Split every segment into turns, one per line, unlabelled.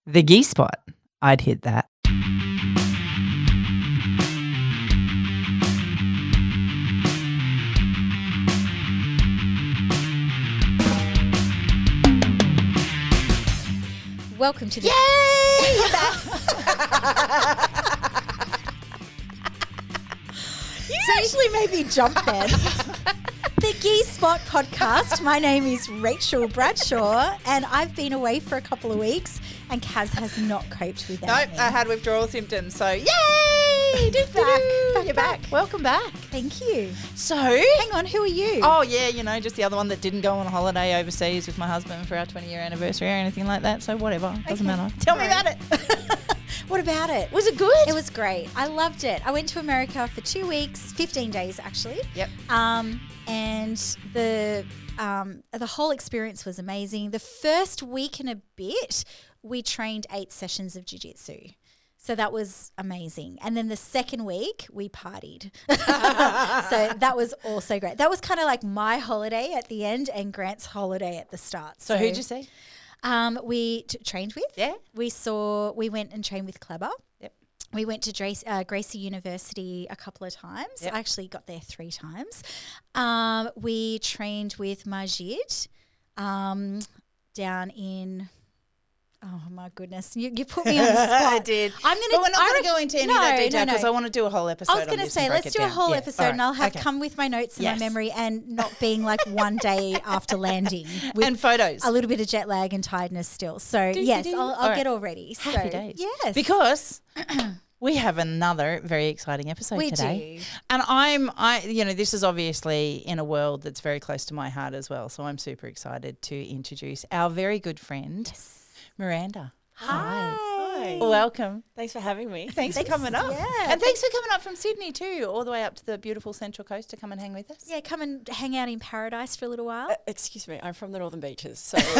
The G spot. I'd hit that.
Welcome to the...
Yay! You're back.
You actually made me jump then. The G Spot podcast. My name is Rachel Bradshaw and I've been away for a couple of weeks and Kaz has not coped with that.
No, I had withdrawal symptoms, so yay! You're back. Welcome back.
Thank you.
So,
hang on, who are you?
Oh yeah, just the other one that didn't go on a holiday overseas with my husband for our 20-year anniversary or anything like that. So whatever, doesn't matter. Tell me about it.
What about it?
Was it good?
It was great. I loved it. I went to America for 2 weeks, 15 days actually.
Yep.
And the whole experience was amazing. The first week and a bit, we trained 8 sessions of jiu-jitsu. So that was amazing. And then the second week, we partied. So that was also great. That was kind of like my holiday at the end and Grant's holiday at the start.
So who'd you see?
We trained with.
Yeah.
We went and trained with Kleber.
Yep.
We went to Gracie University a couple of times.
Yep.
I actually got there 3 times. We trained with Majid down in... Oh my goodness! You put me on the spot.
I did.
But we're
not going to go into any of that detail because I want to do a whole episode.
I was going to say let's do a whole episode, and I'll have come with my notes and my memory, and not being like one day after landing with
and photos,
a little bit of jet lag and tiredness still. So I'll get all ready.
Happy days.
Yes,
because. We have another very exciting episode today.
We do.
And this is obviously in a world that's very close to my heart as well. So I'm super excited to introduce our very good friend, Miranda.
Hi.
Welcome.
Thanks for having me.
Thanks for coming up.
Yeah.
And thanks for coming up from Sydney too, all the way up to the beautiful Central Coast to come and hang with us.
Yeah, come and hang out in paradise for a little while.
Excuse me, I'm from the Northern Beaches, so
Sorry.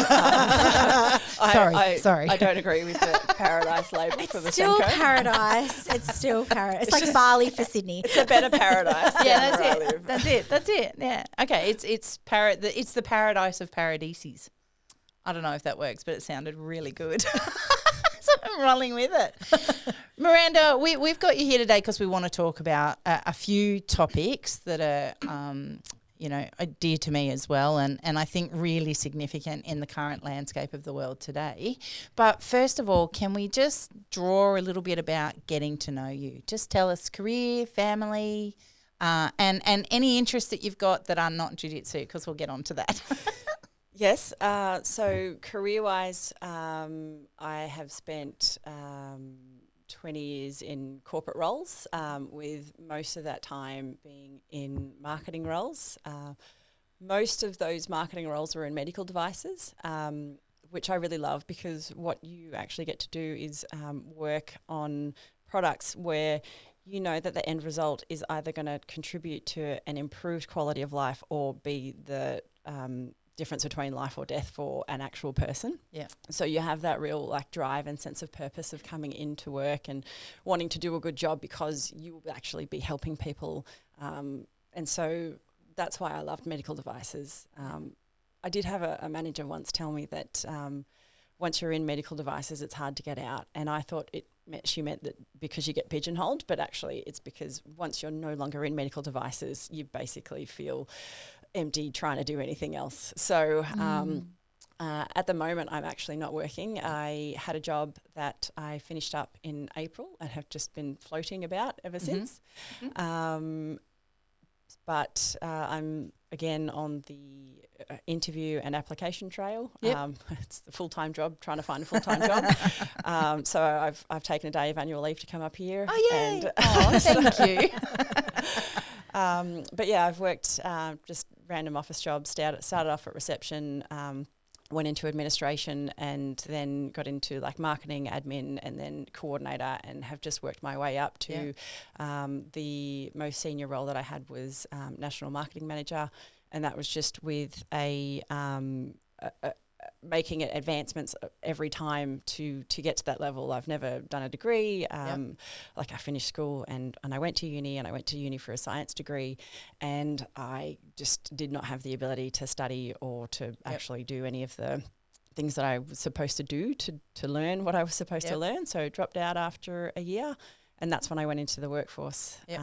I don't agree with the paradise label for the
Still
Central.
Paradise. It's still paradise. It's like Bali for Sydney.
It's a better paradise.
Yeah,
than where I live.
That's it. Yeah. Okay, it's the paradise of paradises. I don't know if that works, but it sounded really good. So I'm rolling with it. Miranda, we've got you here today because we want to talk about a few topics that are dear to me as well and I think really significant in the current landscape of the world today. But first of all, can we just draw a little bit about getting to know you? Just tell us career, family, and any interests that you've got that are not jiu-jitsu, because we'll get on to that.
Yes. So career-wise, I have spent 20 years in corporate roles, with most of that time being in marketing roles. Most of those marketing roles were in medical devices, which I really love because what you actually get to do is work on products where you know that the end result is either going to contribute to an improved quality of life or be the difference between life or death for an actual person.
Yeah. So
you have that real drive and sense of purpose of coming into work and wanting to do a good job because you will actually be helping people. And so that's why I loved medical devices. I did have a manager once tell me that once you're in medical devices, it's hard to get out. And I thought she meant that because you get pigeonholed, but actually it's because once you're no longer in medical devices, you basically feel empty trying to do anything else. So at the moment, I'm actually not working. I had a job that I finished up in April and have just been floating about ever since. But I'm again on the interview and application trail.
Yep.
It's the full-time job, trying to find a full-time job. So I've taken a day of annual leave to come up here.
Oh, yay. Thank you.
But yeah, I've worked just random office jobs, started off at reception, went into administration and then got into marketing, admin and then coordinator, and have just worked my way up to the most senior role that I had was national marketing manager, and that was just with a making it advancements every time to get to that level. I've never done a degree. I finished school and I went to uni for a science degree, and I just did not have the ability to study or to actually do any of the things that I was supposed to do to learn what I was supposed to learn. So dropped out after a year, and that's when I went into the workforce.
Yep.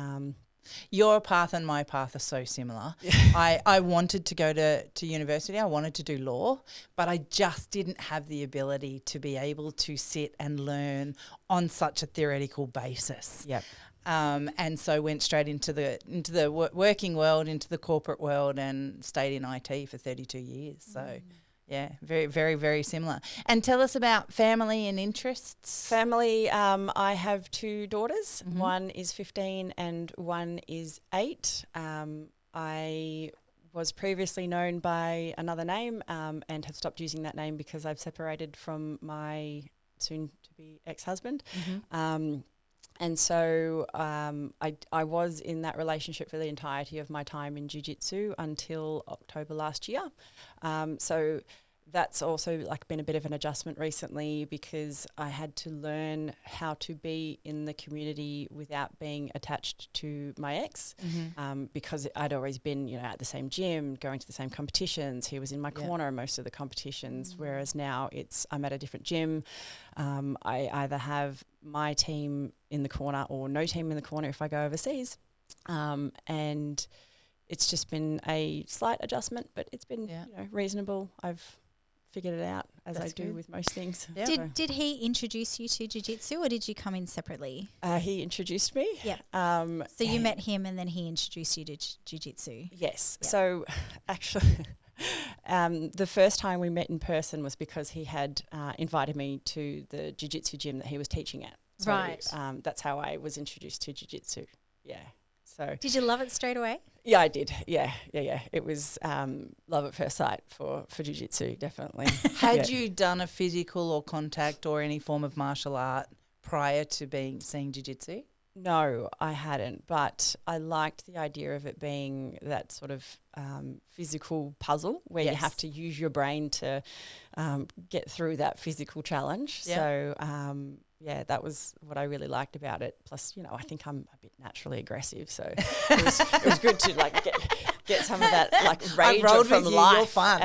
Your path and my path are so similar. I wanted to go to university. I wanted to do law, but I just didn't have the ability to be able to sit and learn on such a theoretical basis.
Yep.
And so went straight into the working world, into the corporate world, and stayed in IT for 32 years. So. Yeah, very, very, very similar. And tell us about family and interests.
Family, I have 2 daughters. Mm-hmm. One is 15 and one is 8. I was previously known by another name and have stopped using that name because I've separated from my soon-to-be ex-husband. Mm-hmm. And so I was in that relationship for the entirety of my time in Jiu-Jitsu until October last year. So that's also like been a bit of an adjustment recently because I had to learn how to be in the community without being attached to my ex, because I'd always been, at the same gym, going to the same competitions. He was in my corner most of the competitions, whereas now I'm at a different gym. I either have my team in the corner or no team in the corner if I go overseas. And it's just been a slight adjustment, but it's been reasonable. I've figured it out as I do with most things.
Yeah. Did he introduce you to Jiu-Jitsu or did you come in separately?
He introduced me.
Yeah. So you met him and then he introduced you to Jiu-Jitsu?
Yes. Yep. So actually the first time we met in person was because he had invited me to the Jiu-Jitsu gym that he was teaching at. So,
right.
That's how I was introduced to Jiu-Jitsu. Yeah. So
did you love it straight away?
Yeah, I did. Yeah. It was love at first sight for Jiu-Jitsu, definitely.
Had you done a physical or contact or any form of martial art prior to seeing Jiu-Jitsu?
No, I hadn't, but I liked the idea of it being that sort of physical puzzle where you have to use your brain to get through that physical challenge. Yeah. So that was what I really liked about it. Plus, I think I'm a bit naturally aggressive, so it was good to get some of that rage from life.
You're fun.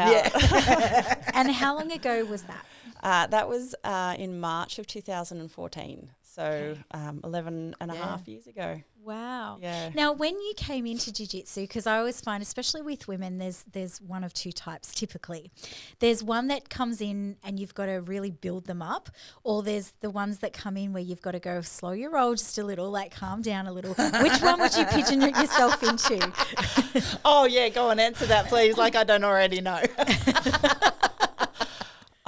And how long ago was that?
That was in March of 2014. So 11 and a half years ago.
Wow.
Yeah.
Now, when you came into Jiu-Jitsu, because I always find, especially with women, there's one of 2 types typically. There's one that comes in and you've got to really build them up, or there's the ones that come in where you've got to go slow your roll just a little, calm down a little. Which one would you pigeon yourself into?
Oh, yeah, go on, answer that, please, like I don't already know.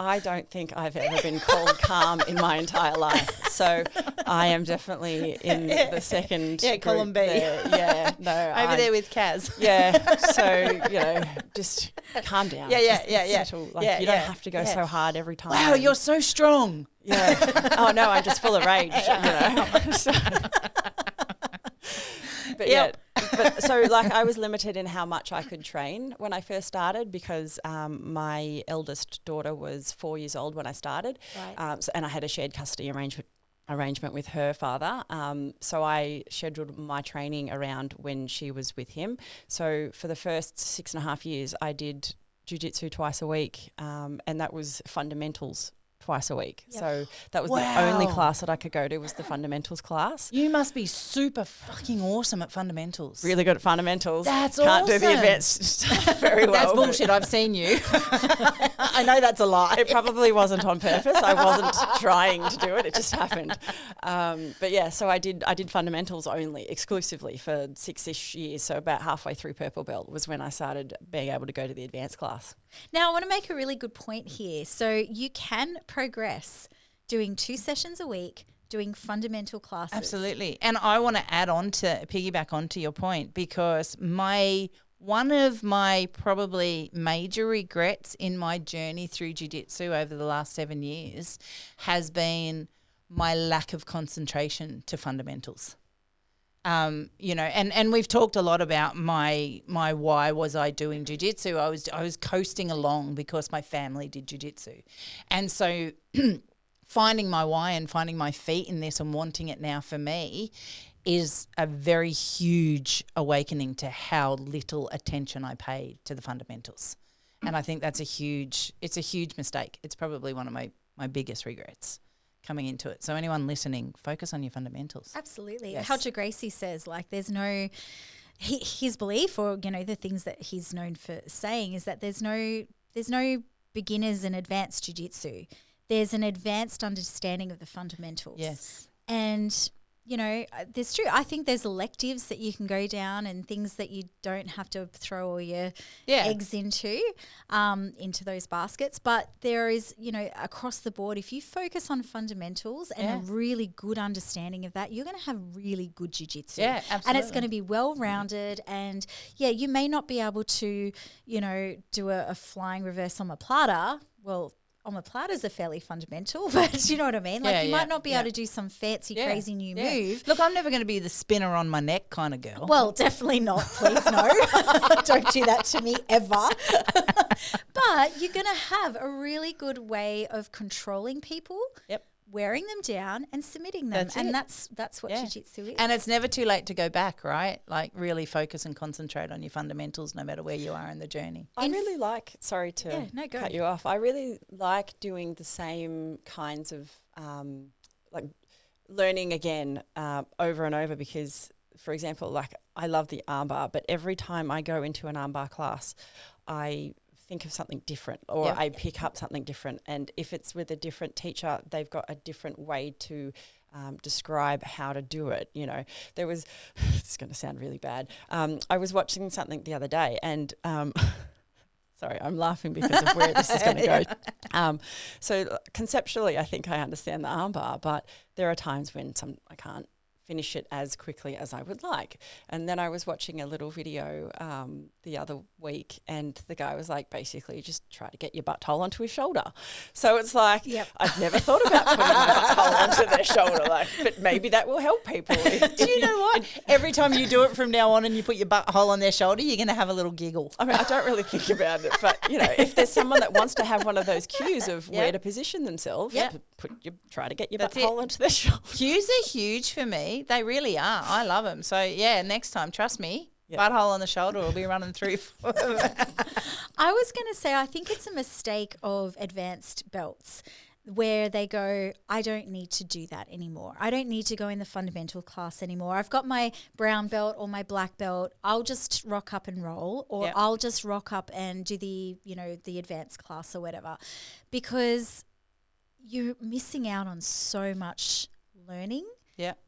I don't think I've ever been called calm in my entire life. So I am definitely in the second
column B.
Yeah, no.
Over there with Kaz.
Yeah, so, just calm down.
Yeah.
Settle. You don't have to go so hard every time.
Wow, you're so strong.
Yeah. Oh, no, I'm just full of rage, So. But but so I was limited in how much I could train when I first started because my eldest daughter was 4 years old when I started. Right. And I had a shared custody arrangement with her father. So I scheduled my training around when she was with him. So for the first 6.5 years, I did Jiu-Jitsu twice a week, and that was fundamentals twice a week. Yep. So that was the only class that I could go to was the fundamentals class.
You must be super fucking awesome at fundamentals.
Really good at fundamentals.
That's
Can't
awesome.
do the advanced stuff very well.
That's bullshit. I've seen you. I know that's a lie.
It probably wasn't on purpose. I wasn't trying to do it. It just happened. So I did fundamentals only, exclusively for 6-ish years. So about halfway through purple belt was when I started being able to go to the advanced class.
Now, I want to make a really good point here. So you can progress doing 2 sessions a week, doing fundamental classes.
Absolutely. And I want to piggyback onto your point because one of my probably major regrets in my journey through Jiu-Jitsu over the last 7 years has been my lack of concentration to fundamentals. And we've talked a lot about my why was I doing jiu-jitsu. I was coasting along because my family did jiu-jitsu. And so finding my why and finding my feet in this and wanting it now for me is a very huge awakening to how little attention I paid to the fundamentals. And I think it's a huge mistake. It's probably one of my biggest regrets coming into it. So anyone listening, focus on your fundamentals.
Absolutely.
Yes.
Helge Gracie says, like, there's no his belief, or the things that he's known for saying, is that there's no beginners and advanced jiu-jitsu. There's an advanced understanding of the fundamentals.
Yes.
And there's true. I think there's electives that you can go down and things that you don't have to throw all your eggs into those baskets. But there is, across the board, if you focus on fundamentals and a really good understanding of that, you're going to have really good jiu-jitsu.
Yeah, absolutely.
And it's going to be well-rounded. And, you may not be able to, do a flying reverse omoplata. Well, omoplatas are fairly fundamental, but you know what I mean? Like you might not be able to do some fancy, crazy new move.
Look, I'm never going to be the spinner on my neck kind of girl.
Well, definitely not. Please, no. Don't do that to me ever. But you're going to have a really good way of controlling people.
Yep.
Wearing them down and submitting them. That's what jiu-jitsu is.
And it's never too late to go back, right? Like really focus and concentrate on your fundamentals no matter where you are in the journey.
I really like, sorry to
go.
cut you off, I really like doing the same kinds of like learning again over and over because, for example, like I love the armbar, but every time I go into an armbar class, I think of something different or I pick up something different. And if it's with a different teacher, they've got a different way to describe how to do it. There was, it's going to sound really bad. I was watching something the other day and sorry, I'm laughing because of where this is going to go. So conceptually, I think I understand the armbar, but there are times when I can't finish it as quickly as I would like. And then I was watching a little video the other week and the guy was like, basically just try to get your butthole onto his shoulder. So it's like, I've never thought about putting my butthole onto their shoulder, but maybe that will help people.
Do you know what? Every time you do it from now on and you put your butthole on their shoulder, you're going to have a little giggle.
I mean, I don't really think about it, but if there's someone that wants to have one of those cues of where to position themselves, try to get your butthole onto their shoulder.
Cues are huge for me. They really are. I love them. So, next time, trust me, butthole on the shoulder will be running through.
I was going to say, I think it's a mistake of advanced belts where they go, I don't need to do that anymore. I don't need to go in the fundamental class anymore. I've got my brown belt or my black belt. I'll just rock up and roll, or I'll just rock up and do the advanced class or whatever, because you're missing out on so much learning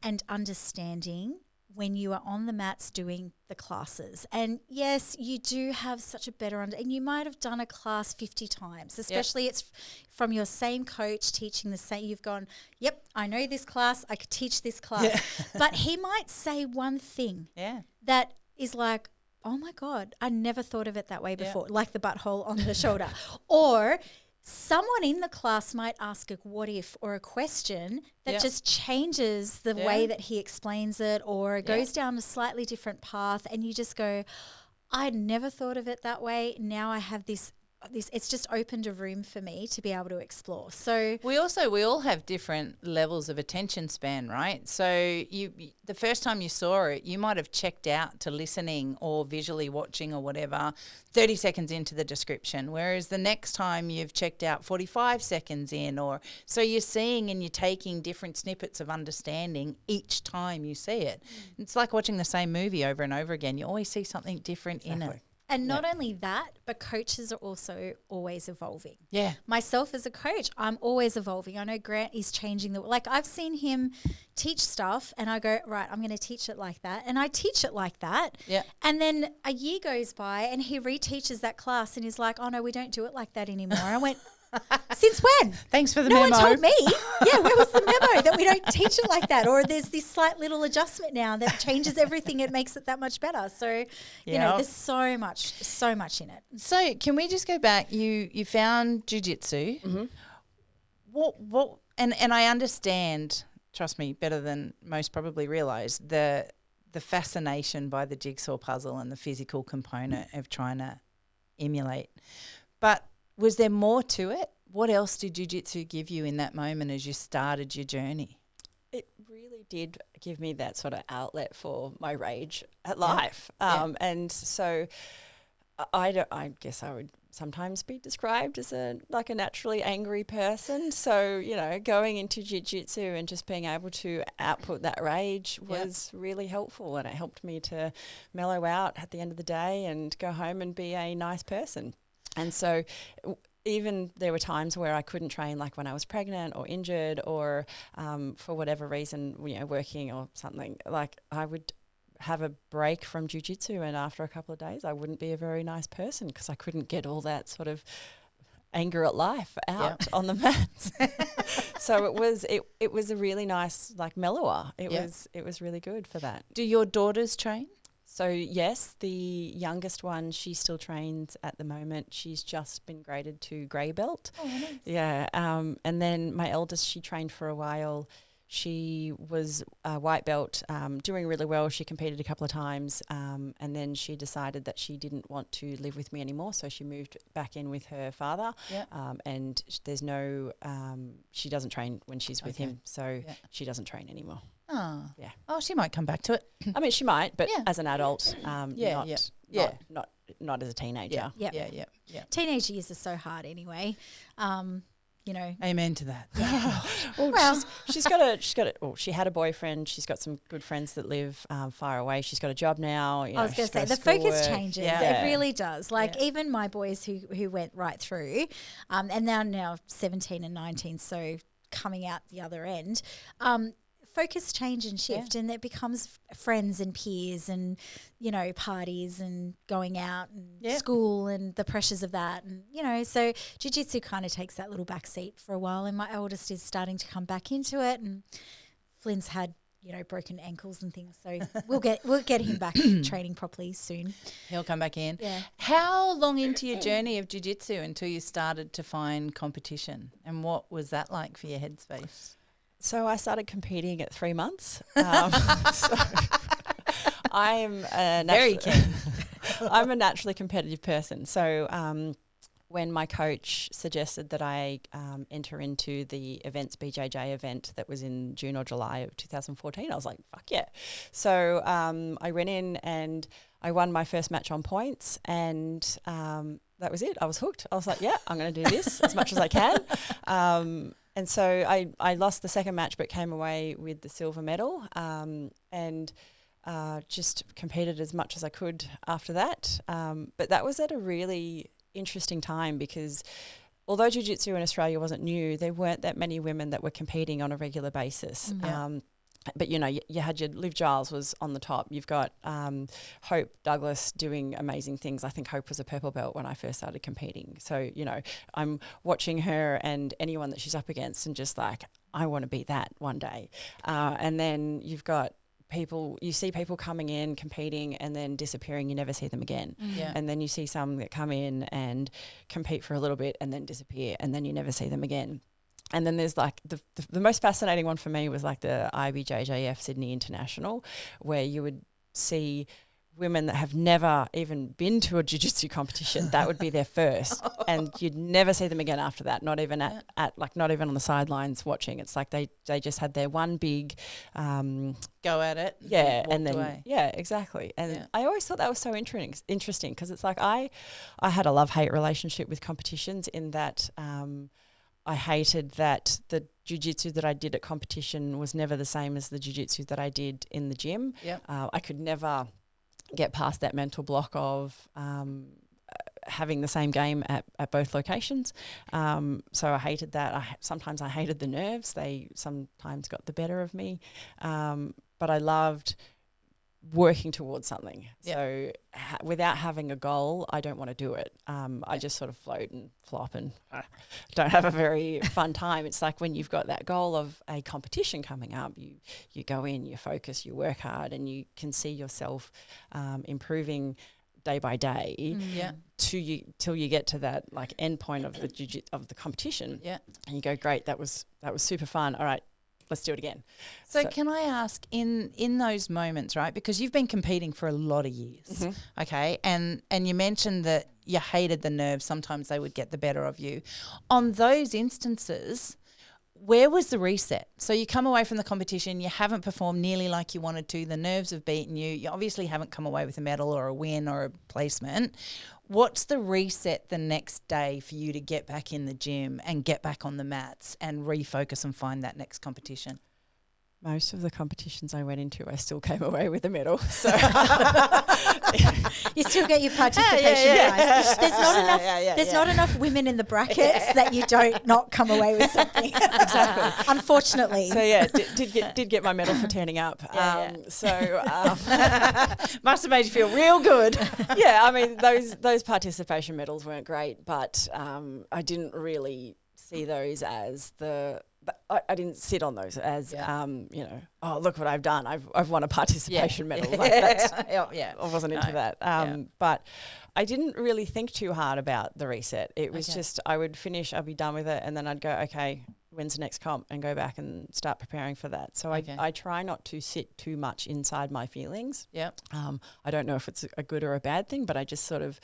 and understanding when you are on the mats doing the classes. And yes, you do have such a better and you might have done a class 50 times, especially it's from your same coach teaching the same. You've gone, I know this class, I could teach this class. But he might say one thing that is like, oh my God, I never thought of it that way before, like the butthole on the shoulder. Or someone in the class might ask a what if or a question that just changes the way that he explains it, or goes down a slightly different path, and you just go, I'd never thought of it that way. Now I have this it's just opened a room for me to be able to explore. So
we all have different levels of attention span, right? So the first time you saw it, you might have checked out to listening or visually watching or whatever 30 seconds into the description, whereas the next time you've checked out 45 seconds in, or so you're seeing and you're taking different snippets of understanding each time you see it. It's like watching the same movie over and over again. You always see something different in it.
And not only that, but coaches are also always evolving.
Yeah.
Myself as a coach, I'm always evolving. I know Grant is changing I've seen him teach stuff and I go, right, I'm going to teach it like that. And I teach it like that.
Yeah.
And then a year goes by and he reteaches that class and he's like, oh no, we don't do it like that anymore. I went, since when?
Thanks for the
no
memo.
No one told me. Yeah, where was the memo that we don't teach it like that? Or there's this slight little adjustment now that changes everything. It makes it that much better. So, there's so much in it.
So can we just go back? You found jiu-jitsu. Mm-hmm. What? And I understand, trust me, better than most probably realise, the fascination by the jigsaw puzzle and the physical component of trying to emulate. But was there more to it? What else did jiu-jitsu give you in that moment as you started your journey?
It really did give me that sort of outlet for my rage at life. And so I guess I would sometimes be described as a naturally angry person. So, you know, going into jiu-jitsu and just being able to output that rage was really helpful, and it helped me to mellow out at the end of the day and go home and be a nice person. And so even there were times where I couldn't train, like when I was pregnant or injured or for whatever reason, you know, working or something, like I would have a break from jiu-jitsu, and after a couple of days I wouldn't be a very nice person because I couldn't get all that sort of anger at life out on the mats. So it was a really nice, like, mellower. It was really good for that.
Do your daughters train?
So yes, the youngest one, she still trains at the moment. She's just been graded to grey belt.
Oh, nice.
Yeah. And then my eldest, she trained for a while. She was a white belt, doing really well. She competed a couple of times, and then she decided that she didn't want to live with me anymore, so she moved back in with her father. And there's no, she doesn't train when she's with him, so she doesn't train anymore.
Oh, yeah. Oh, she might come back to it.
I mean, she might, but as an adult, not as a teenager.
Yeah. Teenage years are so hard anyway. You know,
amen to that.
Well, she had a boyfriend. She's got some good friends that live far away. She's got a job now.
I was going to say the focus changes. It really does. Like even my boys who went right through, and they're now 17 and 19, so coming out the other end. Focus change and shift, and it becomes friends and peers and, you know, parties and going out and school and the pressures of that. And, you know, so jiu-jitsu kind of takes that little back seat for a while, and my oldest is starting to come back into it, and Flynn's had, you know, broken ankles and things. So we'll get him back training properly soon.
He'll come back in.
Yeah.
How long into your journey of jiu-jitsu until you started to find competition, and what was that like for your headspace?
So I started competing at 3 months. So I'm very keen. I'm a naturally competitive person. So when my coach suggested that I enter into the events BJJ event that was in June or July of 2014, I was like, fuck yeah. So I went in and I won my first match on points, and that was it. I was hooked. I was like, yeah, I'm going to do this as much as I can. And so I lost the second match but came away with the silver medal, and just competed as much as I could after that. But that was at a really interesting time because although jiu-jitsu in Australia wasn't new, there weren't that many women that were competing on a regular basis. But, you know, you had your Liv Giles was on the top. You've got Hope Douglas doing amazing things. I think Hope was a purple belt when I first started competing. So, you know, I'm watching her and anyone that she's up against and just like, I want to be that one day. And then you've got you see people coming in, competing, and then disappearing. You never see them again. And then you see some that come in and compete for a little bit and then disappear, and then you never see them again. And then there's like the most fascinating one for me was like the IBJJF Sydney International, where you would see women that have never even been to a jiu-jitsu competition. That would be their first, and you'd never see them again after that. Not even at like not even on the sidelines watching. It's like they just had their one big
go at it.
Yeah, and then
away.
Yeah, exactly. And I always thought that was so interesting because it's like I had a love-hate relationship with competitions in that. I hated that the jiu-jitsu that I did at competition was never the same as the jiu-jitsu that I did in the gym. I could never get past that mental block of having the same game at both locations. So I hated that. Sometimes I hated the nerves. They sometimes got the better of me. But I loved working towards something. So without having a goal, I don't want to do it. I just sort of float and flop and don't have a very fun time. It's like when you've got that goal of a competition coming up, you go in, you focus, you work hard, and you can see yourself improving day by day till you get to that like end point of the competition. And you go, great, that was super fun. All right, let's do it again.
So can I ask, in those moments, right, because you've been competing for a lot of years, okay, and you mentioned that you hated the nerves, sometimes they would get the better of you. On those instances, where was the reset? So you come away from the competition, you haven't performed nearly like you wanted to, the nerves have beaten you, you obviously haven't come away with a medal or a win or a placement. What's the reset the next day for you to get back in the gym and get back on the mats and refocus and find that next competition?
Most of the competitions I went into, I still came away with a medal. So
You still get your participation prize. There's not enough. There's not enough women in the brackets that you don't not come away with something. Exactly. Unfortunately.
So did get my medal for turning up. Must
have made you feel real good.
Yeah, I mean those participation medals weren't great, but I didn't really see those as I didn't sit on those as oh, look what I've done. I've won a participation medal. Like I wasn't into that. But I didn't really think too hard about the reset. It was just I would finish, I'd be done with it, and then I'd go, okay, when's the next comp, and go back and start preparing for that. So I try not to sit too much inside my feelings. Yep. I don't know if it's a good or a bad thing, but I just sort of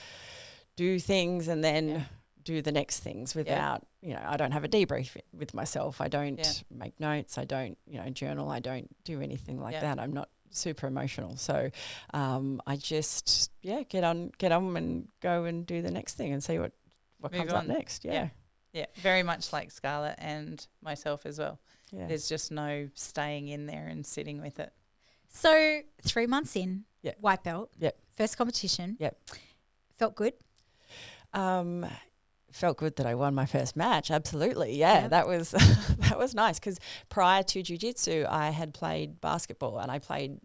do things and then do the next things without, I don't have a debrief with myself. I don't make notes. I don't, journal. I don't do anything like that. I'm not super emotional. So I just, get on and go and do the next thing and see what comes up next. Yeah, very much like Scarlett and myself as well. Yeah. There's just no staying in there and sitting with it.
So 3 months in, white belt, first competition. Felt good?
Felt good that I won my first match. Absolutely. Yeah. That was that was nice, because prior to jiu-jitsu I had played basketball, and I played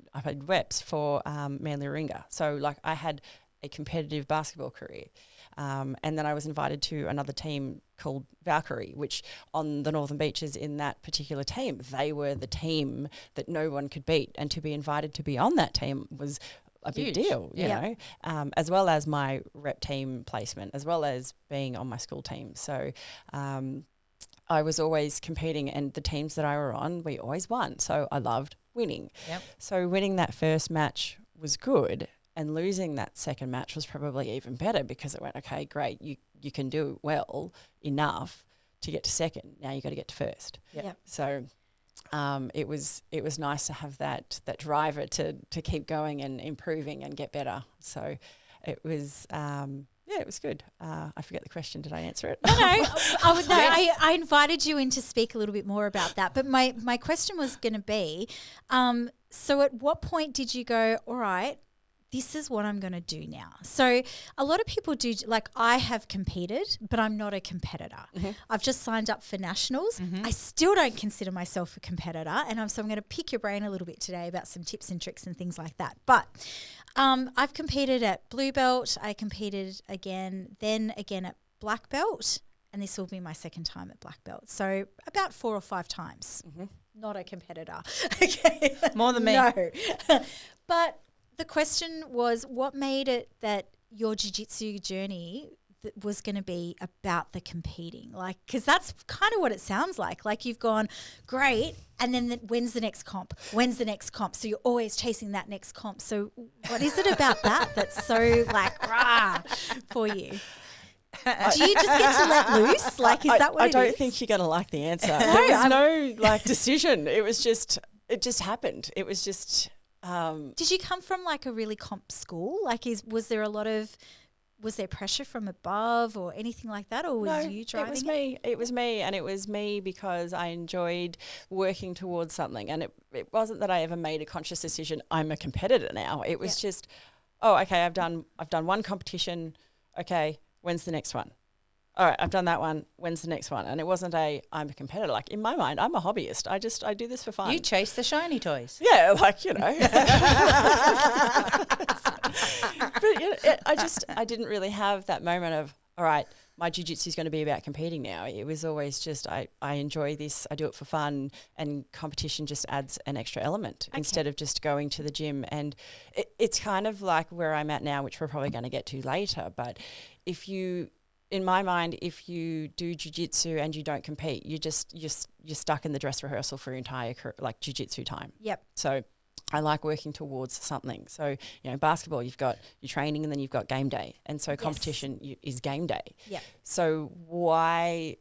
reps for Manly Warringah. So like I had a competitive basketball career. And then I was invited to another team called Valkyrie, which on the Northern Beaches in that particular team, they were the team that no one could beat. And to be invited to be on that team was a big deal, you know, as well as my rep team placement, as well as being on my school team. So I was always competing, and the teams that I were on, we always won. So I loved winning. So winning that first match was good, and losing that second match was probably even better, because it went, okay, great, you can do well enough to get to second. Now you got to get to first. So it was nice to have that driver to keep going and improving and get better. So it was it was good. I forget the question. Did I answer it?
No, I invited you in to speak a little bit more about that. But my question was going to be, so at what point did you go, all right, this is what I'm going to do now? So a lot of people do, like I have competed, but I'm not a competitor. I've just signed up for nationals. I still don't consider myself a competitor. And so I'm going to pick your brain a little bit today about some tips and tricks and things like that. But I've competed at blue belt. I competed again at black belt. And this will be my second time at black belt. So about 4 or 5 times. Not a competitor. Okay.
More than me.
No. But the question was, what made it that your jiu-jitsu journey was going to be about the competing? Like, because that's kind of what it sounds like. Like you've gone, great, and then when's the next comp? When's the next comp? So you're always chasing that next comp. So what is it about that that's so like, rah, for you? Do you just get to let loose? Like, is that what it is?
I don't think you're going to like the answer. There was no like decision. It just happened. It was just...
Did you come from like a really comp school? Like, was there pressure from above or anything like that, or was you driving?
It was me. It was me, and it was me because I enjoyed working towards something. And it wasn't that I ever made a conscious decision, I'm a competitor now. It was just, oh, okay, I've done one competition. Okay, when's the next one? All right, I've done that one. When's the next one? And it wasn't I'm a competitor. Like in my mind, I'm a hobbyist. I do this for fun.
You chase the shiny toys.
Yeah, like, you know. But I didn't really have that moment of, all right, my jiu-jitsu is going to be about competing now. It was always just, I enjoy this. I do it for fun, and competition just adds an extra element instead of just going to the gym. And it's kind of like where I'm at now, which we're probably going to get to later. But in my mind, if you do jiu-jitsu and you don't compete, you're stuck in the dress rehearsal for your entire jiu-jitsu time. So I like working towards something. So, basketball, you've got your training and then you've got game day. And so competition is game day. So why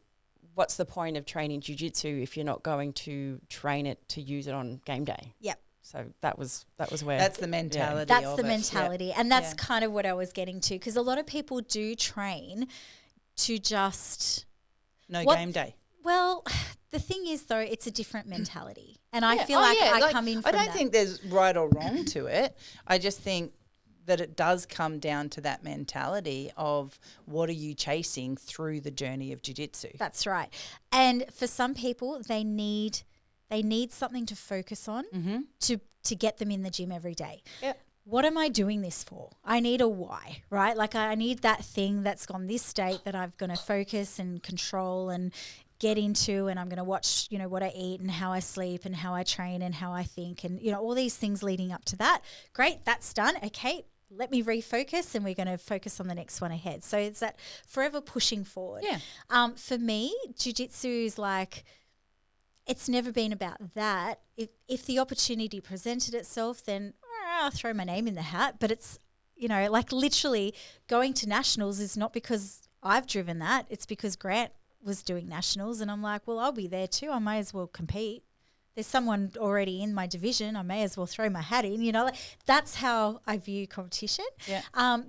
what's the point of training jiu-jitsu if you're not going to train it to use it on game day?
Yep.
So that was where
That's the mentality.
That's
of
the
it.
mentality.
Yep.
And that's kind of what I was getting to, because a lot of people do train to just
No
What-
game day.
well, the thing is though, it's a different mentality. And I
Yeah.
feel
Oh,
like
yeah,
I come in from
I don't
that.
think there's right or wrong to it. I just think that it does come down to that mentality of what are you chasing through the journey of jiu-jitsu.
That's right. And for some people, they need something to focus on to get them in the gym every day.
Yep.
What am I doing this for? I need a why, right? Like I need that thing that's gone this state that I'm going to focus and control and get into, and I'm going to watch, what I eat and how I sleep and how I train and how I think and, all these things leading up to that. Great, that's done. Okay, let me refocus and we're going to focus on the next one ahead. So it's that forever pushing forward.
Yeah.
For me, jiu-jitsu is like, it's never been about that. If the opportunity presented itself, then I'll throw my name in the hat. But it's, like literally going to nationals is not because I've driven that. It's because Grant was doing nationals and I'm like, well, I'll be there too. I may as well compete. There's someone already in my division. I may as well throw my hat in, like that's how I view competition.
Yeah.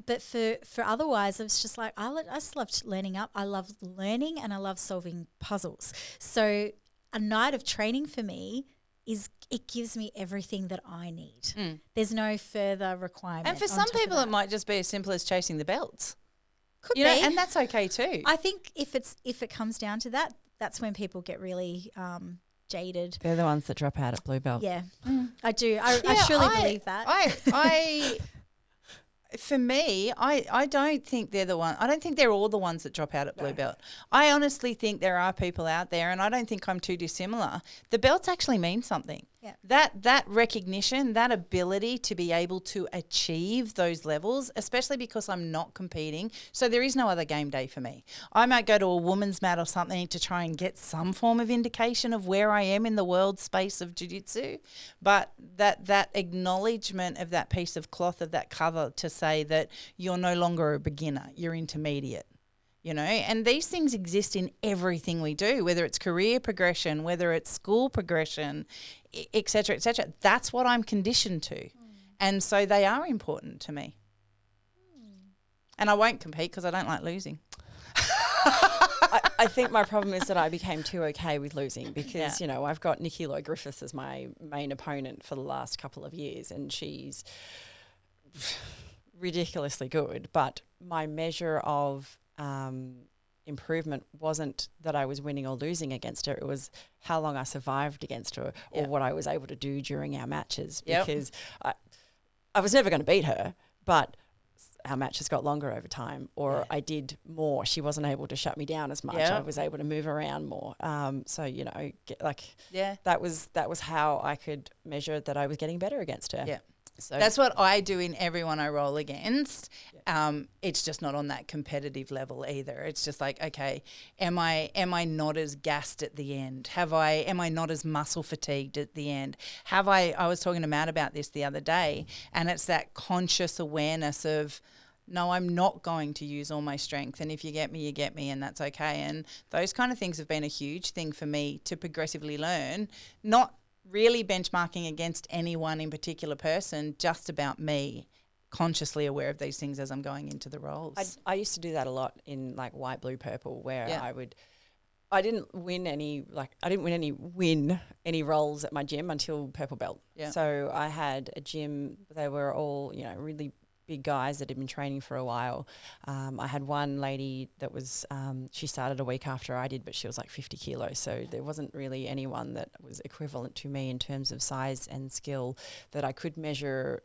But for otherwise, it's just like, I just love learning up. I love learning and I love solving puzzles. So a night of training for me it gives me everything that I need. There's no further requirement.
And for some people, it might just be as simple as chasing the belts.
Could
You
be.
know, and that's okay too.
I think if it comes down to that, that's when people get really jaded.
they're the ones that drop out at blue belt.
Yeah, I do. I truly believe that.
For me, I don't think they're the one. I don't think they're all the ones that drop out at blue belt. I honestly think there are people out there, and I don't think I'm too dissimilar. The belts actually mean something.
Yeah.
That recognition, that ability to be able to achieve those levels, especially because I'm not competing. So there is no other game day for me. I might go to a woman's mat or something to try and get some form of indication of where I am in the world space of jiu-jitsu. But that acknowledgement of that piece of cloth, of that cover, to say that you're no longer a beginner, you're intermediate. And these things exist in everything we do, whether it's career progression, whether it's school progression, et cetera, et cetera. That's what I'm conditioned to. And so they are important to me. And I won't compete because I don't like losing.
I think my problem is that I became too okay with losing because, I've got Nikki Loy-Griffiths as my main opponent for the last couple of years, and she's ridiculously good. But my measure of improvement wasn't that I was winning or losing against her. It was how long I survived against her or what I was able to do during our matches, because I was never going to beat her, but our matches got longer over time, or I did more. She wasn't able to shut me down as much. I was able to move around more. That was how I could measure that I was getting better against her.
Yeah.
So
that's what I do in everyone I roll against. It's just not on that competitive level either. It's just like, okay, am I not as gassed at the end? Am I not as muscle fatigued at the end? I was talking to Matt about this the other day, and it's that conscious awareness of, no, I'm not going to use all my strength, and if you get me, you get me, and that's okay. And those kind of things have been a huge thing for me to progressively learn, not really benchmarking against any one in particular person, just about me, consciously aware of these things as I'm going into the roles.
I used to do that a lot in like white, blue, purple, where I didn't win any roles at my gym until purple belt.
Yeah.
So I had a gym, they were all, really big guys that had been training for a while. I had one lady that was, she started a week after I did, but she was like 50 kilos. So there wasn't really anyone that was equivalent to me in terms of size and skill that I could measure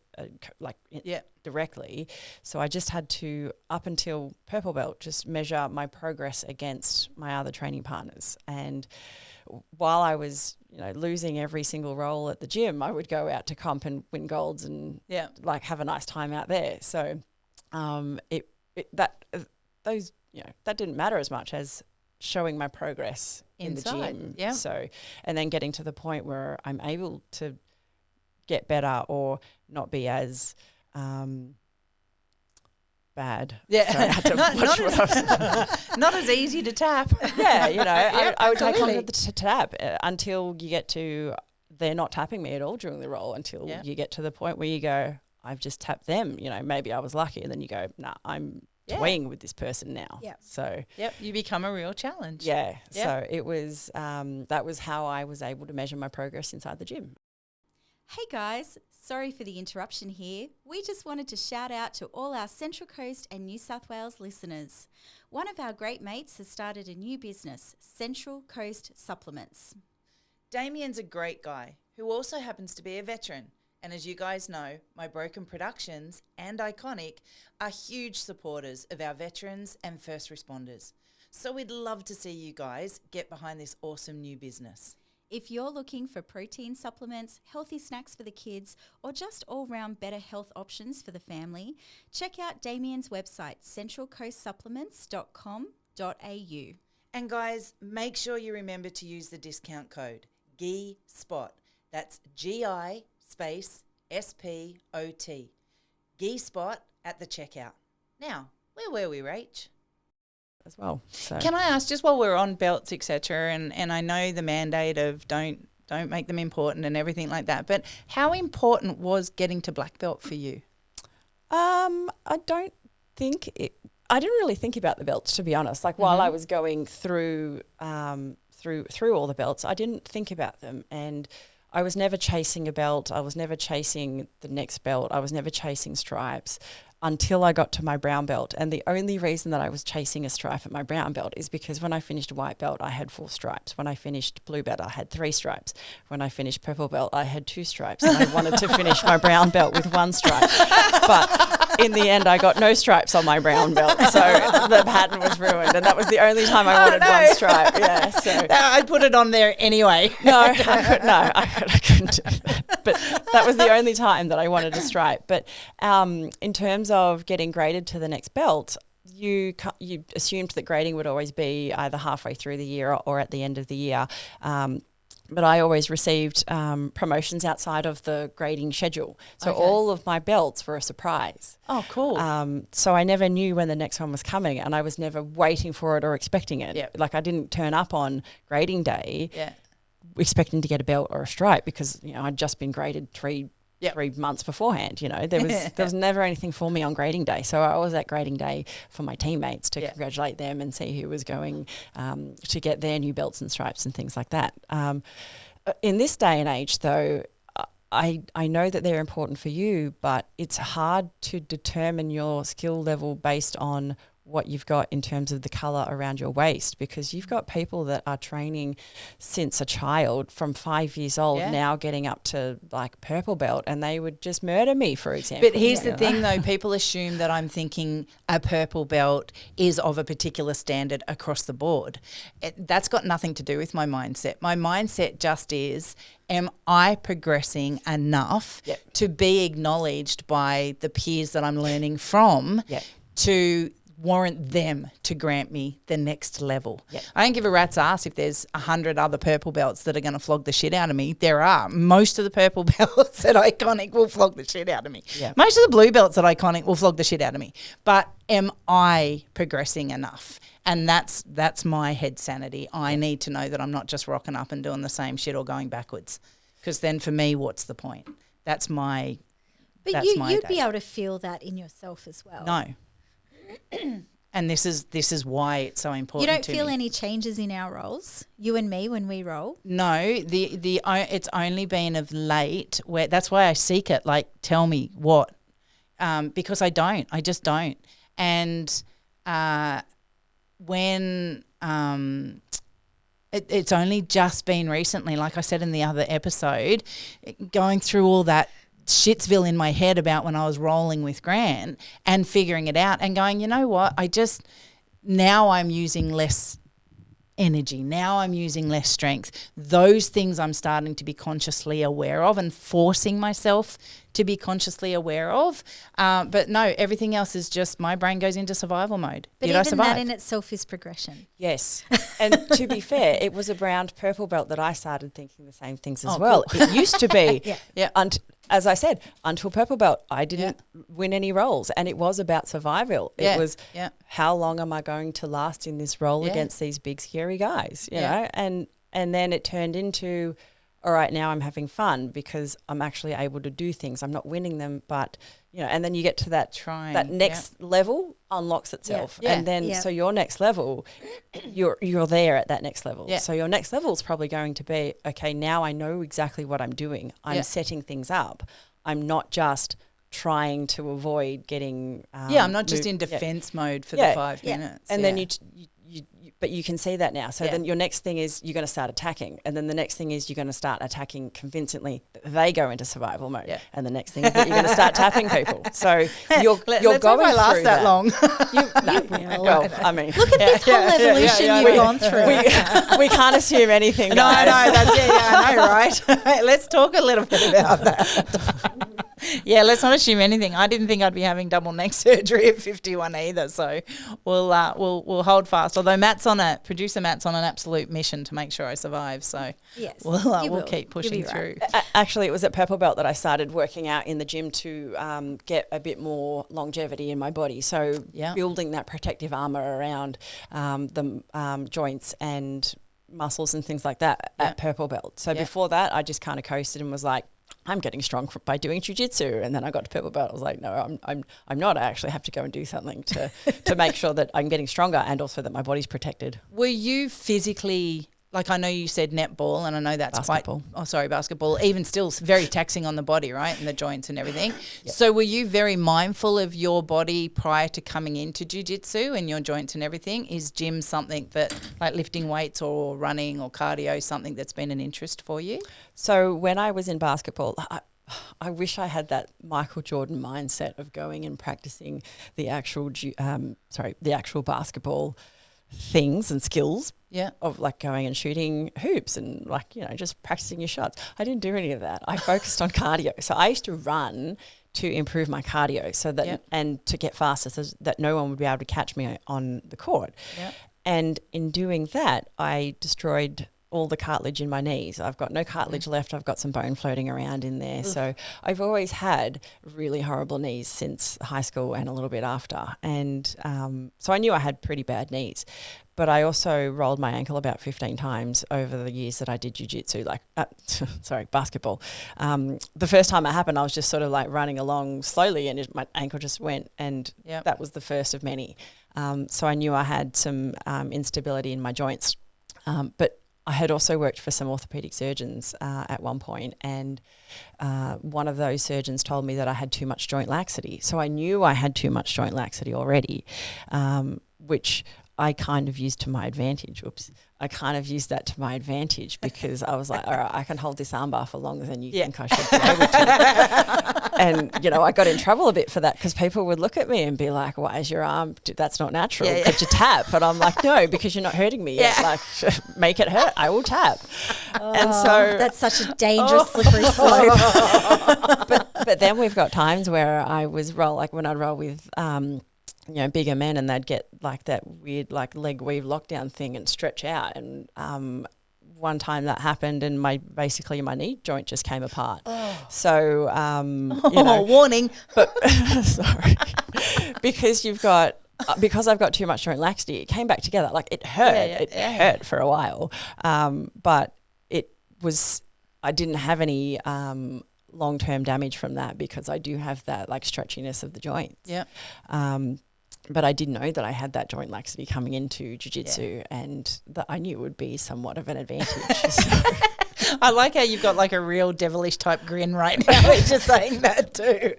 directly. So I just had to, up until purple belt, just measure my progress against my other training partners. And while I was, losing every single role at the gym, I would go out to comp and win golds and have a nice time out there. So that didn't matter as much as showing my progress in the gym.
Yeah.
So, and then getting to the point where I'm able to get better or not be as bad.
Yeah.
So I had to watch what I was
not as easy to tap.
Yeah, you know,
Yep,
I would take on
absolutely.
the tap until you get to they're not tapping me at all during the roll until
Yeah.
you get to the point where you go, I've just tapped them. You know, maybe I was lucky, and then you go, nah, I'm toying with this person now.
Yep.
So
Yep, you become a real challenge.
yeah,
Yep.
so it was that was how I was able to measure my progress inside the gym.
Hey guys, sorry for the interruption here. We just wanted to shout out to all our Central Coast and New South Wales listeners. One of our great mates has started a new business, Central Coast Supplements.
Damien's a great guy who also happens to be a veteran. And as you guys know, My Broken Productions and Iconic are huge supporters of our veterans and first responders. So we'd love to see you guys get behind this awesome new business.
If you're looking for protein supplements, healthy snacks for the kids, or just all-round better health options for the family, check out Damien's website, centralcoastsupplements.com.au.
And guys, make sure you remember to use the discount code GISPOT. That's GI space SPOT. GISPOT at the checkout. Now, where were we, Rach?
As well. So
Can I ask, just while we're on belts, etc., and I know the mandate of don't make them important and everything like that, but how important was getting to black belt for you?
I don't think I didn't really think about the belts, to be honest. Like while I was going through through all the belts, I didn't think about them, and I was never chasing a belt. I was never chasing the next belt. I was never chasing stripes until I got to my brown belt. And the only reason that I was chasing a stripe at my brown belt is because when I finished white belt, I had 4 stripes. When I finished blue belt, I had 3 stripes. When I finished purple belt, I had 2 stripes. And I wanted to finish my brown belt with 1 stripe. But in the end, I got no stripes on my brown belt. So the pattern was ruined. And that was the only time I wanted 1 stripe. Yeah. So
I put it on there anyway.
I couldn't do that. But that was the only time that I wanted a stripe. But in terms of getting graded to the next belt, you assumed that grading would always be either halfway through the year or at the end of the year. But I always received promotions outside of the grading schedule. So all of my belts were a surprise.
Oh, cool.
So I never knew when the next one was coming, and I was never waiting for it or expecting it.
Yep.
Like I didn't turn up on grading day
Yeah.
expecting to get a belt or a stripe because, you know, I'd just been graded 3 months beforehand. You know, there was never anything for me on grading day. So I was at grading day for my teammates to congratulate them and see who was going to get their new belts and stripes and things like that. In this day and age, though, I know that they're important for you, but it's hard to determine your skill level based on what you've got in terms of the colour around your waist, because you've got people that are training since a child from 5 years old now getting up to like purple belt, and they would just murder me, for example.
But here's the thing though, people assume that I'm thinking a purple belt is of a particular standard across the board. That's got nothing to do with my mindset. My mindset just is, am I progressing enough to be acknowledged by the peers that I'm learning from to warrant them to grant me the next level. I don't give a rat's ass if there's 100 other purple belts that are going to flog the shit out of me. There are. Most of the purple belts at Iconic will flog the shit out of me. Most of the blue belts at Iconic will flog the shit out of me. But am I progressing enough? And that's my head sanity. I need to know that I'm not just rocking up and doing the same shit or going backwards. Because then for me, what's the point? That's my
But you'd be able to feel that in yourself as well.
No. And this is why it's so important.
You don't
to
feel
me.
any changes in our roles, you and me, when we roll?
No, it's only been of late where that's why I seek it. Like, tell me what, because I just don't. And when it's only just been recently, like I said in the other episode, going through all that shitsville in my head about when I was rolling with Grant and figuring it out and going, you know what, now I'm using less energy. Now I'm using less strength. Those things I'm starting to be consciously aware of and forcing myself to be consciously aware of. But no, everything else is just my brain goes into survival mode.
But
Did I
even
survive?
that in itself is progression.
Yes. And to be fair, it was a brown purple belt that I started thinking the same things as
Oh,
well.
cool.
It used to be as I said, until purple belt, I didn't win any roles, and it was about survival.
Yeah.
It was
how
how long am I going to last in this role against these big scary guys, you know? And then it turned into, all right, now I'm having fun because I'm actually able to do things. I'm not winning them, but you know, and then you get to that next level unlocks itself. And then so your next level, you're there at that next level. So your next level is probably going to be, okay, now I know exactly what I'm doing. I'm setting things up. I'm not just trying to avoid getting
I'm not just in defense mode for the 5 minutes.
And then you but you can see that now. So then your next thing is you're going to start attacking. And then the next thing is you're going to start attacking convincingly. They go into survival mode. Yeah. And the next thing is that you're going to start tapping people. So you're
let's
going
hope I last
through
that long.
Well, I mean.
Look at this whole evolution you've gone through.
We can't assume anything,
No,
guys.
that's I know, right? Let's talk a little bit about that. Yeah, let's not assume anything. I didn't think I'd be having double neck surgery at 51 either, so we'll hold fast. Although producer Matt's on an absolute mission to make sure I survive, so we'll keep pushing through.
Actually, it was at purple belt that I started working out in the gym to get a bit more longevity in my body. So building that protective armor around the joints and muscles and things like that at purple belt. So before that, I just kind of coasted and was like, I'm getting strong by doing jiu-jitsu. And then I got to purple belt. I was like, no, I'm not. I actually have to go and do something to make sure that I'm getting stronger and also that my body's protected.
Were you physically, like I know you said netball and I know that's basketball, even still very taxing on the body, right? And the joints and everything. So were you very mindful of your body prior to coming into jiu-jitsu and your joints and everything? Is gym something that, like lifting weights or running or cardio, something that's been an interest for you?
So when I was in basketball, I wish I had that Michael Jordan mindset of going and practicing the actual basketball things and skills of like going and shooting hoops and like, you know, just practicing your shots. I didn't do any of that. I focused on cardio. So I used to run to improve my cardio so that and to get faster so that no one would be able to catch me on the court. And in doing that, I destroyed all the cartilage in my knees. I've got no cartilage left. I've got some bone floating around in there. So I've always had really horrible knees since high school and a little bit after. And so I knew I had pretty bad knees. But I also rolled my ankle about 15 times over the years that I did jiu-jitsu, basketball. The first time it happened, I was just sort of like running along slowly and my ankle just went, and that was the first of many. So I knew I had some instability in my joints. But I had also worked for some orthopedic surgeons at one point, and one of those surgeons told me that I had too much joint laxity. So I knew I had too much joint laxity already, which I kind of used to my advantage. I kind of used that to my advantage because I was like, all right, I can hold this armbar for longer than you think I should be able to. And, you know, I got in trouble a bit for that because people would look at me and be like, why is your arm, that's not natural. Could you tap? But I'm like, no, because you're not hurting me yet. Like, make it hurt, I will tap. And so
that's such a dangerous slippery slope.
but then we've got times where I was when I'd roll with you know, bigger men, and they'd get like that weird like leg weave lockdown thing and stretch out. And one time that happened, and my knee joint just came apart. So you know,
warning.
But sorry, because I've got too much joint laxity, it came back together. Like it hurt. It hurt for a while, but I didn't have any long-term damage from that because I do have that like stretchiness of the joints. But I did know that I had that joint laxity coming into jiu-jitsu, and that I knew it would be somewhat of an advantage.
I like how you've got like a real devilish type grin right now. We're just saying that too.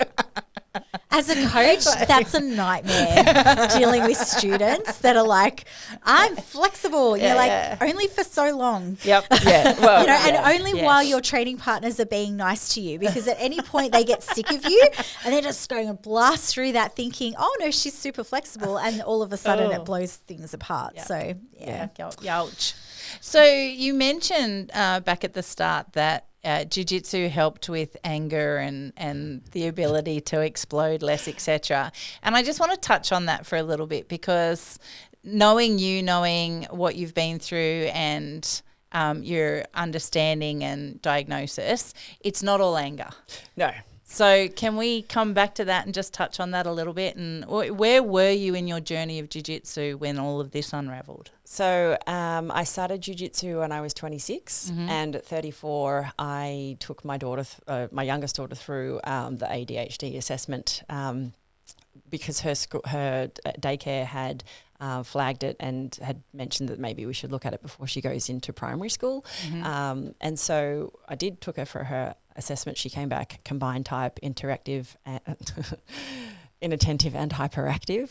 As a coach, that's a nightmare dealing with students that are like, I'm flexible. You're like, only for so long.
Well,
and only while your training partners are being nice to you, because at any point they get sick of you and they're just going to blast through that thinking, oh no, she's super flexible, and all of a sudden it blows things apart. So
Ouch. So you mentioned back at the start that jiu-jitsu helped with anger and the ability to explode less, etc. And I just want to touch on that for a little bit, because knowing what you've been through and your understanding and diagnosis, it's not all anger.
No.
So can we come back to that and just touch on that a little bit? And where were you in your journey of jiu-jitsu when all of this unravelled?
So I started jiu-jitsu when I was 26, and at 34 I took my daughter, my youngest daughter, through the ADHD assessment because her daycare had flagged it and had mentioned that maybe we should look at it before she goes into primary school. And so I took her for her assessment. She came back combined type, interactive, inattentive and hyperactive.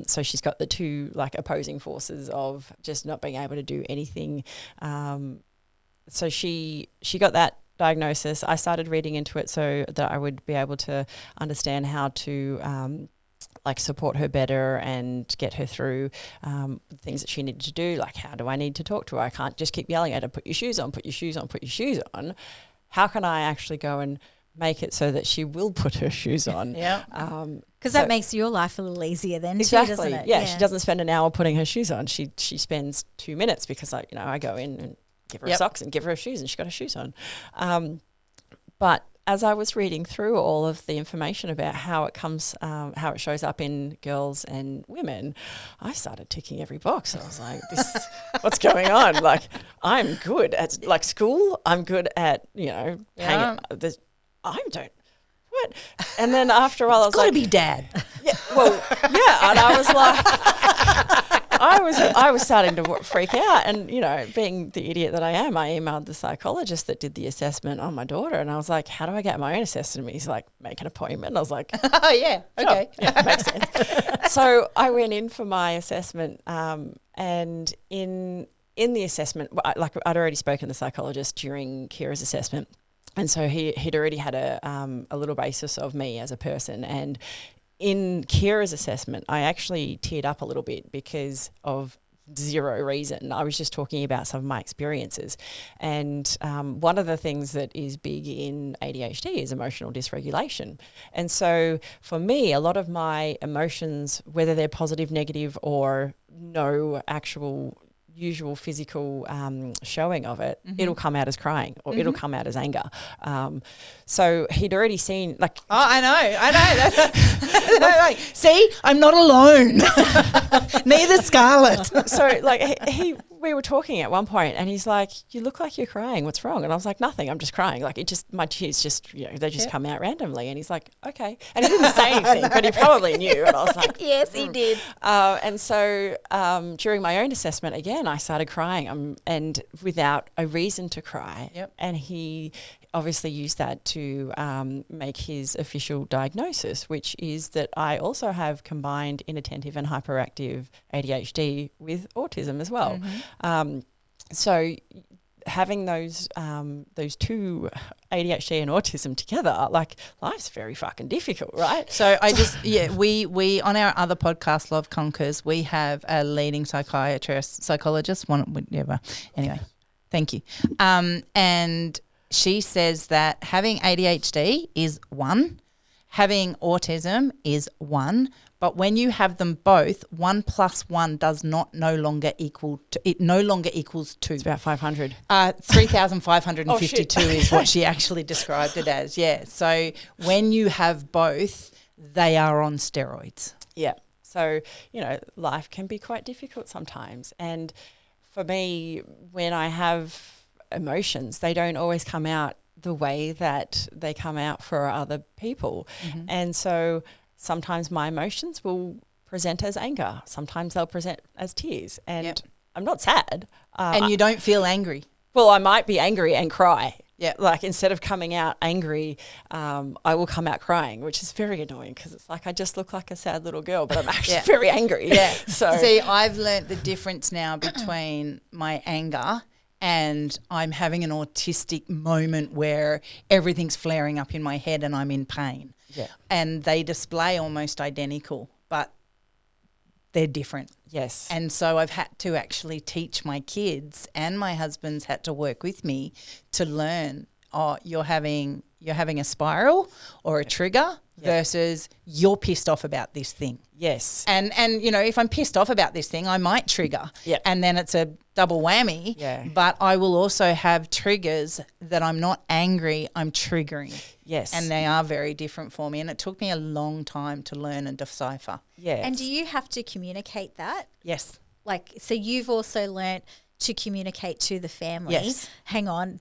So she's got the two like opposing forces of just not being able to do anything. So she got that diagnosis. I started reading into it so that I would be able to understand how to like support her better and get her through things that she needed to do. Like, how do I need to talk to her? I can't just keep yelling at her, put your shoes on, put your shoes on, put your shoes on. How can I actually go and make it so that she will put her shoes on?
Yeah.
Because that makes your life a little easier then
exactly,
too, doesn't it?
Yeah, she doesn't spend an hour putting her shoes on. She spends 2 minutes because I go in and give her socks and give her shoes and she's got her shoes on. But as I was reading through all of the information about how it comes, how it shows up in girls and women, I started ticking every box. I was like, what's going on? Like, I'm good at like school. I'm good at, hanging. I don't. What? And then after a while, I was
Gotta
like,
be dad.
yeah, well, yeah. And I was like, I was starting to freak out. And, being the idiot that I am, I emailed the psychologist that did the assessment on my daughter. And I was like, how do I get my own assessment? He's like, make an appointment. And I was like,
Oh, yeah.
sure.
Okay.
Yeah, makes sense. So I went in for my assessment and in the assessment, like I'd already spoken to the psychologist during Kira's assessment. And so he'd already had a little basis of me as a person. And in Kira's assessment, I actually teared up a little bit because of zero reason. I was just talking about some of my experiences. And one of the things that is big in ADHD is emotional dysregulation. And so for me, a lot of my emotions, whether they're positive, negative, or no actual usual physical showing of it, it'll come out as crying or it'll come out as anger. So he'd already seen like...
Oh, I know. Like, see, I'm not alone. Neither Scarlett.
So like we were talking at one point and he's like, you look like you're crying. What's wrong? And I was like, nothing. I'm just crying. Like my tears just, they just come out randomly. And he's like, okay. And he didn't say anything, but he probably knew. And I was like,
Yes, he did.
And so during my own assessment, again, I started crying and without a reason to cry.
Yep.
And he obviously used that to make his official diagnosis, which is that I also have combined inattentive and hyperactive ADHD with autism as well. So having those two ADHD and autism together, like life's very fucking difficult, right?
So I just, we on our other podcast, Love Conquers, we have a leading psychologist, whatever. Anyway, thank you. And she says that having ADHD is one, having autism is one, but when you have them both, 1 + 1 no longer equals 2.
It's about 500.
3,552 is what she actually described it as. Yeah. So when you have both, they are on steroids.
Yeah. So, life can be quite difficult sometimes. And for me, when I have emotions, they don't always come out the way that they come out for other people. And so sometimes my emotions will present as anger. Sometimes they'll present as tears. And I'm not sad.
And you don't feel angry.
Well, I might be angry and cry.
Yeah.
Like instead of coming out angry, I will come out crying, which is very annoying because it's like I just look like a sad little girl, but I'm actually very angry.
Yeah.
So
see, I've learnt the difference now between my anger and I'm having an autistic moment where everything's flaring up in my head and I'm in pain.
Yeah.
And they display almost identical, but they're different.
Yes.
And so I've had to actually teach my kids, and my husband's had to work with me to learn, you're having a spiral or a trigger, versus you're pissed off about this thing.
Yes.
And you know, if I'm pissed off about this thing, I might trigger.
Yeah.
And then it's a double whammy.
Yeah.
But I will also have triggers that I'm not angry, I'm triggering.
Yes.
And they are very different for me. And it took me a long time to learn and decipher.
Yes.
And do you have to communicate that?
Yes.
Like, so you've also learnt to communicate to the family.
Yes.
Hang on,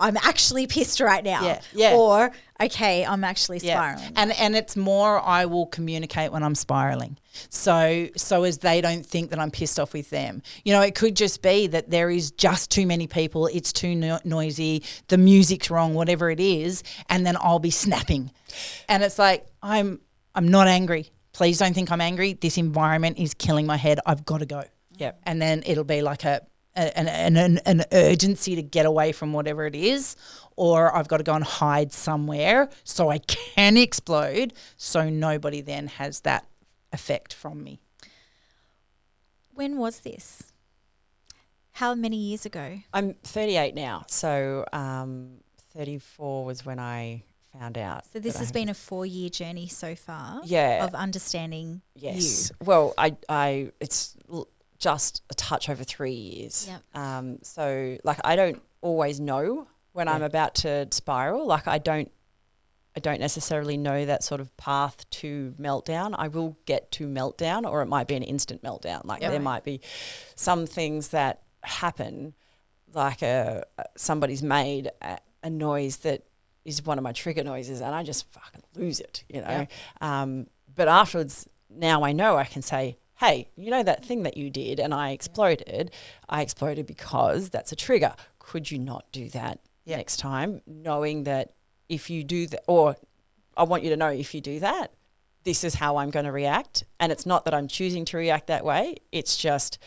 I'm actually pissed right now.
Yeah, yeah.
Or, okay, I'm actually spiraling.
And it's more I will communicate when I'm spiraling. So as they don't think that I'm pissed off with them. You know, it could just be that there is just too many people, it's too noisy, the music's wrong, whatever it is, and then I'll be snapping. And it's like, I'm not angry. Please don't think I'm angry. This environment is killing my head. I've got to go.
Yep.
And then it'll be like an urgency to get away from whatever it is, or I've got to go and hide somewhere so I can explode so nobody then has that effect from me.
When was this? How many years ago?
I'm 38 now, so 34 was when I found out.
So this has been a 4-year journey so far.
Yeah.
Of understanding
Yes.
you.
Well, it's just a touch over 3 years.
Yep.
So like I don't always know when I'm about to spiral. Like I don't necessarily know that sort of path to meltdown. I will get to meltdown, or it might be an instant meltdown. Like there might be some things that happen, like somebody's made a noise that is one of my trigger noises, and I just fucking lose it, you know. But afterwards, now I know I can say, hey, you know that thing that you did and I exploded because that's a trigger. Could you not do that next time, knowing that if you do that, or I want you to know if you do that, this is how I'm going to react. And it's not that I'm choosing to react that way. It's just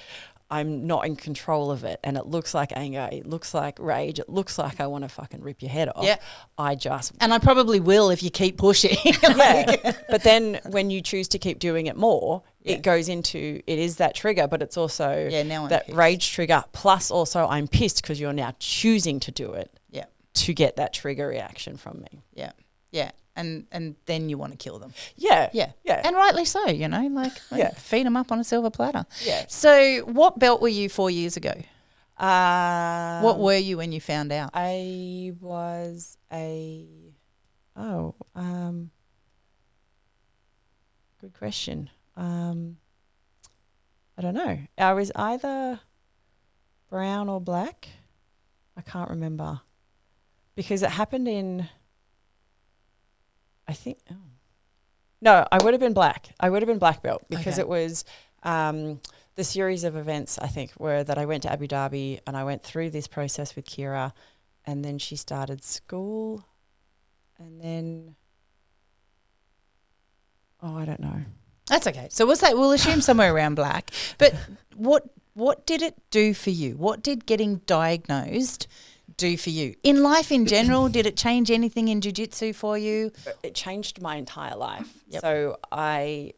I'm not in control of it. And it looks like anger. It looks like rage. It looks like I want to fucking rip your head off.
Yeah. And I probably will if you keep pushing.
But then when you choose to keep doing it more, it goes into, it is that trigger, but it's also
now I'm
that
pissed.
rage trigger. Plus also I'm pissed because you're now choosing to do it to get that trigger reaction from me.
Yeah. And then you want to kill them.
Yeah.
And rightly so, you know, like feed them up on a silver platter.
Yeah.
So what belt were you 4 years ago? What
What
were you when you found out?
I was good question. I don't know. I was either brown or black. I can't remember because it happened in, I think, no, I would have been black. I would have been black belt because it was the series of events, I think, were that I went to Abu Dhabi and I went through this process with Kira, and then she started school, and then, I don't know.
That's okay. So we'll assume somewhere around black. But what did it do for you? What did getting diagnosed do for you? In life in general, did it change anything in jiu-jitsu for you?
It changed my entire life.
Yep.
So I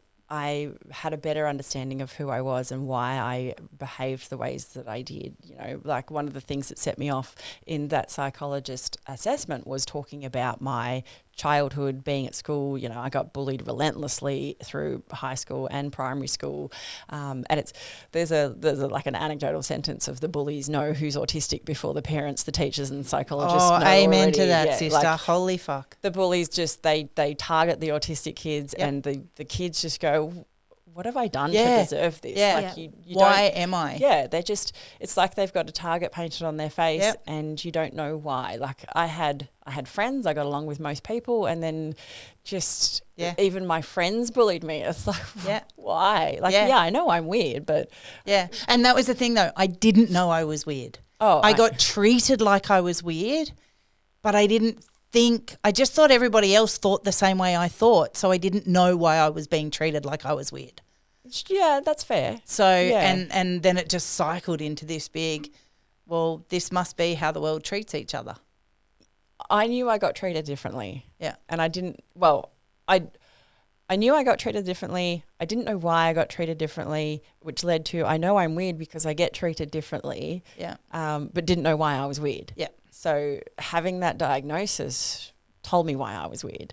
had a better understanding of who I was and why I behaved the ways that I did. You know, like one of the things that set me off in that psychologist assessment was talking about my childhood, being at school. You know, I got bullied relentlessly through high school and primary school, and there's like an anecdotal sentence of the bullies know who's autistic before the parents, the teachers, and psychologists.
Oh,
know
amen
already.
to that,
Yeah,
sister.
like,
Holy fuck.
the bullies just they target the autistic kids, and the kids just go, what have I done to deserve this?
Yeah.
Like you
Why
don't,
am I?
Yeah, they're just, it's like they've got a target painted on their face and you don't know why. Like I had friends, I got along with most people, and then just even my friends bullied me. It's like, why? Like, I know I'm weird, but.
Yeah. And that was the thing though. I didn't know I was weird.
Oh,
I got treated like I was weird, but I didn't think, I just thought everybody else thought the same way I thought. So I didn't know why I was being treated like I was weird.
Yeah, that's fair.
So, and then it just cycled into this big, well, this must be how the world treats each other.
I knew I got treated differently.
Yeah.
And I didn't, I knew I got treated differently. I didn't know why I got treated differently, which led to, I know I'm weird because I get treated differently.
Yeah.
But didn't know why I was weird.
Yeah.
So having that diagnosis told me why I was weird.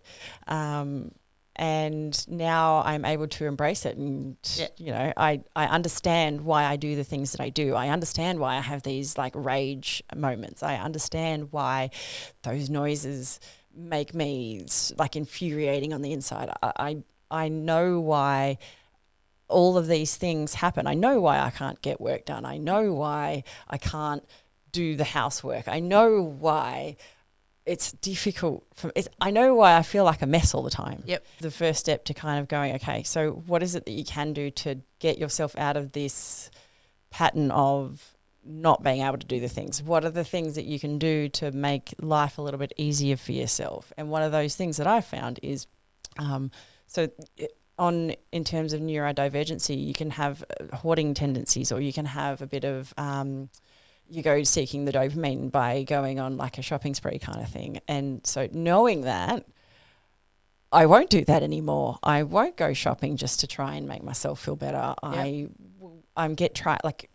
And now I'm able to embrace it. And, you know, I understand why I do the things that I do. I understand why I have these like rage moments. I understand why those noises make me like infuriating on the inside. I know why all of these things happen. I know why I can't get work done. I know why I can't do the housework. I know why it's difficult. I know why I feel like a mess all the time.
Yep.
The first step to kind of going, okay, so what is it that you can do to get yourself out of this pattern of not being able to do the things? What are the things that you can do to make life a little bit easier for yourself? And one of those things that I found is, in terms of neurodivergency, you can have hoarding tendencies, or you can have a bit of you go seeking the dopamine by going on like a shopping spree kind of thing. And so knowing that, I won't do that anymore. I won't go shopping just to try and make myself feel better. Yep. I'm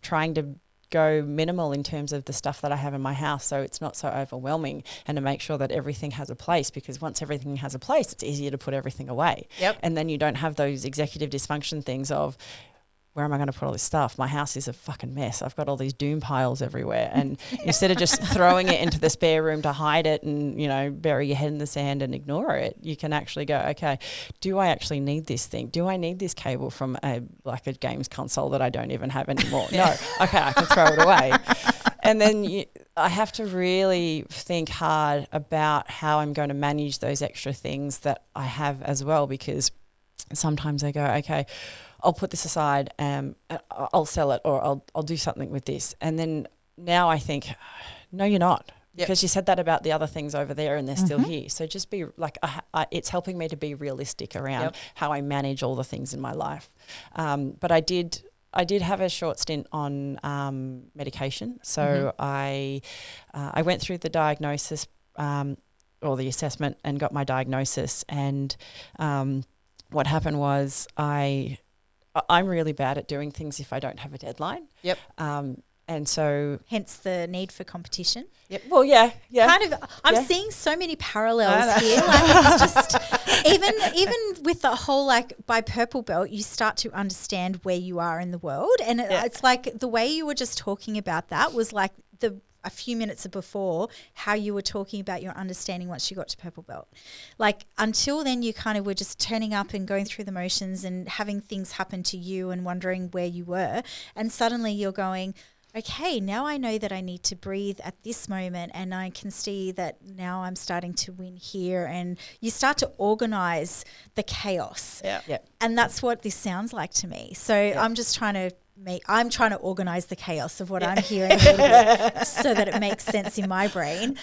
trying to go minimal in terms of the stuff that I have in my house, so it's not so overwhelming, and to make sure that everything has a place, because once everything has a place, it's easier to put everything away.
Yep.
And then you don't have those executive dysfunction things of, where am I going to put all this stuff? My house is a fucking mess. I've got all these doom piles everywhere. And instead of just throwing it into the spare room to hide it and, you know, bury your head in the sand and ignore it, you can actually go, okay, do I actually need this thing? Do I need this cable from a games console that I don't even have anymore? No. Okay, I can throw it away. And then I have to really think hard about how I'm going to manage those extra things that I have as well, because sometimes I go, okay, I'll put this aside and I'll sell it, or I'll do something with this. And then now I think, no, you're not. Yep. Because you said that about the other things over there and they're still here. So just be like, it's helping me to be realistic around how I manage all the things in my life. But I did have a short stint on medication. So I went through the diagnosis or the assessment and got my diagnosis. And what happened was I'm really bad at doing things if I don't have a deadline. Yep. And so,
hence the need for competition.
Yep. Well, yeah.
Kind of. I'm seeing so many parallels here. Like, it's just even with the whole, like, by purple belt, you start to understand where you are in the world, and it's like the way you were just talking about that was like a few minutes before how you were talking about your understanding once you got to purple belt. Like, until then you kind of were just turning up and going through the motions and having things happen to you and wondering where you were, and suddenly you're going, okay, now I know that I need to breathe at this moment, and I can see that now I'm starting to win here, and you start to organize the chaos. And that's what this sounds like to me. So I'm just trying to organize the chaos of what I'm hearing a little bit so that it makes sense in my brain.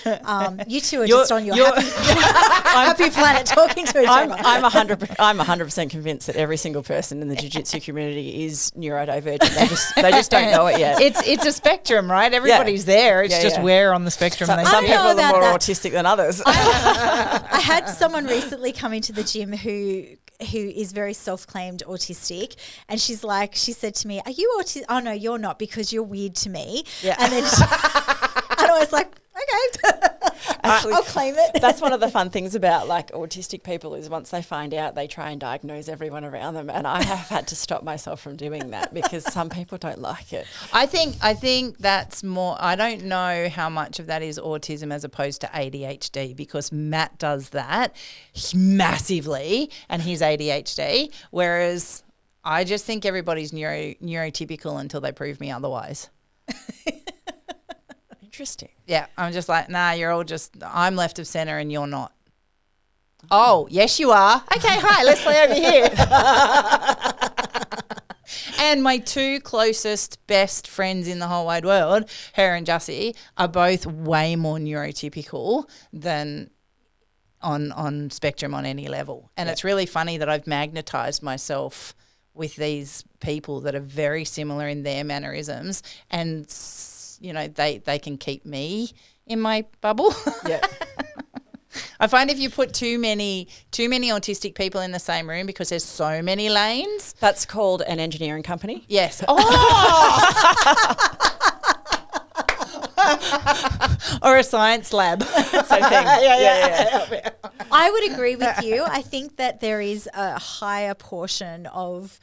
You two are just on your happy planet talking to each other.
I'm 100% convinced that every single person in the jiu-jitsu community is neurodivergent. They just don't know it yet.
It's a spectrum, right? Everybody's there. It's just where on the spectrum.
Some people are more autistic than others.
I had someone recently come into the gym who is very self-claimed autistic, and she said to me, "Are you autistic?" "Oh no, you're not, because you're weird to me." And then and I was like, okay.
Actually,
I'll claim it.
That's one of the fun things about like autistic people is once they find out, they try and diagnose everyone around them, and I have had to stop myself from doing that because some people don't like it.
I think that's more, I don't know how much of that is autism as opposed to ADHD, because Matt does that massively and he's ADHD, whereas I just think everybody's neurotypical until they prove me otherwise.
Interesting.
Yeah, I'm just like, nah, you're all just, I'm left of center and you're not. Oh, yes you are. Okay, hi, let's play over here. And my two closest best friends in the whole wide world, her and Jussie, are both way more neurotypical than on spectrum on any level. And it's really funny that I've magnetized myself with these people that are very similar in their mannerisms, and you know, they can keep me in my bubble. Yeah. I find if you put too many autistic people in the same room, because there's so many lanes.
That's called an engineering company.
Yes. Oh. Or a science lab.
Same thing. Yeah.
I would agree with you. I think that there is a higher portion of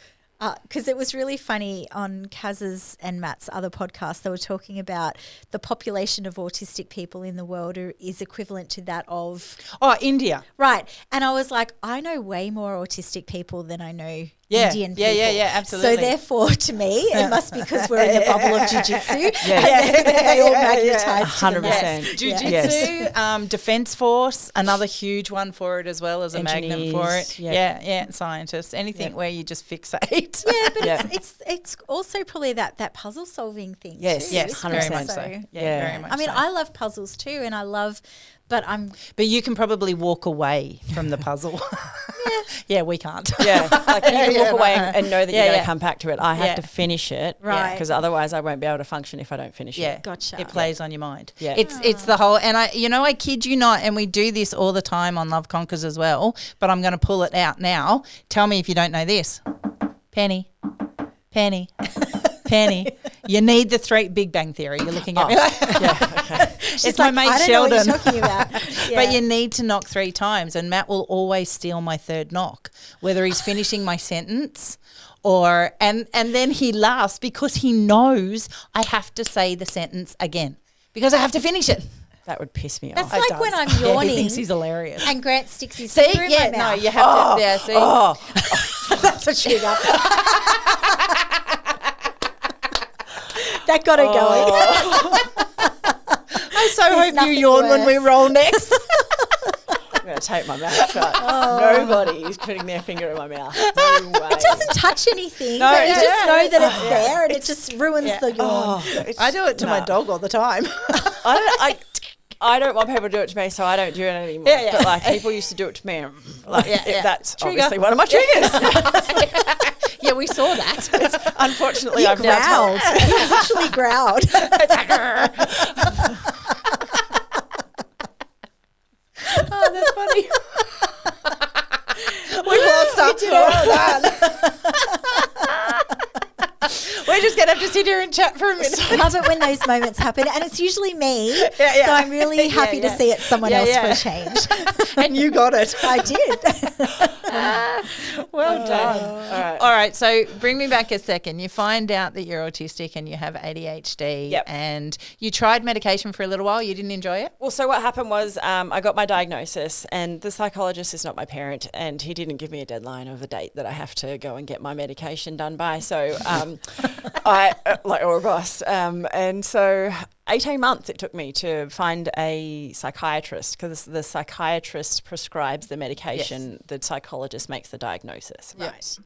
because it was really funny on Kaz's and Matt's other podcast. They were talking about the population of autistic people in the world is equivalent to that of
India.
Right. And I was like, I know way more autistic people than I know
Yeah.
Indian people.
Yeah, absolutely.
So therefore, to me, it must be because we're in the bubble of jiu-jitsu.
Yeah.
They all magnetise to the
100%.
max.
Jiu-jitsu, Defence Force, another huge one for it as well as a magnet for it.
Engineers, yeah.
Yeah, scientists, anything where you just fixate.
Yeah, but it's also probably that puzzle solving thing.
Yes,
too,
yes,
isn't
100%.
it?
Very much so. Yeah, very much
I mean,
so.
I love puzzles too, and I love, but
But you can probably walk away from the puzzle. Yeah, we can't.
Yeah, like you can walk away and know that you're going
yeah.
to come back to it. I have to finish it,
Right.
Because otherwise I won't be able to function if I don't finish
Yeah,
it.
Gotcha.
It plays on your mind.
Yeah.
It's the whole, and I kid you not, and we do this all the time on Love Conquers as well. But I'm going to pull it out now. Tell me if you don't know this. Penny. You need the three Big Bang Theory. You're looking at me like, it's my mate
I don't
Sheldon.
know what you're talking about.
But you need to knock 3 times, and Matt will always steal my third knock, whether he's finishing my sentence or and then he laughs because he knows I have to say the sentence again because I have to finish it.
That would piss me
That's
off.
like when I'm
Yeah,
yawning
he thinks he's hilarious.
and Grant sticks his
See,
finger in
yeah,
my
no,
mouth.
you have to. Yeah, see,
That's a trigger. That got it going.
I so hope you
nothing
yawn when we
worse.
roll next.
I'm going to tape my mouth shut. Nobody is putting their finger in my mouth. No way.
It doesn't touch anything,
No,
but you just
yeah.
know that it's there, and it just ruins the yawn.
I do it to my dog all the time.
I don't want people to do it to me, so I don't do it anymore.
Yeah, yeah.
But like people used to do it to me, and like that's
Trigger.
obviously one of my triggers.
Yeah, we saw that.
Unfortunately,
He
I've now
growled. He actually growled.
Oh, that's funny. We've lost our well done. We're just going to have to sit here and chat for a minute.
I love it when those moments happen, and it's usually me.
yeah.
So I'm really happy to see it's someone else for a change.
And you got it.
I did.
Well done. All right, so bring me back a second. You find out that you're autistic and you have ADHD.
Yep.
And you tried medication for a little while. You didn't enjoy it?
Well, so what happened was I got my diagnosis, and the psychologist is not my parent, and he didn't give me a deadline of a date that I have to go and get my medication done by. So or a boss. And so 18 months it took me to find a psychiatrist, because the psychiatrist prescribes the medication, the psychologist makes the diagnosis.
Right.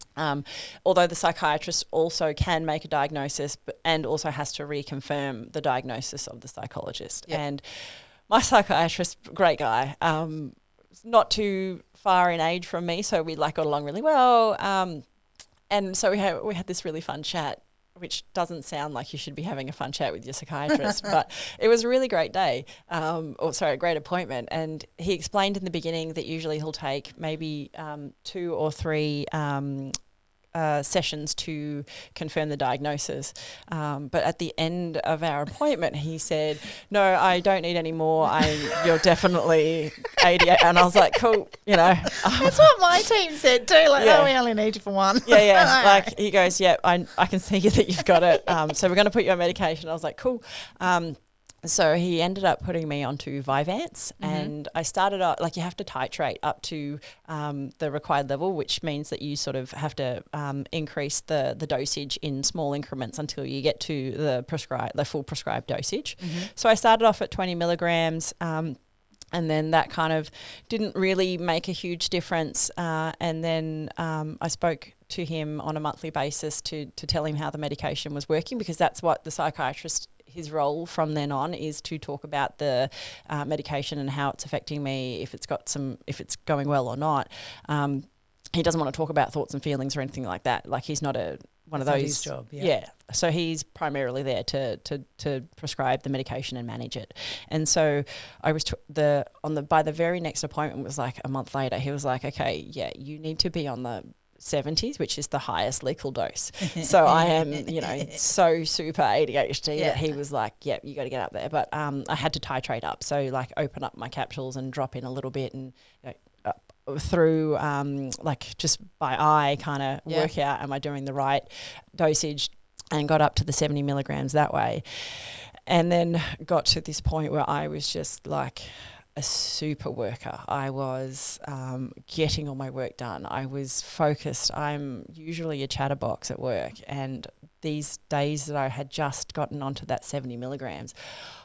Although the psychiatrist also can make a diagnosis and also has to reconfirm the diagnosis of the psychologist.
Yep.
And my psychiatrist, great guy, not too far in age from me, so we got along really well. And so we had this really fun chat, which doesn't sound like you should be having a fun chat with your psychiatrist, but it was a really great day, a great appointment. And he explained in the beginning that usually he'll take maybe 2 or 3 sessions to confirm the diagnosis. But at the end of our appointment, he said, "No, I don't need any more. You're definitely ADHD." And I was like, "Cool,"
That's what my team said too. Like,
Yeah.
we only need you for one.
Yeah. Like he goes, "Yeah, I can see that you've got it. So we're going to put you on medication." I was like, "Cool." So he ended up putting me onto Vyvanse, and I started out, you have to titrate up to the required level, which means that you sort of have to increase the dosage in small increments until you get to the full prescribed dosage. So I started off at 20 milligrams, and then that kind of didn't really make a huge difference. And then I spoke to him on a monthly basis to tell him how the medication was working, because that's what the psychiatrist, his role from then on is to talk about the medication and how it's affecting me, if it's going well or not. He doesn't want to talk about thoughts and feelings or anything like that. Like, he's not one of those.
His job. Yeah.
So he's primarily there to prescribe the medication and manage it. And so I was by the very next appointment, was like a month later. He was like, "Okay, yeah, you need to be on the 70s, which is the highest lethal dose. So I am, so super ADHD that he was like, yep, you got to get up there. But I had to titrate up. So like open up my capsules and drop in a little bit and through just by eye kind of work out, am I doing the right dosage, and got up to the 70 milligrams that way. And then got to this point where I was just like a super worker. I was getting all my work done. I was focused. I'm usually a chatterbox at work, and these days that I had just gotten onto that 70 milligrams,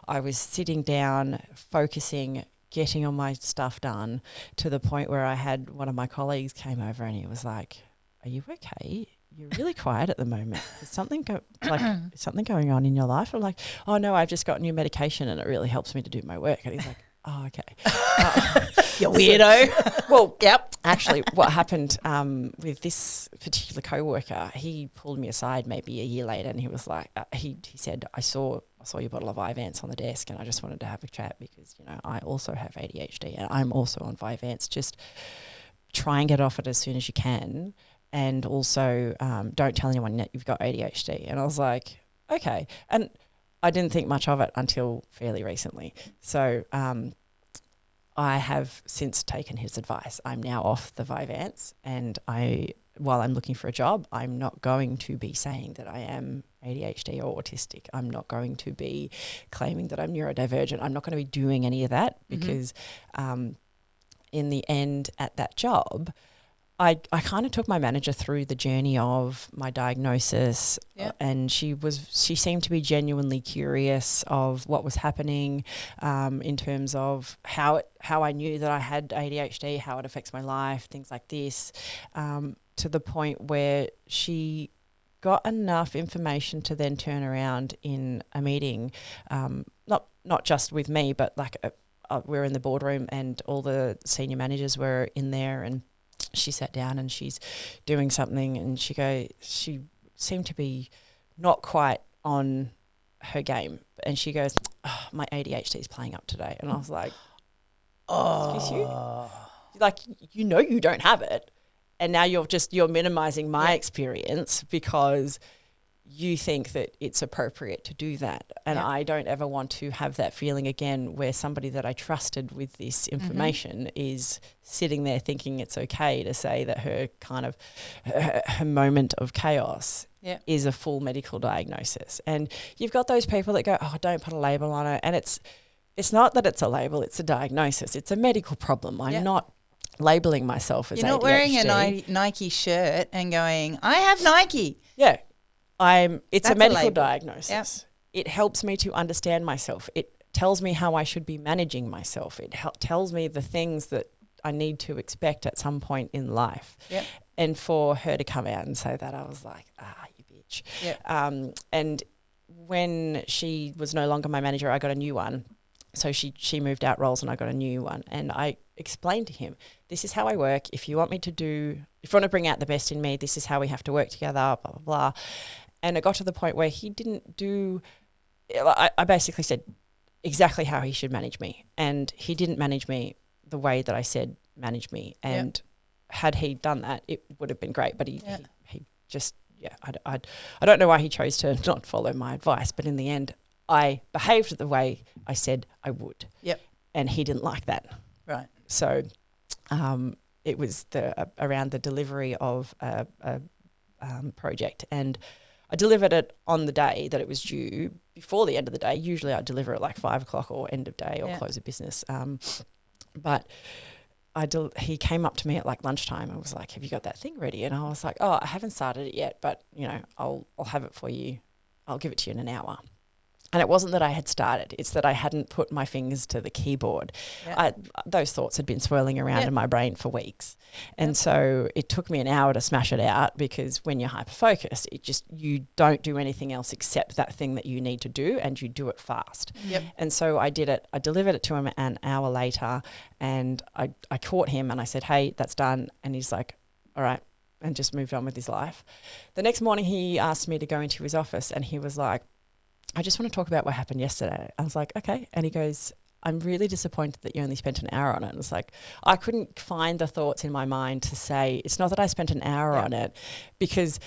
I was sitting down, focusing, getting all my stuff done, to the point where I had one of my colleagues came over and he was like, "Are you okay? You're really quiet at the moment. Is something going on in your life?" I'm like, "Oh no, I've just got new medication and it really helps me to do my work." And he's like, "Oh, okay."
You weirdo.
Well, yep. Actually, what happened with this particular coworker, he pulled me aside maybe a year later, and he was like, he said, I saw your bottle of Vyvanse on the desk, and I just wanted to have a chat because I also have ADHD and I'm also on Vyvanse. Just try and get off it as soon as you can, and also don't tell anyone that you've got ADHD. And I was like, okay. And I didn't think much of it until fairly recently. So I have since taken his advice. I'm now off the Vyvanse, and while I'm looking for a job, I'm not going to be saying that I am ADHD or autistic. I'm not going to be claiming that I'm neurodivergent. I'm not going to be doing any of that because in the end at that job, I kind of took my manager through the journey of my diagnosis, and she seemed to be genuinely curious of what was happening in terms of how I knew that I had ADHD, how it affects my life, things like this, to the point where she got enough information to then turn around in a meeting, not just with me, but like we're in the boardroom and all the senior managers were in there, and she sat down and she's doing something, and she seemed to be not quite on her game, and she goes, "Oh, my ADHD is playing up today." And I was like, "Excuse you? Like, you don't have it, and now you're minimizing my experience because you think that it's appropriate to do that." And I don't ever want to have that feeling again where somebody that I trusted with this information is sitting there thinking it's okay to say that her kind of her moment of chaos is a full medical diagnosis. And you've got those people that go, "Oh, don't put a label on it." And it's not that it's a label, it's a diagnosis. It's a medical problem. I'm not labeling myself as ADHD.
You're not wearing a Nike shirt and going, "I have Nike."
Yeah. It's
That's
a medical
label.
diagnosis. Yep. It helps me to understand myself. It tells me how I should be managing myself. It tells me the things that I need to expect at some point in life.
Yep.
And for her to come out and say that, I was like, you bitch.
Yep.
And when she was no longer my manager, I got a new one. So she moved out roles and I got a new one. And I explained to him, this is how I work. If you want to bring out the best in me, this is how we have to work together, blah, blah, blah. And it got to the point where he didn't I basically said exactly how he should manage me. And he didn't manage me the way that I said manage me. And had he done that, it would have been great. But he just, I don't know why he chose to not follow my advice. But in the end, I behaved the way I said I would.
Yep.
And he didn't like that.
Right.
So it was around the delivery of a project, and I delivered it on the day that it was due, before the end of the day. Usually I deliver at like 5 o'clock or end of day or close of business. But he came up to me at like lunchtime and was like, "Have you got that thing ready?" And I was like, "Oh, I haven't started it yet, but I'll have it for you. I'll give it to you in an hour." And it wasn't that I had started, it's that I hadn't put my fingers to the keyboard. Those thoughts had been swirling around in my brain for weeks. And so it took me an hour to smash it out, because when you're hyper-focused, you don't do anything else except that thing that you need to do, and you do it fast.
Yep.
And so I did it. I delivered it to him an hour later, and I caught him and I said, "Hey, that's done." And he's like, "All right," and just moved on with his life. The next morning he asked me to go into his office, and he was like, "I just want to talk about what happened yesterday." I was like, "Okay." And he goes, I'm really disappointed that you only spent an hour on it. And it's like, I couldn't find the thoughts in my mind to say, it's not that I spent an hour on it, because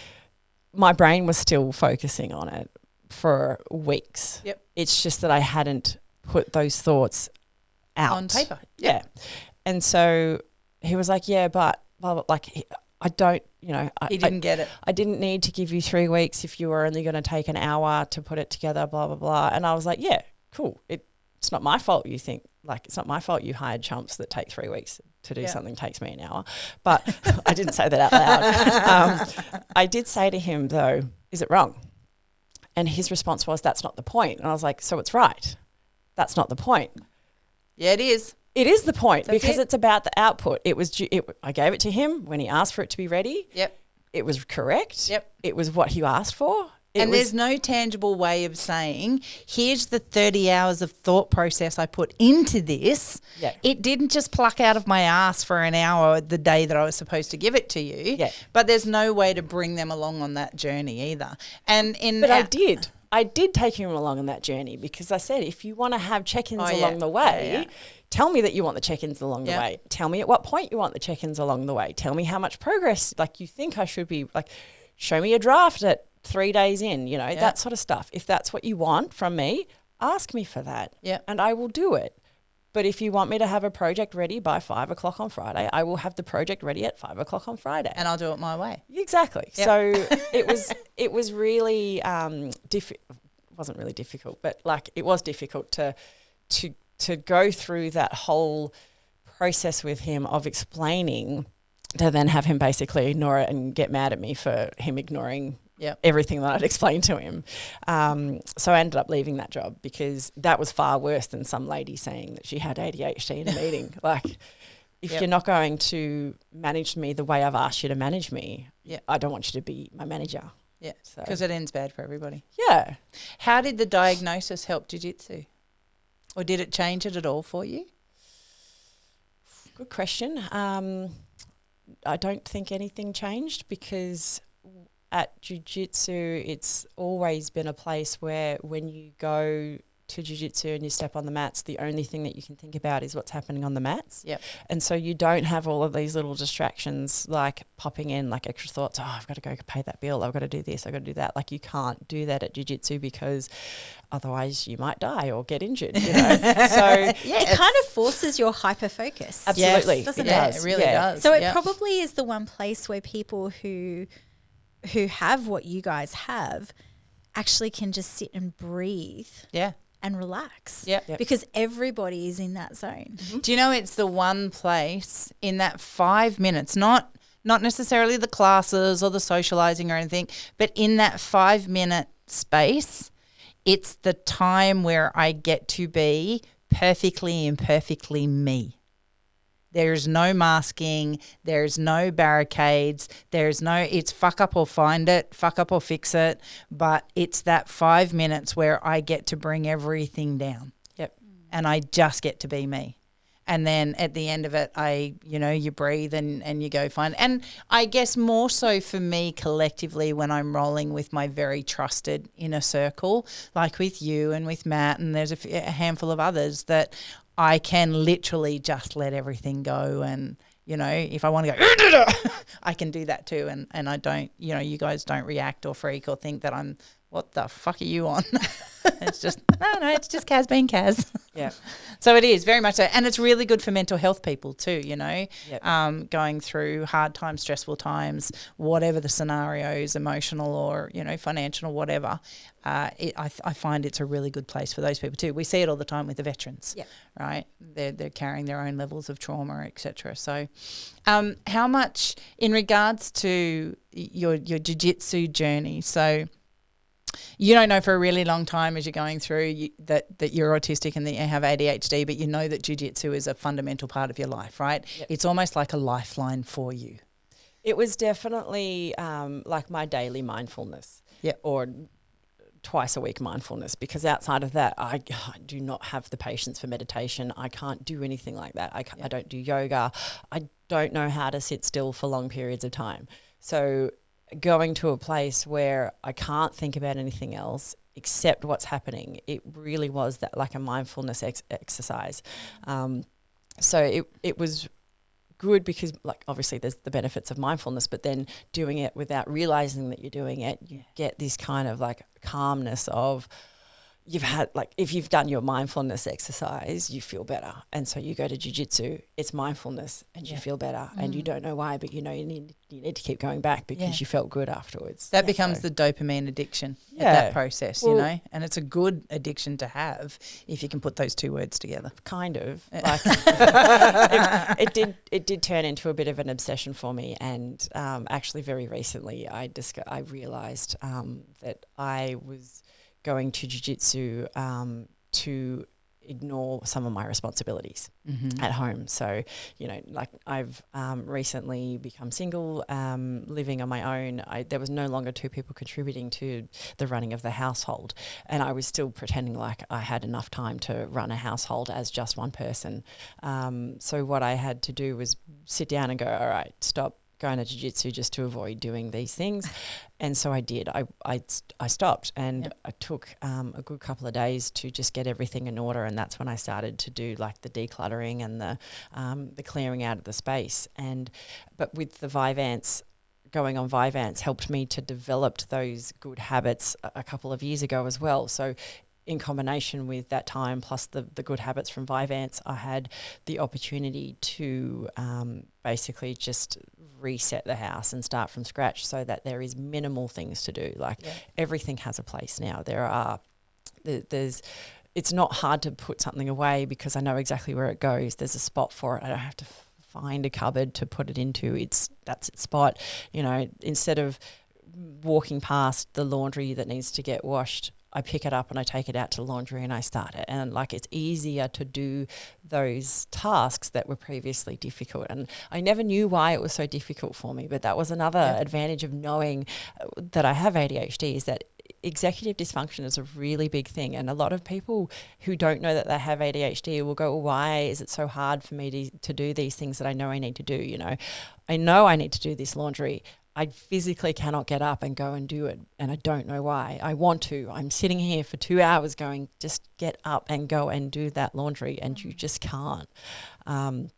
my brain was still focusing on it for weeks.
Yep.
It's just that I hadn't put those thoughts out.
On paper.
Yeah. And so he was like, yeah, but blah, blah, like, I don't, you know.
He didn't get it.
I didn't need to give you 3 weeks if you were only going to take an hour to put it together, blah, blah, blah. And I was like, yeah, cool. It's not my fault you think, like, it's not my fault you hired chumps that take 3 weeks to do something takes me an hour. But I didn't say that out loud. I did say to him, though, is it wrong? And his response was, that's not the point. And I was like, so it's right. That's not the point.
Yeah, it is.
It is the point,
That's
because
it.
it's about the output. I gave it to him when he asked for it to be ready.
Yep.
It was correct.
Yep.
It was what he asked for.
And there's no tangible way of saying, here's the 30 hours of thought process I put into this.
Yeah.
It didn't just pluck out of my ass for an hour the day that I was supposed to give it to you.
Yeah.
But there's no way to bring them along on that journey either.
But I did. I did take him along on that journey, because I said, if you want to have check-ins along the way, tell me that you want the check-ins along the way. Tell me at what point you want the check-ins along the way. Tell me how much progress, like, you think I should be, like, show me a draft at 3 days in, you know, that sort of stuff. If that's what you want from me, ask me for that.
Yeah.
And I will do it. But if you want me to have a project ready by 5 o'clock on Friday, I will have the project ready at 5 o'clock on Friday.
And I'll do it my way.
Exactly.
Yep.
So it was really wasn't really difficult, but like, it was difficult to go through that whole process with him of explaining, to then have him basically ignore it and get mad at me for him ignoring everything that I'd explained to him. So I ended up leaving that job, because that was far worse than some lady saying that she had ADHD in a meeting. Like, if you're not going to manage me the way I've asked you to manage me, I don't want you to be my manager.
Yeah, because it ends bad for everybody.
Yeah.
How did the diagnosis help jiu-jitsu? Or did it change it at all for you?
Good question. I don't think anything changed, because at jiu-jitsu, it's always been a place where when you go to jiu-jitsu and you step on the mats, the only thing that you can think about is what's happening on the mats.
Yep.
And so you don't have all of these little distractions like popping in, like extra thoughts, I've got to go pay that bill, I've got to do this, I've got to do that. Like, you can't do that at jiu-jitsu, because otherwise you might die or get injured, you know. So
it kind of forces your hyper focus.
Absolutely.
Doesn't
it really does.
So it probably is the one place where people who have what you guys have actually can just sit and breathe.
Yeah.
And relax.
Yep.
Because everybody is in that zone.
Do you know it's the one place in that 5 minutes, not necessarily the classes or the socializing or anything, but in that 5 minute space, it's the time where I get to be perfectly imperfectly me. There's no masking. There's no barricades. It's fuck up or find it, fuck up or fix it. But it's that 5 minutes where I get to bring everything down.
Yep.
And I just get to be me. And then at the end of it, you breathe and you go find. And I guess more so for me collectively when I'm rolling with my very trusted inner circle, like with you and with Matt, and there's a handful of others, that I can literally just let everything go. And, you know, if I want to go, I can do that too. And I don't, you guys don't react or freak or think that I'm, what the fuck are you on? It's just, no, it's just Kaz being Kaz.
Yeah.
So it is very much so. And it's really good for mental health people too, you know, going through hard times, stressful times, whatever the scenarios, emotional or, financial or whatever. I find it's a really good place for those people too. We see it all the time with the veterans, right? They're carrying their own levels of trauma, etc. So how much in regards to your jiu-jitsu journey, so you don't know for a really long time as you're going through that you're autistic and that you have ADHD, but you know that jiu-jitsu is a fundamental part of your life, right? Yep. It's almost like a lifeline for you.
It was definitely like my daily mindfulness, or twice a week mindfulness, because outside of that, I do not have the patience for meditation. I can't do anything like that. I don't do yoga. I don't know how to sit still for long periods of time. So going to a place where I can't think about anything else accept what's happening. It really was that like a mindfulness exercise. So it was good because like obviously there's the benefits of mindfulness, but then doing it without realizing that you're doing it, you get this kind of like calmness of you've had like if you've done your mindfulness exercise, you feel better. And so you go to jiu-jitsu, it's mindfulness and you feel better and you don't know why, but you know you need to keep going back because you felt good afterwards.
That becomes the dopamine addiction at that process, you know, and it's a good addiction to have if you can put those two words together.
Kind of. Like it did turn into a bit of an obsession for me, and actually very recently I realised that I was going to jiu-jitsu to ignore some of my responsibilities at home. So, you know, like I've recently become single, living on my own. There was no longer two people contributing to the running of the household, and I was still pretending like I had enough time to run a household as just one person. So what I had to do was sit down and go, all right, stop going to jiu-jitsu just to avoid doing these things. And so I did. I stopped, and I took a good couple of days to just get everything in order, and that's when I started to do like the decluttering and the clearing out of the space. But with the Vyvanse, going on Vyvanse helped me to develop those good habits a couple of years ago as well. So in combination with that time plus the good habits from Vyvanse, I had the opportunity to basically just reset the house and start from scratch so that there is minimal things to do. Like everything has a place now. It's not hard to put something away because I know exactly where it goes. There's a spot for it. I don't have to find a cupboard to put it into. That's its spot. You know, instead of walking past the laundry that needs to get washed, I pick it up and I take it out to the laundry and I start it. And like it's easier to do those tasks that were previously difficult. And I never knew why it was so difficult for me, but that was another advantage of knowing that I have ADHD, is that executive dysfunction is a really big thing. And a lot of people who don't know that they have ADHD will go, well, why is it so hard for me to do these things that I know I need to do? You know I need to do this laundry. I physically cannot get up and go and do it, and I don't know why. I want to. I'm sitting here for 2 hours going, just get up and go and do that laundry, and you just can't. And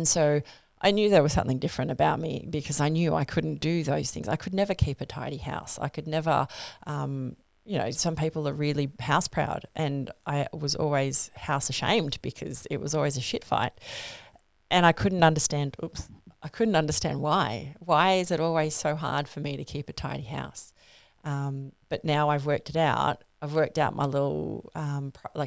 so I knew there was something different about me because I knew I couldn't do those things. I could never keep a tidy house. I could never, some people are really house proud, and I was always house ashamed because it was always a shit fight. And I couldn't understand why. Why is it always so hard for me to keep a tidy house? But now I've worked it out. I've worked out my little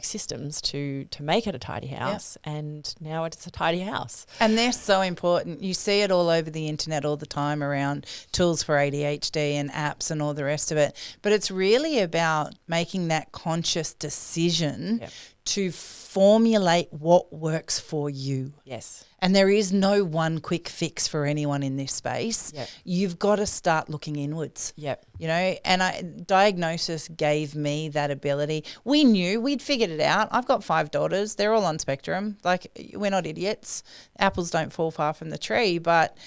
systems to make it a tidy house, and now it's a tidy house.
And they're so important. You see it all over the internet all the time around tools for ADHD and apps and all the rest of it. But it's really about making that conscious decision to formulate what works for you.
Yes.
And there is no one quick fix for anyone in this space.
Yep.
You've got to start looking inwards.
Yep.
You know, and diagnosis gave me that ability. We'd figured it out. I've got 5 daughters. They're all on spectrum. Like, we're not idiots. Apples don't fall far from the tree. But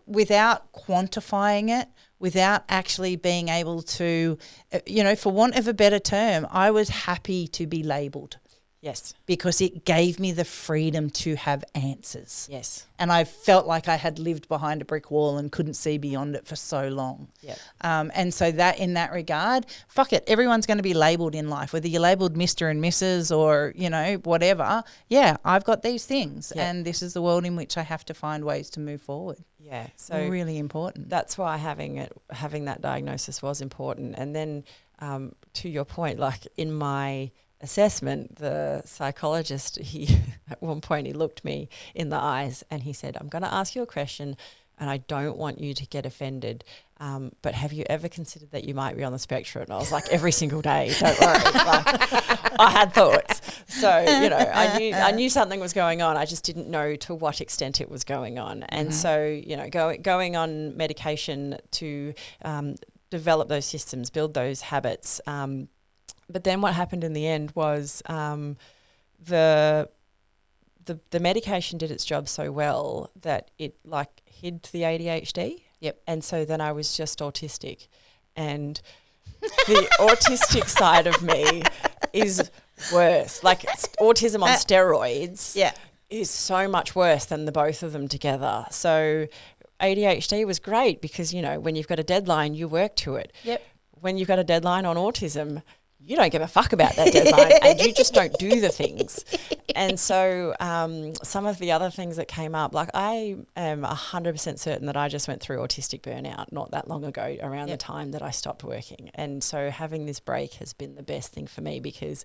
without quantifying it, without actually being able to, for want of a better term, I was happy to be labelled.
Yes.
Because it gave me the freedom to have answers.
Yes.
And I felt like I had lived behind a brick wall and couldn't see beyond it for so long.
Yeah.
And so that in that regard, fuck it, everyone's going to be labelled in life, whether you're labelled Mr. and Mrs. or, whatever. Yeah, I've got these things and this is the world in which I have to find ways to move forward.
Yeah. So
really important.
That's why having that diagnosis was important. And then to your point, like in my assessment, the psychologist, at one point he looked me in the eyes and he said, I'm going to ask you a question and I don't want you to get offended, but have you ever considered that you might be on the spectrum? And I was like, every single day, don't worry. I had thoughts. So, I knew something was going on. I just didn't know to what extent it was going on. And so, going on medication to develop those systems, build those habits. But then what happened in the end was the medication did its job so well that it hid the ADHD.
Yep.
And so then I was just autistic. And the autistic side of me is worse. Like autism on steroids is so much worse than the both of them together. So ADHD was great because, you know, when you've got a deadline, you work to it.
Yep.
When you've got a deadline on autism, you don't give a fuck about that deadline and you just don't do the things. And so some of the other things that came up, like I am 100% certain that I just went through autistic burnout not that long ago around the time that I stopped working. And so having this break has been the best thing for me because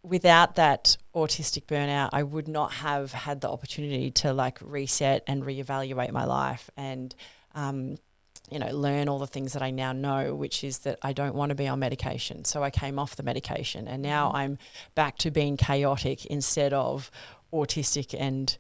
without that autistic burnout, I would not have had the opportunity to like reset and reevaluate my life and you know, learn all the things that I now know, which is that I don't want to be on medication. So I came off the medication and now I'm back to being chaotic instead of autistic and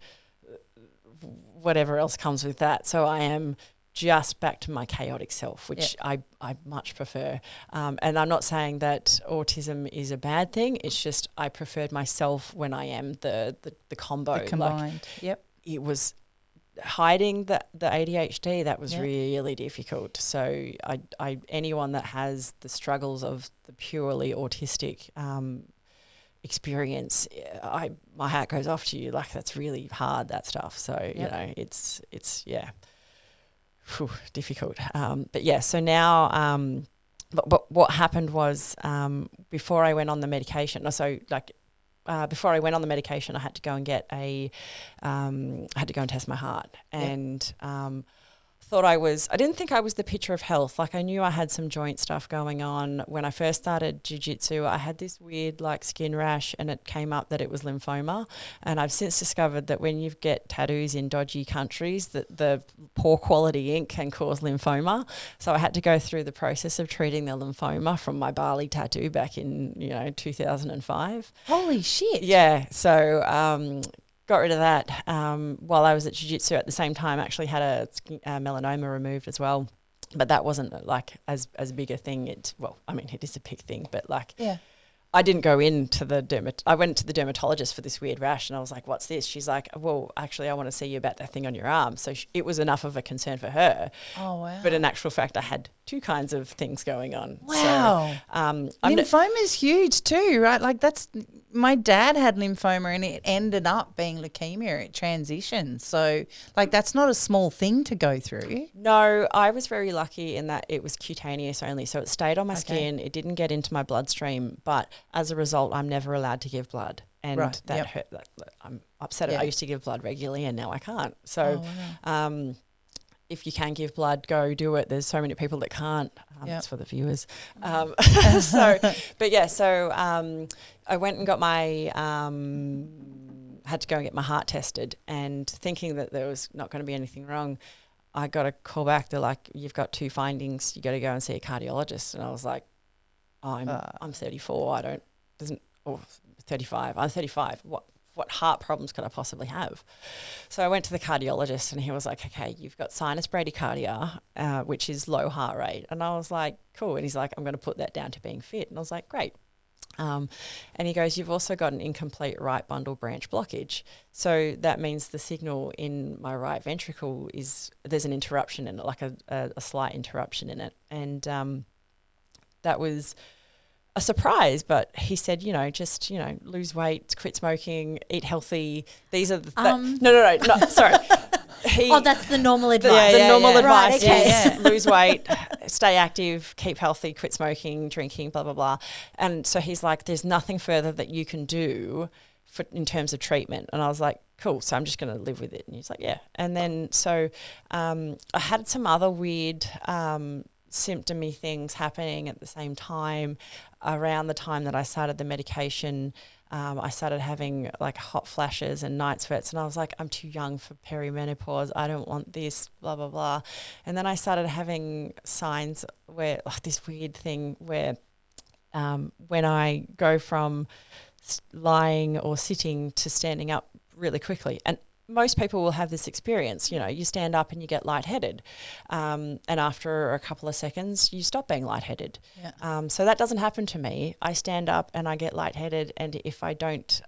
whatever else comes with that. So I am just back to my chaotic self, which I much prefer. And I'm not saying that autism is a bad thing. It's just I preferred myself when I am the combo.
The combined.
Like, it was hiding the ADHD, that was really difficult. So I anyone that has the struggles of the purely autistic experience, my hat goes off to you. Like that's really hard, that stuff. So you know, it's difficult. But yeah, so now but what happened was before I went on the medication, before I went on the medication, I had to go and get I had to go and test my heart, and I didn't think I was the picture of health. Like I knew I had some joint stuff going on. When I first started jiu-jitsu, I had this weird like skin rash and it came up that it was lymphoma. And I've since discovered that when you get tattoos in dodgy countries, that the poor quality ink can cause lymphoma. So I had to go through the process of treating the lymphoma from my Bali tattoo back in, 2005.
Holy shit.
Yeah. So, got rid of that while I was at jiu-jitsu. At the same time, actually had a melanoma removed as well. But that wasn't like as big a thing. It is a big thing, but I didn't go into the I went to the dermatologist for this weird rash and I was like, what's this? She's like, well, actually, I want to see you about that thing on your arm. So it was enough of a concern for her.
Oh, wow.
But in actual fact, I had two kinds of things going on.
Wow.
So,
lymphoma is huge too, right? Like my dad had lymphoma and it ended up being leukemia. It transitioned. So like that's not a small thing to go through.
No, I was very lucky in that it was cutaneous only. So it stayed on my skin. It didn't get into my bloodstream. But as a result, I'm never allowed to give blood. And that hurt. I'm upset. I used to give blood regularly and now I can't. So if you can give blood, go do it. There's so many people that can't. It's for the viewers. So I went and got my had to go and get my heart tested, and thinking that there was not going to be anything wrong, I got a call back. They're like, "You've got two findings. You got to go and see a cardiologist." And I was like, "I'm 34. 35. I'm 35. What heart problems could I possibly have?" So I went to the cardiologist and he was like, "Okay, you've got sinus bradycardia, which is low heart rate." And I was like, "Cool." And he's like, "I'm going to put that down to being fit." And I was like, "Great." And he goes, "You've also got an incomplete right bundle branch blockage." So that means the signal in my right ventricle there's an interruption in it, like a slight interruption in it. And that was a surprise, but he said, just, lose weight, quit smoking, eat healthy. These are no, sorry.
That's the normal advice.
The normal advice
right,
is lose weight, stay active, keep healthy, quit smoking, drinking, blah, blah, blah. And so he's like, there's nothing further that you can do in terms of treatment. And I was like, cool, so I'm just going to live with it. And he's like, yeah. And then so I had some other weird symptomy things happening at the same time. Around the time that I started the medication, I started having like hot flashes and night sweats, and I was like, I'm too young for perimenopause. I don't want this, blah, blah, blah. And then I started having signs where like this weird thing where when I go from lying or sitting to standing up really quickly, and most people will have this experience, you stand up and you get lightheaded. And after a couple of seconds, you stop being lightheaded. Yeah. So that doesn't happen to me. I stand up and I get lightheaded. And if I don't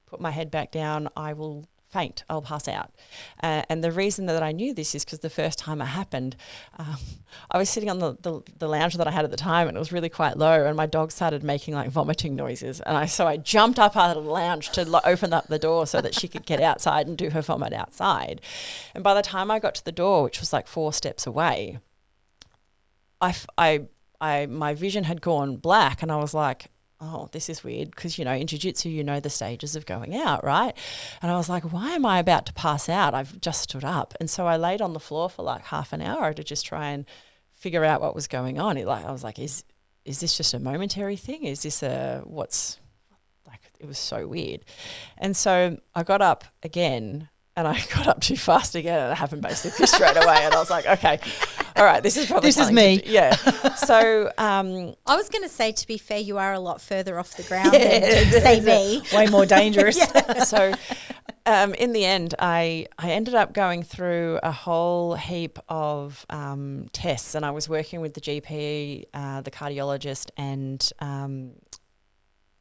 put my head back down, I will faint. I'll pass out. And the reason that I knew this is because the first time it happened, I was sitting on the lounge that I had at the time, and it was really quite low, and my dog started making like vomiting noises. And I jumped up out of the lounge to open up the door so that she could get outside and do her vomit outside. And by the time I got to the door, which was like 4 steps away, my vision had gone black, and I was like, oh, this is weird, because, in jiu-jitsu, the stages of going out, right? And I was like, why am I about to pass out? I've just stood up. And so I laid on the floor for like half an hour to just try and figure out what was going on. I was like, is this just a momentary thing? Is this it was so weird. And so I got up again, and I got up too fast again, and it happened basically straight away. And I was like, okay, all right, this is probably
me.
Yeah. So
I was going to say, to be fair, you are a lot further off the ground than say me.
Way more dangerous.
So in the end, I ended up going through a whole heap of tests, and I was working with the GP, the cardiologist, and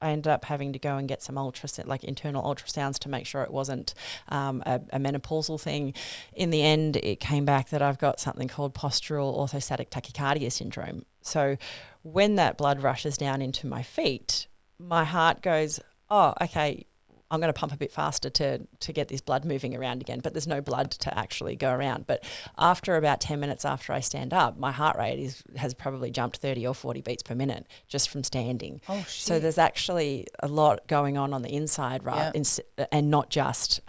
I ended up having to go and get some internal ultrasounds to make sure it wasn't a menopausal thing. In the end, it came back that I've got something called postural orthostatic tachycardia syndrome. So when that blood rushes down into my feet, my heart goes, oh, okay, I'm going to pump a bit faster to get this blood moving around again, but there's no blood to actually go around. But after about 10 minutes after I stand up, my heart rate has probably jumped 30 or 40 beats per minute just from standing.
Oh, shit.
So there's actually a lot going on the inside, right?
Yeah.
And not just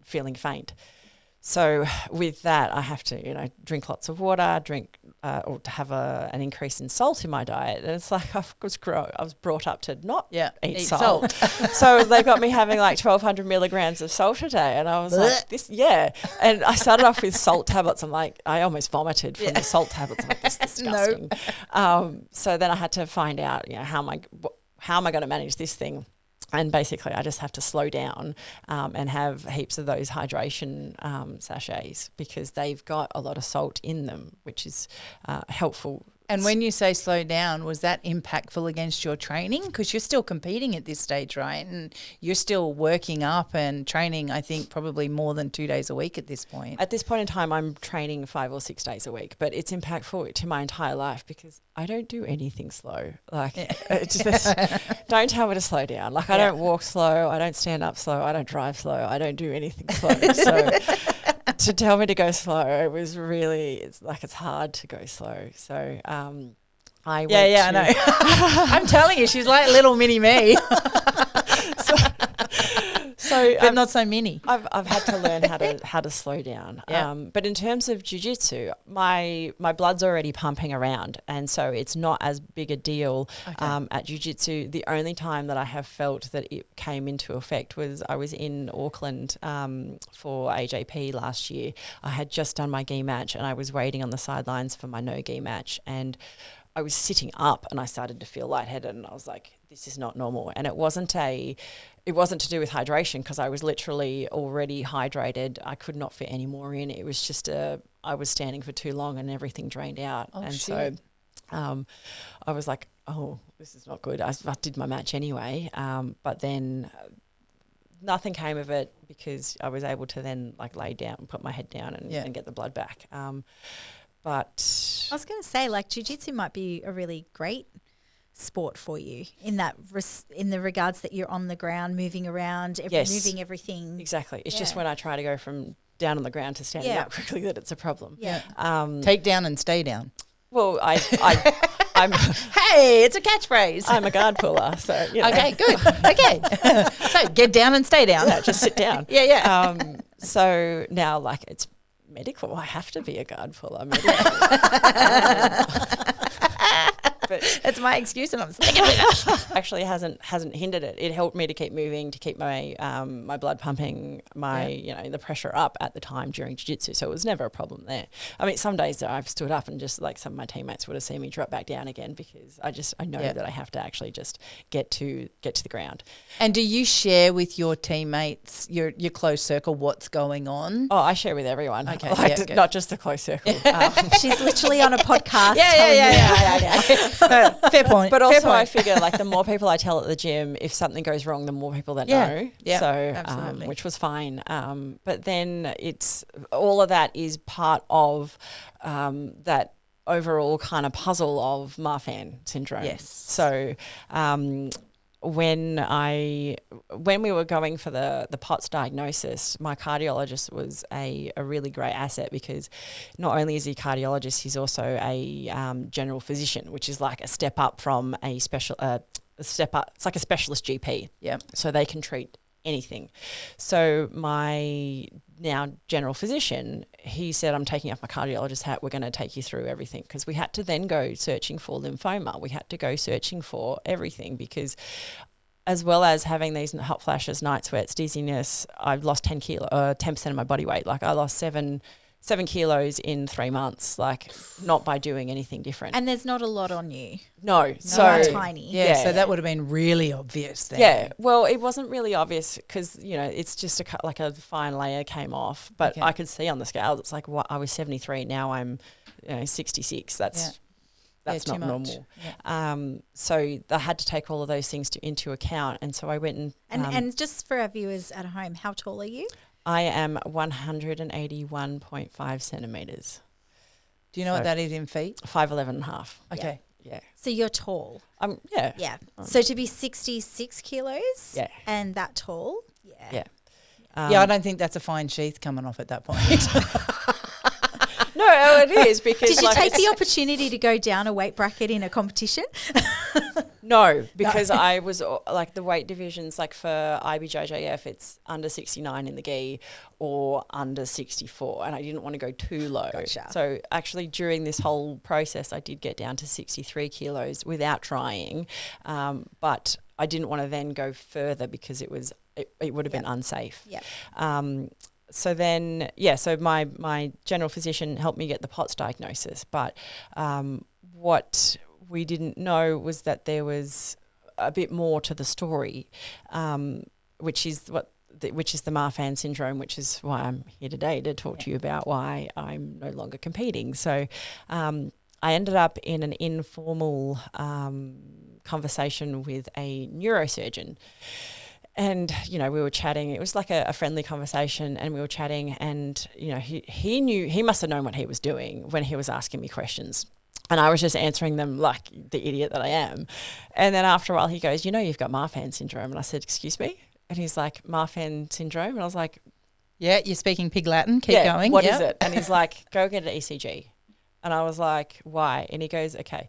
feeling faint. So with that, I have to, drink lots of water, or to have an increase in salt in my diet. And it's like I was brought up to not eat salt. So they got me having like 1,200 milligrams of salt a day. And I was like, And I started off with salt tablets. I'm like, I almost vomited from the salt tablets. I'm like, this is disgusting. So then I had to find out, how am I going to manage this thing? And basically, I just have to slow down and have heaps of those hydration sachets, because they've got a lot of salt in them, which is helpful.
And when you say slow down, was that impactful against your training? Because you're still competing at this stage, right? And you're still working up and training, I think, probably more than 2 days a week at this point.
At this point in time, I'm training 5 or 6 days a week, but it's impactful to my entire life because I don't do anything slow. Like, don't tell me to slow down. Like, I don't walk slow. I don't stand up slow. I don't drive slow. I don't do anything slow. So to tell me to go slow, it was really, it's hard to go slow. So I
know. I'm telling you, she's like little mini me. But not so mini.
I've had to learn how to slow down. But in terms of jiu-jitsu, my blood's already pumping around, and so it's not as big a deal at jiu-jitsu. The only time that I have felt that it came into effect was I was in Auckland for AJP last year. I had just done my gi match, and I was waiting on the sidelines for my no gi match, and I was sitting up and I started to feel lightheaded, and I was like, this is not normal. And it wasn't to do with hydration, because I was literally already hydrated. I could not fit any more in. It was just I was standing for too long and everything drained out. So I was like, oh, this is not good. I did my match anyway. But then nothing came of it, because I was able to then lay down and put my head down and get the blood back. But
I was going to say, jiu-jitsu might be a really great sport for you in that in the regards that you're on the ground, moving around, moving everything.
Exactly. It's just when I try to go from down on the ground to standing up quickly that it's a problem.
Yeah.
Take down and stay down.
Well, I'm
hey, it's a catchphrase.
I'm a guard puller, so
Okay, good. Okay, so get down and stay down.
No, just sit down. So now, it's medical. I have to be a guard puller. But
it's my excuse, and I'm sticking with it.
Actually, hasn't hindered it. It helped me to keep moving, to keep my my blood pumping, the pressure up at the time during jiu-jitsu. So it was never a problem there. I mean, some days that I've stood up and just some of my teammates would have seen me drop back down again, because I know that I have to actually just get to the ground.
And do you share with your teammates, your close circle, what's going on?
Oh, I share with everyone.
Okay,
not just the close circle.
She's literally on a podcast.
Yeah. Fair point.
But
fair
also, I
point.
figure like the more people I tell at the gym, if something goes wrong, the more people that know.
Yeah,
So,
absolutely.
which was fine. But then it's all of that is part of that overall kind of puzzle of Marfan syndrome.
Yes.
So, when we were going for the POTS diagnosis, my cardiologist was a really great asset, because not only is he a cardiologist, he's also a general physician, which is like a step up from a step up. It's like a specialist GP.
Yeah.
So they can treat anything. So my now general physician, he said, I'm taking off my cardiologist hat. We're going to take you through everything, because we had to then go searching for lymphoma. We had to go searching for everything, because as well as having these hot flashes, night sweats, dizziness, I've lost 10% of my body weight. Like I lost 7 kilos in 3 months, like not by doing anything different.
And there's not a lot on you.
No.
So you are tiny.
Yeah, so that would have been really obvious then.
Yeah, well, it wasn't really obvious, because, it's just like a fine layer came off. But
Okay.
I could see on the scales, it's like, I was 73, now I'm 66. That's
too
not
much.
normal.
Yeah.
So I had to take all of those things into account. And so I went
And just for our viewers at home, how tall are you?
I am 181.5 centimetres.
Do you know what that is in feet?
5'11 and a half.
Okay.
Yeah.
So you're tall.
Yeah.
Yeah. So to be 66 kilos
Yeah.
and that tall,
Yeah.
Yeah, I don't think that's a fine sheath coming off at that point.
No, it is, because
Did you
like,
take the opportunity to go down a weight bracket in a competition?
No, because I was like the weight divisions, like for IBJJF, it's under 69 in the gi or under 64, and I didn't want to go too low.
Gotcha.
So actually during this whole process, I did get down to 63 kilos without trying, but I didn't want to then go further, because it would have been unsafe.
Yeah.
So then, so my general physician helped me get the POTS diagnosis, but what we didn't know was that there was a bit more to the story, which is the Marfan syndrome, which is why I'm here today to talk to you about why I'm no longer competing. So I ended up in an informal conversation with a neurosurgeon. And, we were chatting. It was like a friendly conversation, and we were chatting, and, he must have known what he was doing when he was asking me questions. And I was just answering them like the idiot that I am. And then after a while he goes, you've got Marfan syndrome. And I said, excuse me? And he's like, Marfan syndrome? And I was like,
yeah, you're speaking pig Latin. Keep going.
What is it? And he's like, go get an ECG. And I was like, why? And he goes, okay,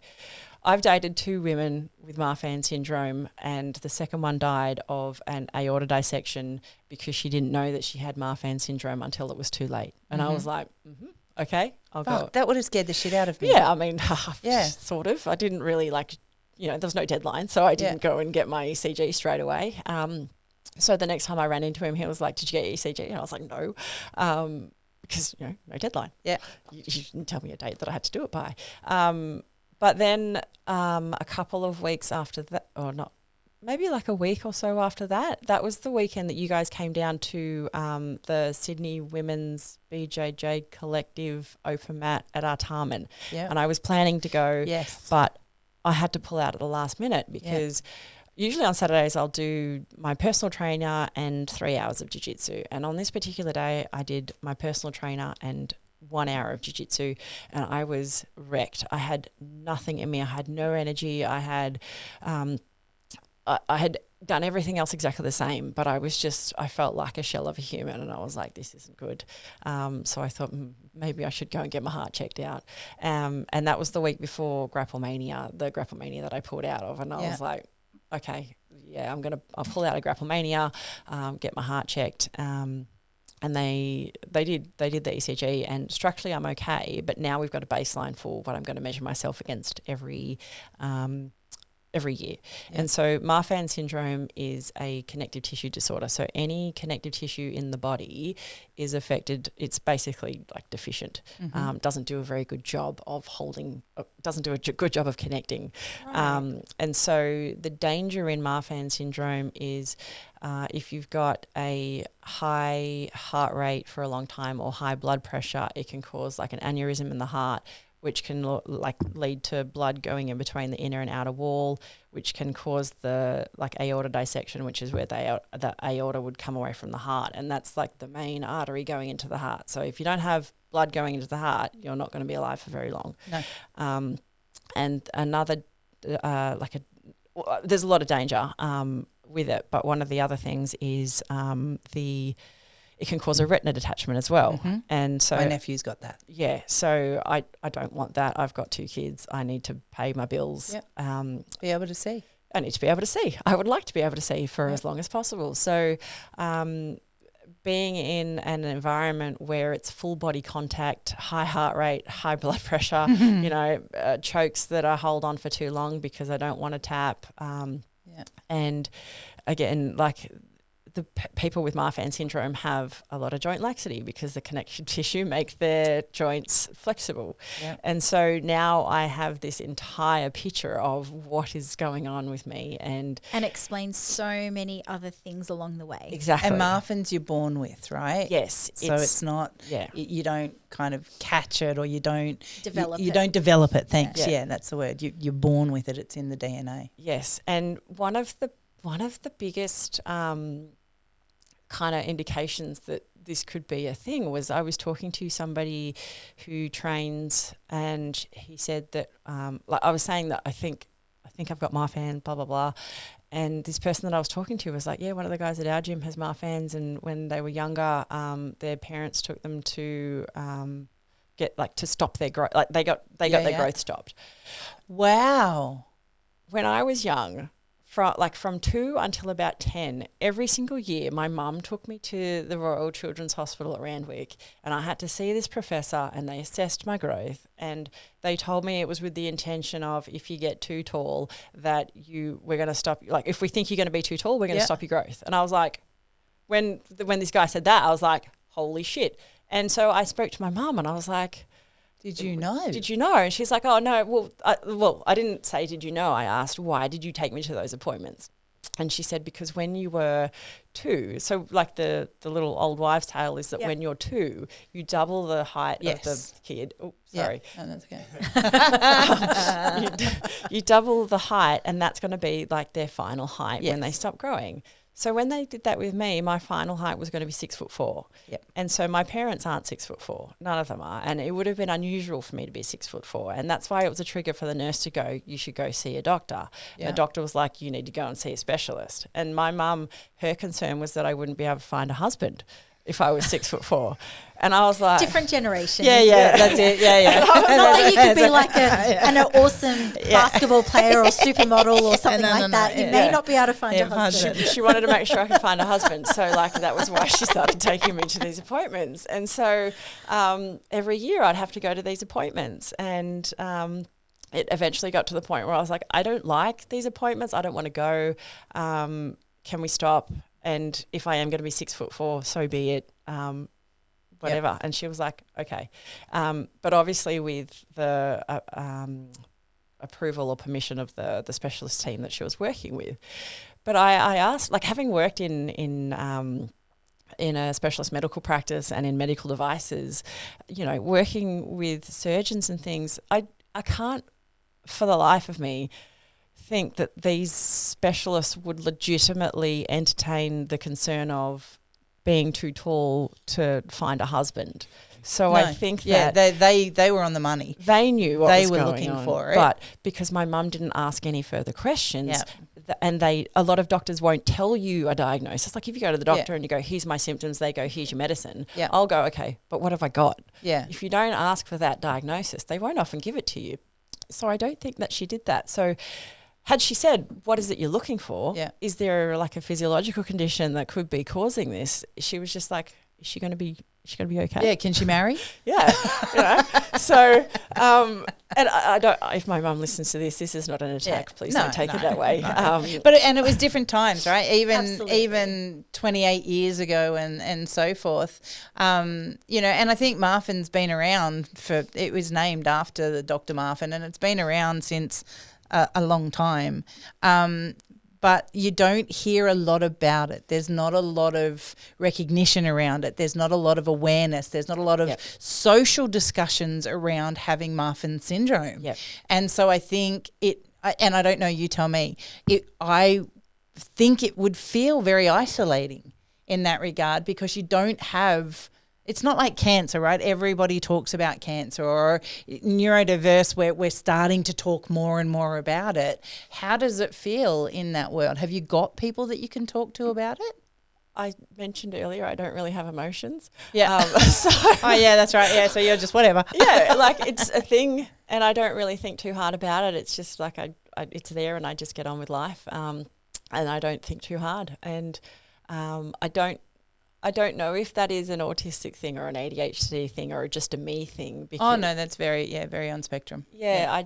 I've dated 2 women with Marfan syndrome, and the second one died of an aorta dissection because she didn't know that she had Marfan syndrome until it was too late. And I was like, okay, I'll go.
That would have scared the shit out of me.
Yeah, I mean,
Yeah.
sort of. I didn't really there was no deadline, so I didn't go and get my ECG straight away. So the next time I ran into him, he was like, did you get your ECG? And I was like, no, because, no deadline.
Yeah.
You didn't tell me a date that I had to do it by. But then a couple of weeks after that, or not, maybe like a week or so after that, that was the weekend that you guys came down to the Sydney Women's BJJ Collective Open Mat at Artarmon.
Yeah.
And I was planning to go,
Yes.
but I had to pull out at the last minute, because usually on Saturdays I'll do my personal trainer and 3 hours of jiu-jitsu. And on this particular day, I did my personal trainer and 1 hour of jiu-jitsu, and I was wrecked. I had nothing in me. I had no energy. I had done everything else exactly the same, but I felt like a shell of a human, and I was like, this isn't good. So I thought maybe I should go and get my heart checked out. And that was the week before the Grapplemania that I pulled out of, and I was like, okay, yeah, I'll pull out of Grapplemania, get my heart checked. And they did the ECG, and structurally I'm okay, but now we've got a baseline for what I'm going to measure myself against every year. Yeah. And so Marfan syndrome is a connective tissue disorder. So any connective tissue in the body is affected. It's basically like deficient. Doesn't do a very good job of doesn't do a good job of connecting. Right. And so the danger in Marfan syndrome is if you've got a high heart rate for a long time or high blood pressure, it can cause like an aneurysm in the heart, which can lead to blood going in between the inner and outer wall, which can cause the aorta dissection, which is where the aorta would come away from the heart, and that's like the main artery going into the heart. So if you don't have blood going into the heart, you're not going to be alive for very long.
No.
And another there's a lot of danger with it, but one of the other things is it can cause a retina detachment as well.
Mm-hmm.
And so
my nephew's got that.
Yeah, so I don't want that. I've got 2 kids. I need to pay my bills.
Yep. Be able to see.
I need to be able to see. I would like to be able to see for as long as possible. So being in an environment where it's full body contact, high heart rate, high blood pressure, chokes that I hold on for too long because I don't want to tap. And again, the people with Marfan syndrome have a lot of joint laxity because the connective tissue makes their joints flexible. Yep. And so now I have this entire picture of what is going on with me and
explains so many other things along the way.
Exactly.
And Marfan's you're born with, right?
Yes.
So it's not, you don't kind of catch it or you don't
develop it.
You don't develop it, thanks. Yeah, that's the word. You're born with it. It's in the DNA.
Yes. And one of the biggest kind of indications that this could be a thing was I was talking to somebody who trains, and he said that I was saying that I think I've got Marfan, blah blah blah, and this person that I was talking to was like, yeah, one of the guys at our gym has Marfans, and when they were younger, their parents took them to get to stop their growth, they got their growth stopped.
Wow.
When I was young, from 2 until about 10, every single year, my mum took me to the Royal Children's Hospital at Randwick, and I had to see this professor, and they assessed my growth, and they told me it was with the intention of if you get too tall that we're going to stop. If we think you're going to be too tall, we're going to stop your growth. And I was like, when this guy said that, I was like, holy shit. And so I spoke to my mum, and I was like,
Did you know?
And she's like, oh, no, I didn't say, did you know? I asked, why did you take me to those appointments? And she said, because when you were 2, so the little old wives' tale is that when you're 2, you double the height of the kid. Oh, sorry.
Yeah. No, that's
okay. you double the height, and that's going to be their final height when they stop growing. So when they did that with me, my final height was going to be 6'4".
Yep.
And so my parents aren't 6'4". None of them are. And it would have been unusual for me to be 6'4". And that's why it was a trigger for the nurse to go, you should go see a doctor. Yeah. The doctor was like, you need to go and see a specialist. And my mum, her concern was that I wouldn't be able to find a husband if I was 6'4". And I was like,
different generation.
Yeah, that's it. Yeah.
Not that you could be an awesome basketball player or supermodel or something like that. You may not be able to find a husband.
She wanted to make sure I could find a husband. So that was why she started taking me to these appointments. And so every year I'd have to go to these appointments, and it eventually got to the point where I was like, I don't like these appointments. I don't want to go. Can we stop? And if I am going to be 6'4", so be it. Whatever. Yep. And she was like, okay. But obviously with the approval or permission of the specialist team that she was working with. But I asked, having worked in a specialist medical practice and in medical devices, working with surgeons and things, I can't for the life of me think that these specialists would legitimately entertain the concern of being too tall to find a husband. So I think that
they were on the money.
They knew what
they
was
were
going
looking
on,
for it.
But because my mum didn't ask any further questions, and a lot of doctors won't tell you a diagnosis. If you go to the doctor and you go, here's my symptoms, they go, here's your medicine. Yeah. I'll go, okay, but what have I got? Yeah. If you don't ask for that diagnosis, they won't often give it to you. So I don't think that she did that. So had she said, what is it you're looking for? Yeah. Is there a physiological condition that could be causing this? She was just like, is she going to be okay?
Yeah. Can she marry?
Yeah. So, and I don't, if my mum listens to this is not an attack. Please don't take it that way.
No. But it was different times, right? Even 28 years ago and so forth. And I think Marfan's been around it was named after the Dr. Marfan, and it's been around since a long time. but you don't hear a lot about it. There's not a lot of recognition around it. There's not a lot of awareness. There's not a lot of social discussions around having Marfan syndrome.
Yep.
And so I think and I don't know, you tell me, I think it would feel very isolating in that regard, because you don't have, it's not like cancer, right? Everybody talks about cancer, or neurodiverse, where we're starting to talk more and more about it. How does it feel in that world? Have you got people that you can talk to about it?
I mentioned earlier I don't really have emotions.
Yeah. Oh, yeah, that's right. Yeah, so you're just whatever.
Yeah, like it's a thing, and I don't really think too hard about it. It's just like it's there, and I just get on with life, and I don't think too hard. And I don't know if that is an autistic thing or an ADHD thing or just a me thing.
Oh, no, that's very on spectrum.
Yeah,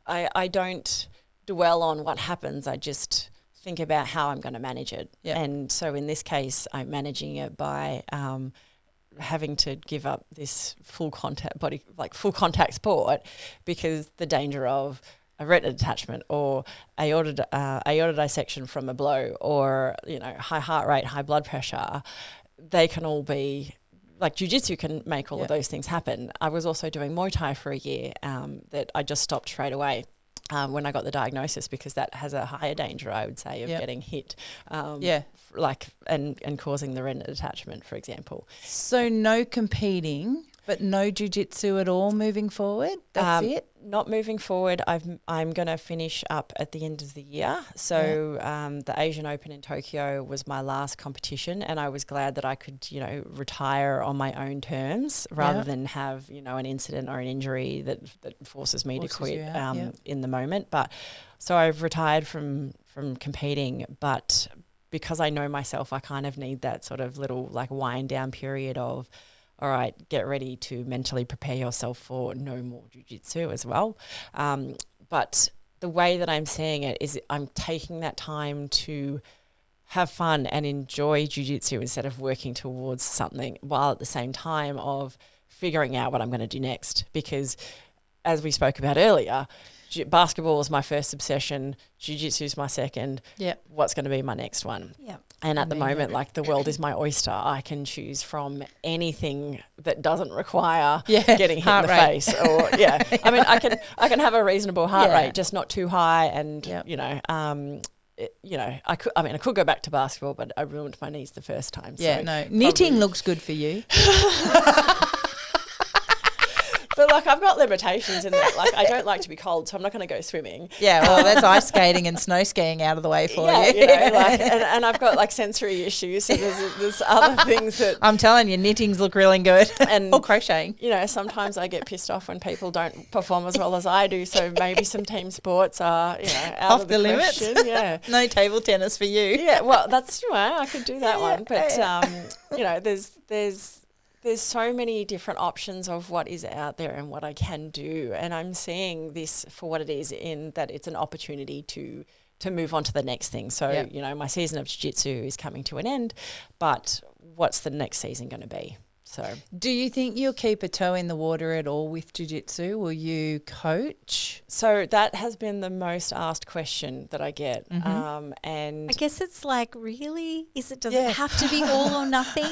I don't dwell on what happens. I just think about how I'm going to manage it.
Yeah.
And so in this case, I'm managing it by having to give up this full contact sport, because the danger of a retina detachment or aorta dissection from a blow, or high heart rate, high blood pressure, they can all be, like, jiu-jitsu can make all of those things happen. I was also doing Muay Thai for a year that I just stopped straight away when I got the diagnosis, because that has a higher danger, I would say, of getting hit, and causing the retina detachment, for example.
So no competing, but no jiu-jitsu at all moving forward? That's it?
Not moving forward. I'm going to finish up at the end of the year. So the Asian Open in Tokyo was my last competition, and I was glad that I could, retire on my own terms rather than have, an incident or an injury that forces me to quit in the moment. But so I've retired from competing, but because I know myself, I kind of need that sort of little like wind down period of, all right, get ready to mentally prepare yourself for no more jiu-jitsu as well. But the way that I'm seeing it is I'm taking that time to have fun and enjoy jiu-jitsu instead of working towards something, while at the same time of figuring out what I'm going to do next. Because as we spoke about earlier, basketball is my first obsession, jiu-jitsu is my second.
Yeah.
What's going to be my next one?
Yeah.
And at the moment, like, the world is my oyster. I can choose from anything that doesn't require getting hit in the face. Or I mean, I can have a reasonable heart rate, just not too high. And I could go back to basketball, but I ruined my knees the first time.
Yeah, so knitting looks good for you.
But like, I've got limitations in that. Like, I don't like to be cold, so I'm not going to go swimming.
Yeah, well, that's ice skating and snow skiing out of the way for you.
And I've got like sensory issues. So there's other things that
I'm telling you, knittings look really good.
And
crocheting.
Sometimes I get pissed off when people don't perform as well as I do. So maybe some team sports are out
off
of
the limits.
Question. Yeah,
no table tennis for you.
Yeah, well, that's I could do that one, but there's so many different options of what is out there and what I can do. And I'm seeing this for what it is, in that it's an opportunity to move on to the next thing. So, my season of jiu-jitsu is coming to an end, but what's the next season going to be? So,
do you think you'll keep a toe in the water at all with jiu-jitsu? Will you coach?
So that has been the most asked question that I get.
Mm-hmm.
And
I guess it's like, really? Does it have to be all or nothing?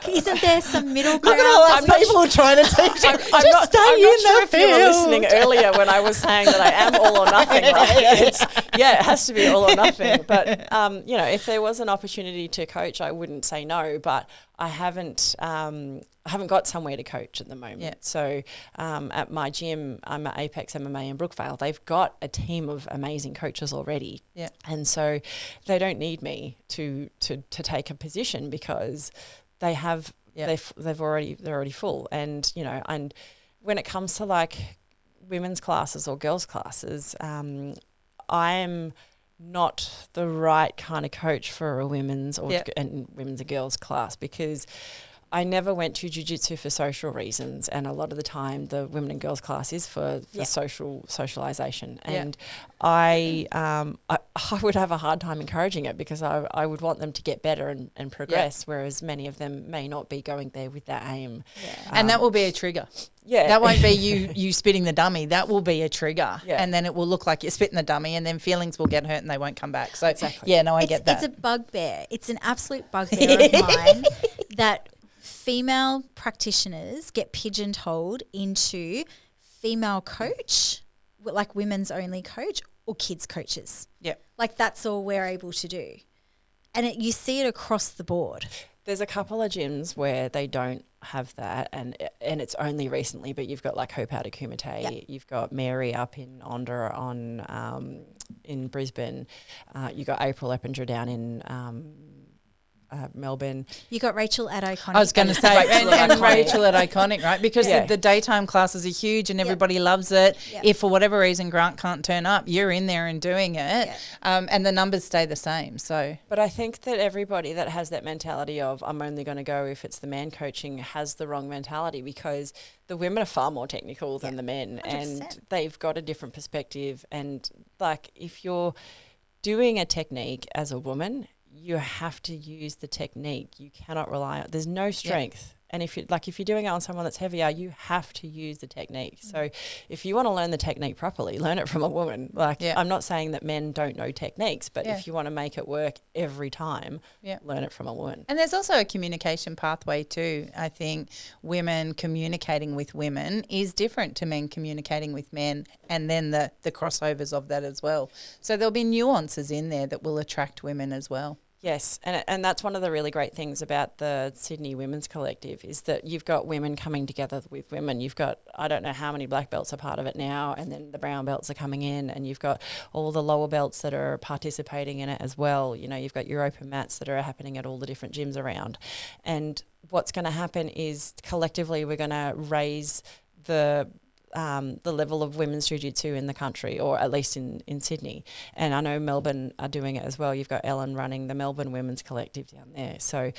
Isn't there some middle ground?
Look at all those people trying to teach you.
I'm not sure if you were listening earlier when I was saying that I am all or nothing. Right? It has to be all or nothing. But, if there was an opportunity to coach, I wouldn't say no. But I haven't got somewhere to coach at the moment.
Yeah.
So at my gym, I'm at Apex MMA in Brookvale. They've got a team of amazing coaches already.
Yeah.
And so they don't need me to take a position, because they have they're already full. And and when it comes to like women's classes or girls' classes, I'm not the right kind of coach for a women's and women's and girls class, because I never went to jiu-jitsu for social reasons, and a lot of the time the women and girls class is for socialization. And I would have a hard time encouraging it because I would want them to get better and progress, whereas many of them may not be going there with that aim.
Yeah. And that will be a trigger.
Yeah.
That won't be you spitting the dummy. That will be a trigger.
Yeah.
And then it will look like you're spitting the dummy, and then feelings will get hurt and they won't come back. So,
Exactly.
yeah, no, I get that.
It's a bugbear. It's an absolute bugbear of mine that female practitioners get pigeonholed into female coach, like women's only coach or kids coaches.
Yeah.
Like that's all we're able to do. And you see it across the board.
There's a couple of gyms where they don't have that, and it's only recently, but you've got like Hope out of Kumite, you've got Mary up in Onda in Brisbane, you've got April Eppinger down in Melbourne.
You got Rachel at Iconic.
I was going to say, and Rachel at Iconic, right? Because
Yeah.
the daytime classes are huge and everybody loves it.
Yep.
If for whatever reason Grant can't turn up, you're in there and doing it,
Yep.
and the numbers stay the same. So,
But I think that everybody that has that mentality of I'm only going to go if it's the man coaching has the wrong mentality, because the women are far more technical than the men,
100%.
and they've got a different perspective. And like if you're doing a technique as a woman, you have to use the technique. You cannot rely on, there's no strength. And if you're doing it on someone that's heavier, you have to use the technique. So if you want to learn the technique properly, learn it from a woman. I'm not saying that men don't know techniques, but if you want to make it work every time, learn it from a woman.
and there's also a communication pathway too. I think women communicating with women is different to men communicating with men, and then the crossovers of that as well. So there'll be nuances in there that will attract women as well.
Yes, and that's one of the really great things about the Sydney Women's Collective is that you've got women coming together with women. You've got, I don't know how many black belts are part of it now, and then the brown belts are coming in, and you've got all the lower belts that are participating in it as well. You know, you've got your open mats that are happening at all the different gyms around. And what's going to happen is collectively we're going to raise the level of women's jiu-jitsu in the country, or at least in Sydney. And I know Melbourne are doing it as well. You've got Ellen running the Melbourne Women's Collective down there. So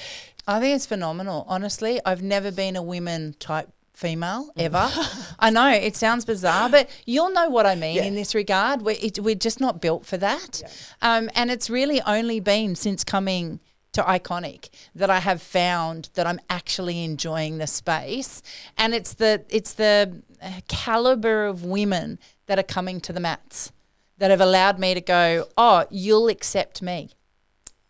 I think it's phenomenal. Honestly, I've never been a women type female ever. I know it sounds bizarre, but you'll know what I mean in this regard. We're just not built for that. Yeah. And it's really only been since coming to Iconic that I have found that I'm actually enjoying the space, and it's the caliber of women that are coming to the mats that have allowed me to go, oh, you'll accept me.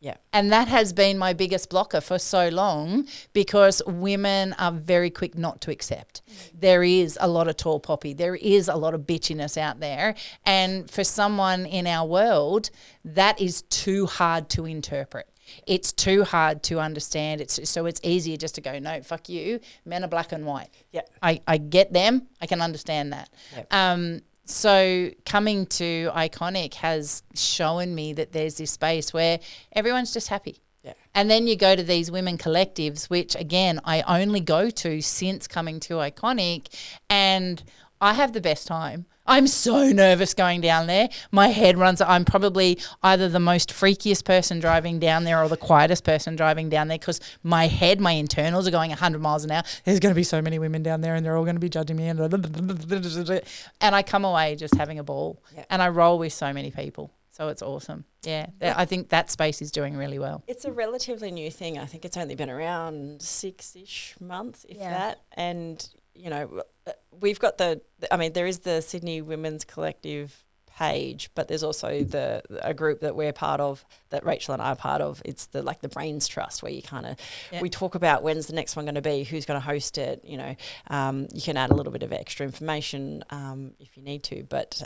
Yeah.
And that has been my biggest blocker for so long, because women are very quick not to accept. There is a lot of tall poppy. There is a lot of bitchiness out there. And for someone in our world, that is too hard to interpret. It's too hard to understand. So it's easier just to go, no, fuck you. Men are black and white.
Yeah.
I get them. I can understand that.
Yep.
So coming to Iconic has shown me that there's this space where everyone's just happy.
Yeah.
And then you go to these women collectives, which again, I only go to since coming to Iconic, and I have the best time. I'm so nervous going down there. My head runs. I'm probably either the most freakiest person driving down there or the quietest person driving down there, because my internals are going 100 miles an hour. There's going to be so many women down there and they're all going to be judging me. And I come away just having a ball.
Yeah.
And I roll with so many people. So it's awesome. Yeah. I think that space is doing really well.
It's a relatively new thing. I think it's only been around 6-ish months, if that. And, you know, we've got there is the Sydney Women's Collective page, but there's also a group that we're part of, that Rachel and I are part of. It's the Brains Trust, where you kind of, we talk about when's the next one going to be, who's going to host it, you know. You can add a little bit of extra information if you need to, but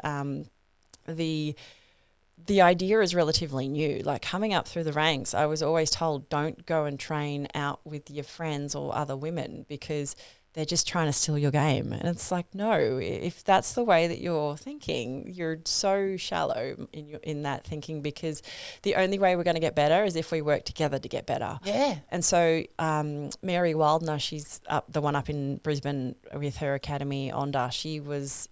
the idea is relatively new. Like coming up through the ranks, I was always told, don't go and train out with your friends or other women, because they're just trying to steal your game. And it's like, no, if that's the way that you're thinking, you're so shallow in that thinking, because the only way we're going to get better is if we work together to get better.
Yeah.
And so Mary Wildner, she's the one up in Brisbane with her academy, Onda, she was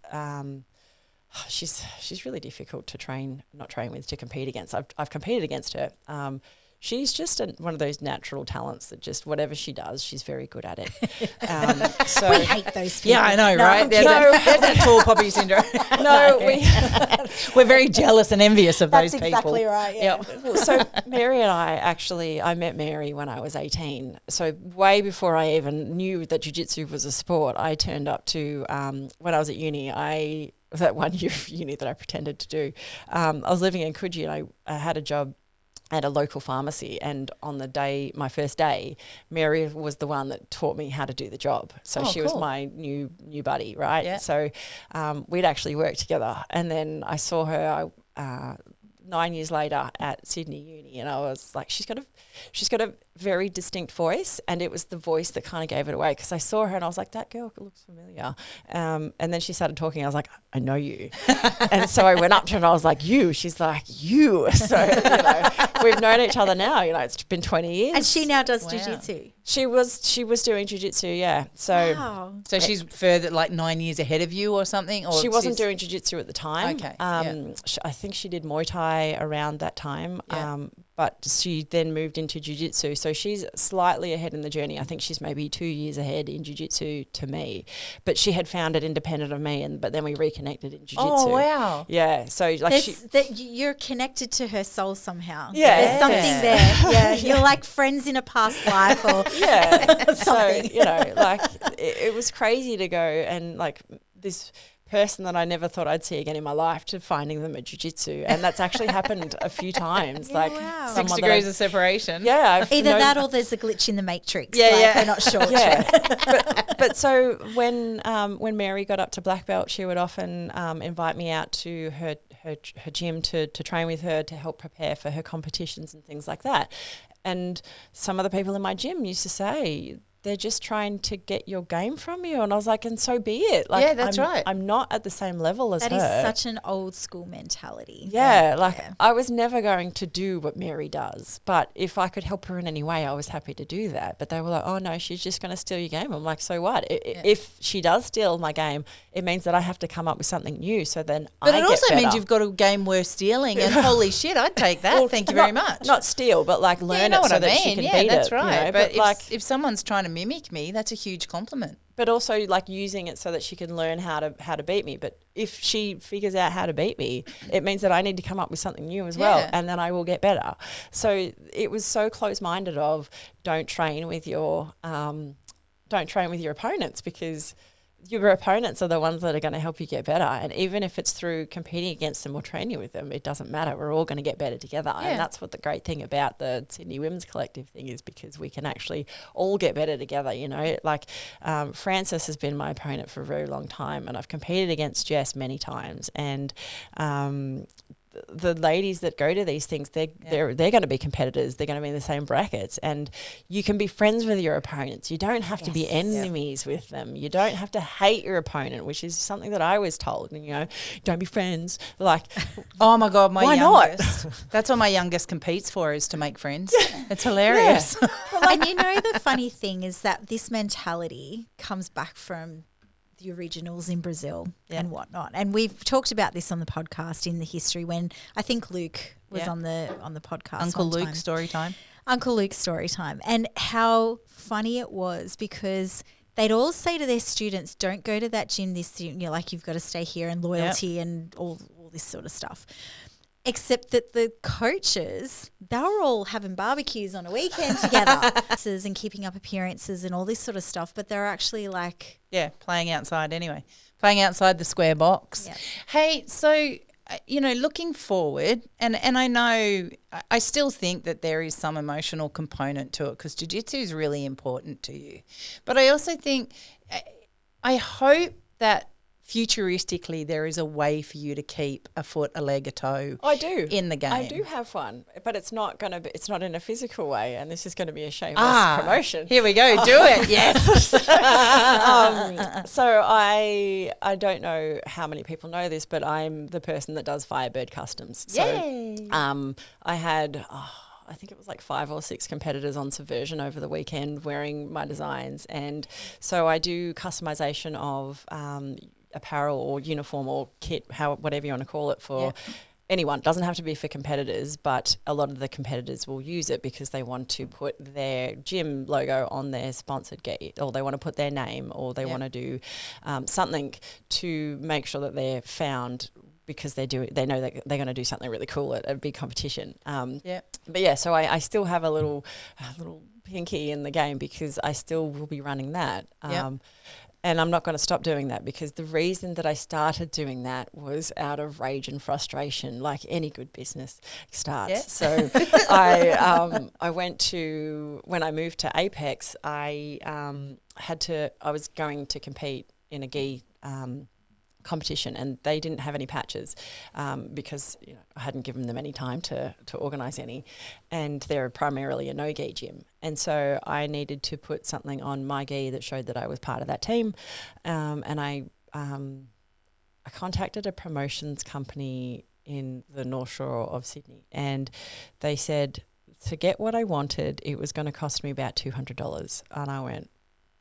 she's really difficult to to compete against. I've competed against her. she's just one of those natural talents that just whatever she does, she's very good at it. So
We hate those people.
Yeah, I know,
No,
right?
I'm
There's
kidding.
that tall poppy syndrome.
no,
We're very jealous and envious of
That's
those people.
exactly right. Yeah.
Yep.
well, so Mary and I met Mary when I was 18. So way before I even knew that jiu-jitsu was a sport, I turned up to, when I was at uni, I was that 1 year of uni that I pretended to do. I was living in Coogee and I had a job at a local pharmacy, and on my first day, Mary was the one that taught me how to do the job. So she was
cool.
my new buddy, right?
Yeah.
So we'd actually worked together, and then I saw her 9 years later at Sydney Uni, and I was like, she's got a very distinct voice, and it was the voice that kind of gave it away, because I saw her and I was like, that girl looks familiar. And then she started talking. I was like, I know you. And so I went up to her and I was like, you. She's like, you. So, we've known each other now. It's been 20 years.
And she now does
Wow.
jiu-jitsu.
She was doing jiu-jitsu, yeah. So
Wow.
So she's further, like 9 years ahead of you or something? Or
she wasn't
she's-
doing jiu-jitsu at the time.
Okay,
I think she did Muay Thai around that time.
Yeah.
But she then moved into jiu-jitsu. So she's slightly ahead in the journey. I think she's maybe 2 years ahead in jiu-jitsu to me. But she had found it independent of me, but then we reconnected in jiu-jitsu.
Oh, wow.
Yeah. So
You're connected to her soul somehow.
Yeah.
There's something there. Yeah. You're like friends in a past life or
yeah. So,
something.
it was crazy to go and like this person that I never thought I'd see again in my life to finding them at jiu-jitsu. And that's actually happened a few times.
Yeah,
like
wow.
6
someone
degrees of separation.
Yeah. I've
either
known-
that or there's a glitch in the matrix.
Yeah,
like
yeah.
We're not sure.
Yeah, but so when Mary got up to black belt, she would often invite me out to her gym to train with her, to help prepare for her competitions and things like that. And some of the people in my gym used to say, they're just trying to get your game from you. And I was like, and so be it. Like,
Yeah, that's right.
I'm not at the same level as
That
her.
is such an old school mentality.
Yeah,
Yeah.
I was never going to do what Mary does, but if I could help her in any way, I was happy to do that. But they were like, oh no, she's just going to steal your game. I'm like, so what? If she does steal my game, it means that I have to come up with something new. So then
But
I
it
get
also means
better.
you've got a game worth stealing, and holy shit, I'd take that.
Well,
Thank you very
not-
much.
Not steal, but like learn
yeah, you know
it
what
so
I
that
mean.
she can
Yeah,
beat
that's
it.
right.
You know?
But
like,
if someone's trying to mimic me, that's a huge compliment.
but also like using it so that she can learn how to beat me. But if she figures out how to beat me, it means that I need to come up with something new as well,
Yeah.
and then I will get better. So it was so close-minded of don't train with your opponents, because your opponents are the ones that are going to help you get better. And even if it's through competing against them or training with them, it doesn't matter. We're all going to get better together.
Yeah.
And that's what the great thing about the Sydney Women's Collective thing is, because we can actually all get better together, Like Frances has been my opponent for a very long time, and I've competed against Jess many times. And the ladies that go to these things, they're going to be competitors. They're going to be in the same brackets, and you can be friends with your opponents. You don't have to be enemies with them. You don't have to hate your opponent, which is something that I was told. And don't be friends. Like,
Oh my God, my
Why not?
youngest. That's what my youngest competes for, is to make friends. It's hilarious.
And the funny thing is that this mentality comes back from the originals in Brazil and whatnot. And we've talked about this on the podcast in the history when I think Luke was on the podcast.
Uncle
one
Luke
time.
story time.
Uncle Luke's story time, and how funny it was, because they'd all say to their students, don't go to that gym this year, you've got to stay here, and loyalty and all this sort of stuff. Except that the coaches, they were all having barbecues on a weekend together and keeping up appearances and all this sort of stuff. But they're actually like...
Yeah, playing outside anyway. Playing outside the square box.
Yeah.
Hey, so, looking forward, and I know, I still think that there is some emotional component to it, because jiu-jitsu is really important to you. But I also think, I hope that futuristically there is a way for you to keep a foot, a leg, a toe
I do
in the game.
I do have one, but it's not in a physical way, and this is going to be a shameless promotion.
Here we go. Do it. Yes.
So I don't know how many people know this, but I'm the person that does Firebird Customs. So
Yay.
I had I think it was like 5 or 6 competitors on Subversion over the weekend wearing my designs, and so I do customization of apparel or uniform or kit, whatever you want to call it, for anyone, doesn't have to be for competitors, but a lot of the competitors will use it because they want to put their gym logo on their sponsored gi, or they want to put their name, or they want to do something to make sure that they're found because they know that they're going to do something really cool at a big competition. But yeah, so I still have a little pinky in the game because I still will be running that. And I'm not going to stop doing that because the reason that I started doing that was out of rage and frustration, like any good business starts. So I went to, when I moved to Apex, I was going to compete in a gi competition, and they didn't have any patches because I hadn't given them any time to organise any, and they're primarily a no-gi gym. And so I needed to put something on my gi that showed that I was part of that team, and I contacted a promotions company in the North Shore of Sydney, and they said to get what I wanted, it was going to cost me about $200, and I went,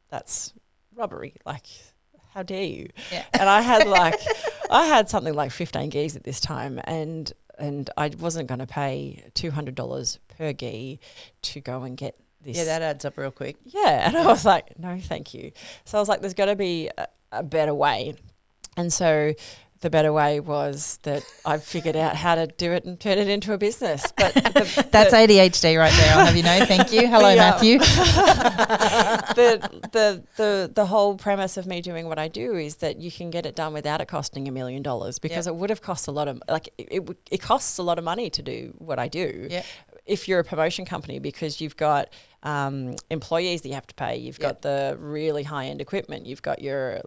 that's robbery, like, how dare you? Yeah. And I had something like 15 gis at this time, and I wasn't going to pay $200 per gi to go and get this.
Yeah, that adds up real quick.
Yeah, and I was like, no, thank you. So I was like, there's got to be a better way. And so the better way was that I figured out how to do it and turn it into a business. But
that's ADHD right there. I'll have you know. Thank you. Hello, Matthew.
The whole premise of me doing what I do is that you can get it done without it costing $1 million, because it would have cost a lot of it costs a lot of money to do what I do. Yeah. If you're a promotion company, because you've got employees that you have to pay, you've got the really high end equipment, you've got your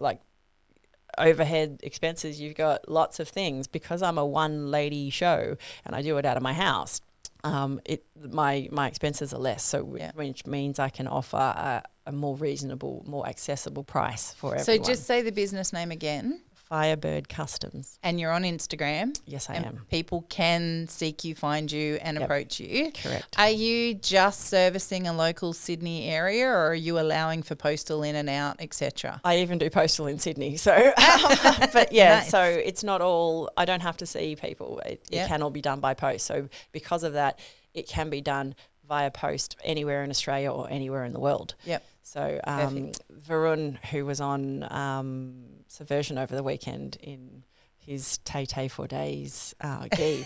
overhead expenses, you've got lots of things. Because I'm a one lady show and I do it out of my house, my expenses are less, so which means I can offer a more reasonable, more accessible price for everyone.
So just say the business name again.
Firebird Customs.
And you're on Instagram?
Yes, I am.
People can seek you, find you and approach you.
Correct.
Are you just servicing a local Sydney area, or are you allowing for postal in and out, etc.?
I even do postal in Sydney. So, but nice. So it's not all, I don't have to see people. It can all be done by post. So because of that, it can be done via post anywhere in Australia or anywhere in the world. Yep. So Varun, who was on Subversion over the weekend in his Tay 4 Days gi,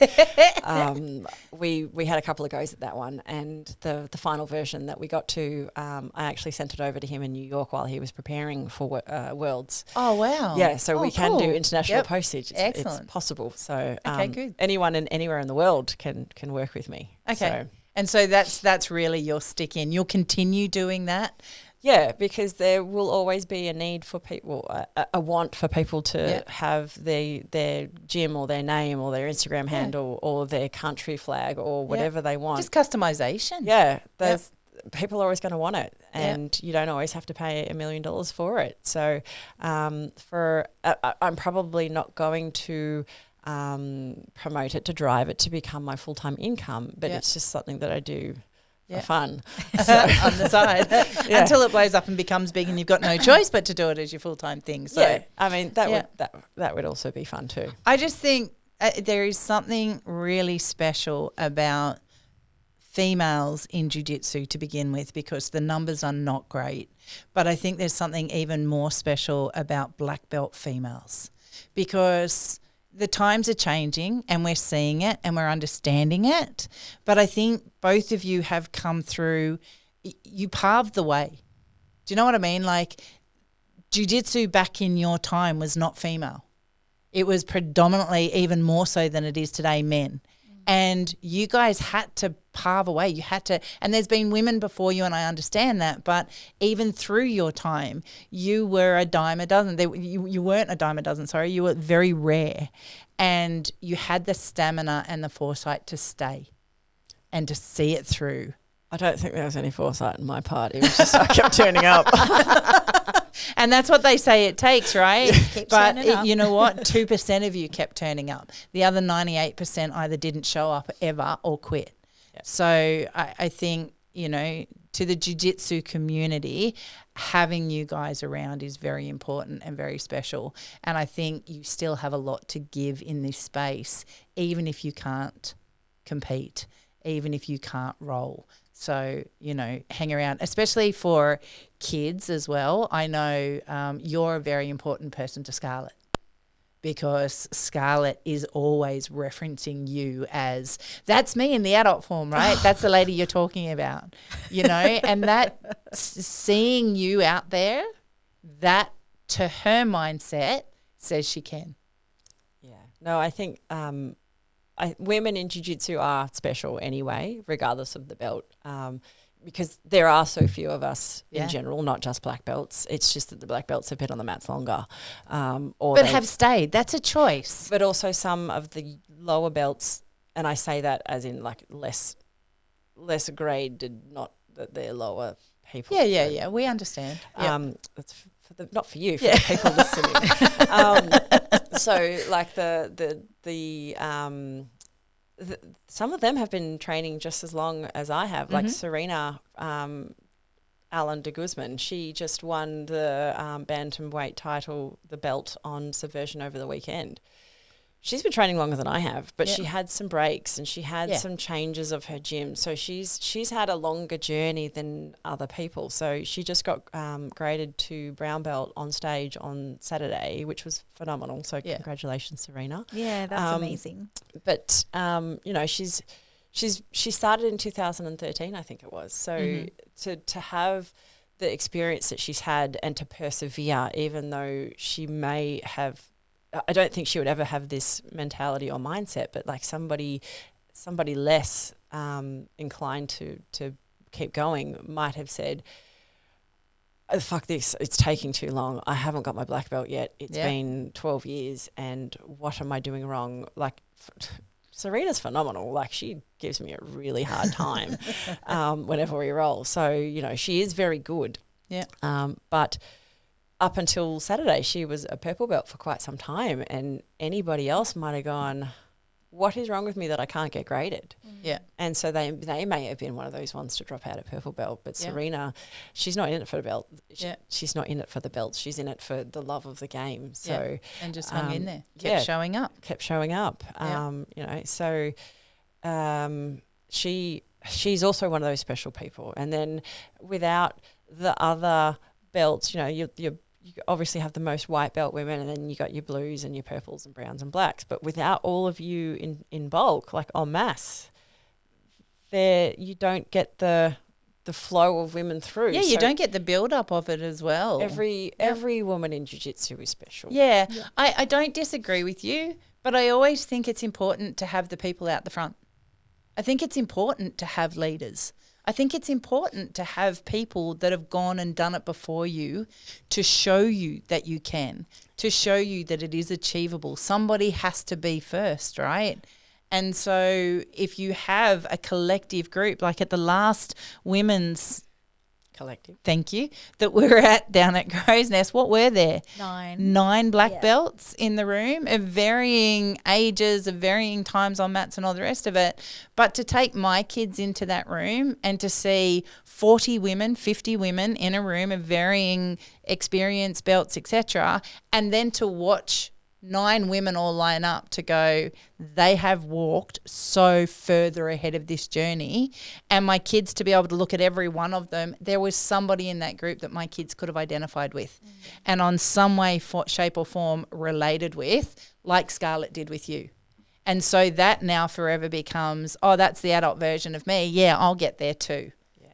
we had a couple of goes at that one, and the final version that we got to, I actually sent it over to him in New York while he was preparing for Worlds.
Oh, wow.
Yeah, so we can do international postage.
Excellent.
It's possible. So
good.
Anyone anywhere in the world can work with me.
Okay.
So.
And so that's really your stick in. You'll continue doing that?
Yeah, because there will always be a need for people, a want for people to have their gym or their name or their Instagram handle or their country flag or whatever they want.
Just customization.
Yeah, people are always going to want it, and you don't always have to pay $1 million for it. So I'm probably not going to promote it to drive it to become my full-time income, but it's just something that I do for fun.
So on the side until it blows up and becomes big and you've got no choice but to do it as your full-time thing. So
I mean that would also be fun too.
I just think there is something really special about females in jiu-jitsu to begin with, because the numbers are not great, but I think there's something even more special about black belt females, because the times are changing and we're seeing it and we're understanding it. But I think both of you have come through, you paved the way. Do you know what I mean? Like, jiu-jitsu back in your time was not female. It was predominantly, even more so than it is today, men. And you guys had to pave a way. You had to, and there's been women before you, and I understand that. But even through your time, you were a dime a dozen. You weren't a dime a dozen, sorry. You were very rare. And you had the stamina and the foresight to stay and to see it through.
I don't think there was any foresight on my part. It was just I kept turning up.
And that's what they say it takes, right?
But
you know what? 2% of you kept turning up. The other 98% either didn't show up ever or quit. Yep. So I think, to the jiu-jitsu community, having you guys around is very important and very special. And I think you still have a lot to give in this space, even if you can't compete, even if you can't roll. So, you know, hang around, especially for kids as well. I know you're a very important person to Scarlett, because Scarlett is always referencing you as, that's me in the adult form, right? That's the lady you're talking about, you know, and that seeing you out there, that to her mindset says she can.
Yeah. No, I think women in jiu-jitsu are special anyway, regardless of the belt, because there are so few of us in general, not just black belts. It's just that the black belts have been on the mats longer.
But have stayed. That's a choice.
But also some of the lower belts, and I say that as in like less graded, not that they're lower people.
Yeah. We understand.
It's not for you, for the people listening. So like some of them have been training just as long as I have. Like Serena Allen de Guzman, she just won the bantamweight title, the belt on Subversion over the weekend. She's been training longer than I have, but she had some breaks and she had some changes of her gym. So she's had a longer journey than other people. So she just got graded to brown belt on stage on Saturday, which was phenomenal. So congratulations, Serena.
Yeah, that's amazing.
But you know, she started in 2013, I think it was. So to have the experience that she's had and to persevere, even though she may have, I don't think she would ever have this mentality or mindset, but like somebody less inclined to keep going might have said, oh, fuck this, it's taking too long. I haven't got my black belt yet. It's been 12 years and what am I doing wrong? Like Serena's phenomenal. Like she gives me a really hard time whenever we roll. So, you know, she is very good.
Yeah.
But up until Saturday, she was a purple belt for quite some time, and anybody else might have gone, what is wrong with me that I can't get graded?
Yeah.
And so they may have been one of those ones to drop out of purple belt, but Serena, she's not in it for the belt. She's not in it for the belts. She's in it for the love of the game. So
and just hung in there, kept showing up.
You know, so she's also one of those special people. And then without the other belts, you know, you obviously have the most white belt women, and then you got your blues and your purples and browns and blacks. But without all of you in bulk, like en masse, you don't get the flow of women through.
Yeah, you don't get the build up of it as well.
Every woman in jiu-jitsu is special.
Yeah. I don't disagree with you, but I always think it's important to have the people out the front. I think it's important to have leaders. I think it's important to have people that have gone and done it before you to show you that you can, to show you that it is achievable. Somebody has to be first, right? And so if you have a collective group, like at the last women's
collective,
thank you, that we were at down at Crow's Nest, what were there?
9
black belts in the room of varying ages, of varying times on mats and all the rest of it. But to take my kids into that room and to see 40 women, 50 women in a room of varying experience, belts, etc., and then to watch 9 women all line up to go, they have walked so further ahead of this journey, and my kids to be able to look at every one of them, there was somebody in that group that my kids could have identified with and on some way, shape or form related with, like Scarlett did with you. And so that now forever becomes, oh, that's the adult version of me. Yeah, I'll get there too.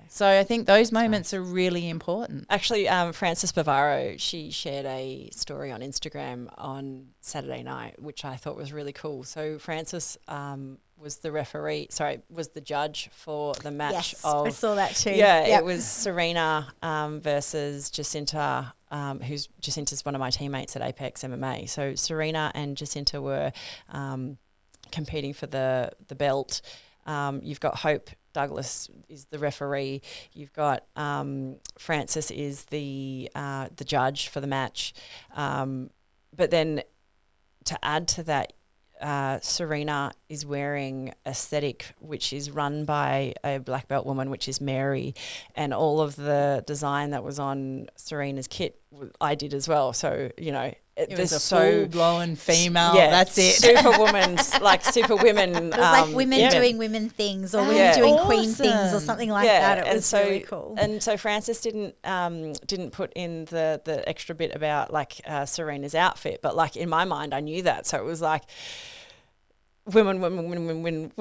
So I think those moments are really important.
Actually, Frances Bavaro, she shared a story on Instagram on Saturday night, which I thought was really cool. So Frances was the judge for the match.
Yes, I saw that too.
Yeah, it was Serena versus Jacinta, Jacinta's one of my teammates at Apex MMA. So Serena and Jacinta were competing for the belt. You've got Hope Douglas is the referee. You've got Frances is the judge for the match. But then to add to that, Serena is wearing aesthetic, which is run by a black belt woman, which is Mary, and all of the design that was on Serena's kit, I did as well. So, you know,
it was a full-blown female.
Yeah,
that's it.
Superwoman's like superwomen.
It was like women doing women things, or women doing queen things, or something like that. It was really cool.
And so Frances didn't put in the extra bit about like Serena's outfit, but like in my mind, I knew that. So it was like women, like women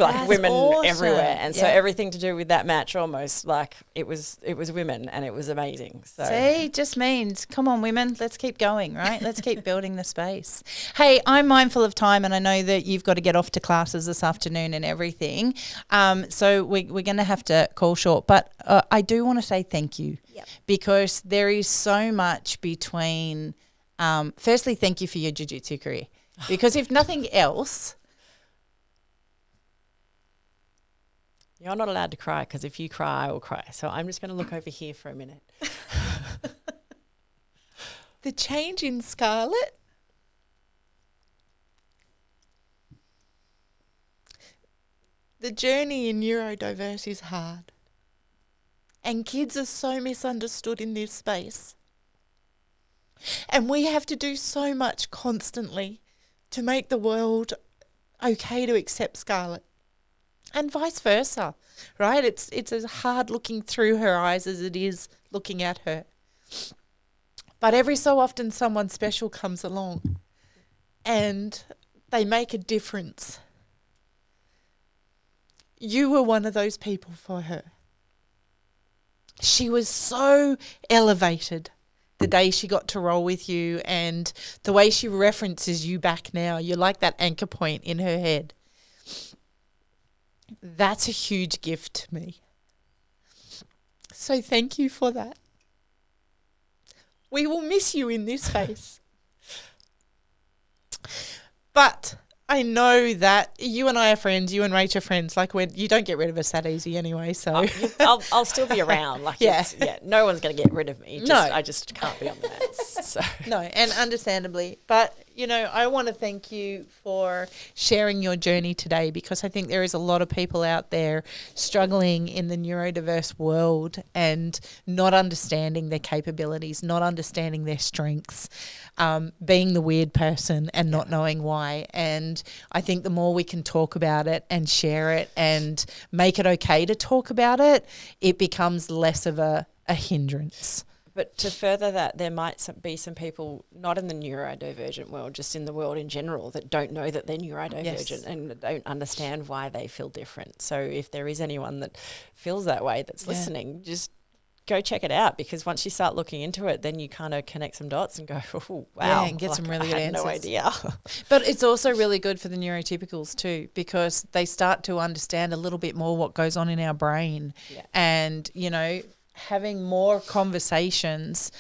awesome.
everywhere, and so everything to do with that match, almost like it was women, and it was amazing. So
see, just means come on, women, let's keep going, right? Let's keep building the space. Hey, I'm mindful of time, and I know that you've got to get off to classes this afternoon and everything. So we're going to have to call short, but I do want to say thank you because there is so much between. Firstly, thank you for your jiu-jitsu career, because if nothing else.
You're not allowed to cry, because if you cry, I will cry. So I'm just going to look over here for a minute.
The change in Scarlett. The journey in neurodiverse is hard. And kids are so misunderstood in this space. And we have to do so much constantly to make the world okay to accept Scarlett. And vice versa, right? It's as hard looking through her eyes as it is looking at her. But every so often someone special comes along and they make a difference. You were one of those people for her. She was so elevated the day she got to roll with you, and the way she references you back now, you're like that anchor point in her head. That's a huge gift to me. So thank you for that. We will miss you in this space. But I know that you and I are friends, you and Rach are friends. Like, you don't get rid of us that easy anyway, so.
I'll still be around. Like, no one's going to get rid of me. I just can't be on the meds. So.
No, and understandably. But, you know, I want to thank you for sharing your journey today, because I think there is a lot of people out there struggling in the neurodiverse world and not understanding their capabilities, not understanding their strengths, being the weird person and not knowing why. And I think the more we can talk about it and share it and make it okay to talk about it, it becomes less of a hindrance.
But to further that, there might be some people, not in the neurodivergent world, just in the world in general, that don't know that they're neurodivergent and don't understand why they feel different. So if there is anyone that feels that way that's listening, just go check it out, because once you start looking into it, then you kind of connect some dots and go, oh, wow.
Yeah, and get some really good answers.
I had no idea.
But it's also really good for the neurotypicals too, because they start to understand a little bit more what goes on in our brain. Yeah. And, you know, having more conversations.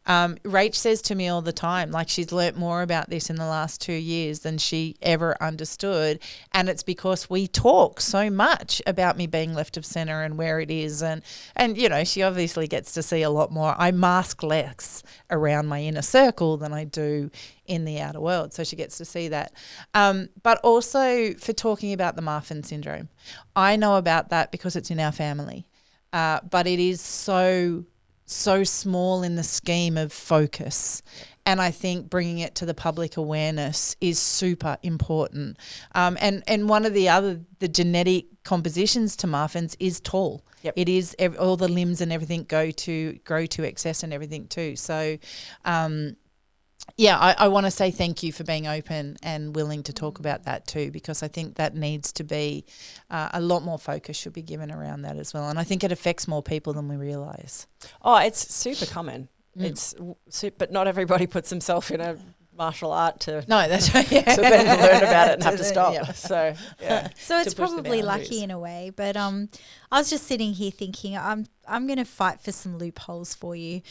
Rach says to me all the time, like, she's learnt more about this in the last 2 years than she ever understood. And it's because we talk so much about me being left of centre and where it is. And, you know, she obviously gets to see a lot more. I mask less around my inner circle than I do in the outer world. So she gets to see that. But also for talking about the Marfan Syndrome. I know about that because it's in our family. But it is so small in the scheme of focus. And I think bringing it to the public awareness is super important. And one of the genetic compositions to Marfan's is tall. Yep. It is all the limbs and everything grow to excess and everything too. So, I want to say thank you for being open and willing to talk about that too, because I think that needs to be a lot more focus should be given around that as well. And I think it affects more people than we realise.
Oh, it's super common. But not everybody puts themselves in a martial art to
that's right. Yeah.
to then learn about it and have to stop.
Yeah.
So
it's probably lucky in a way. But I was just sitting here thinking, I'm going to fight for some loopholes for you.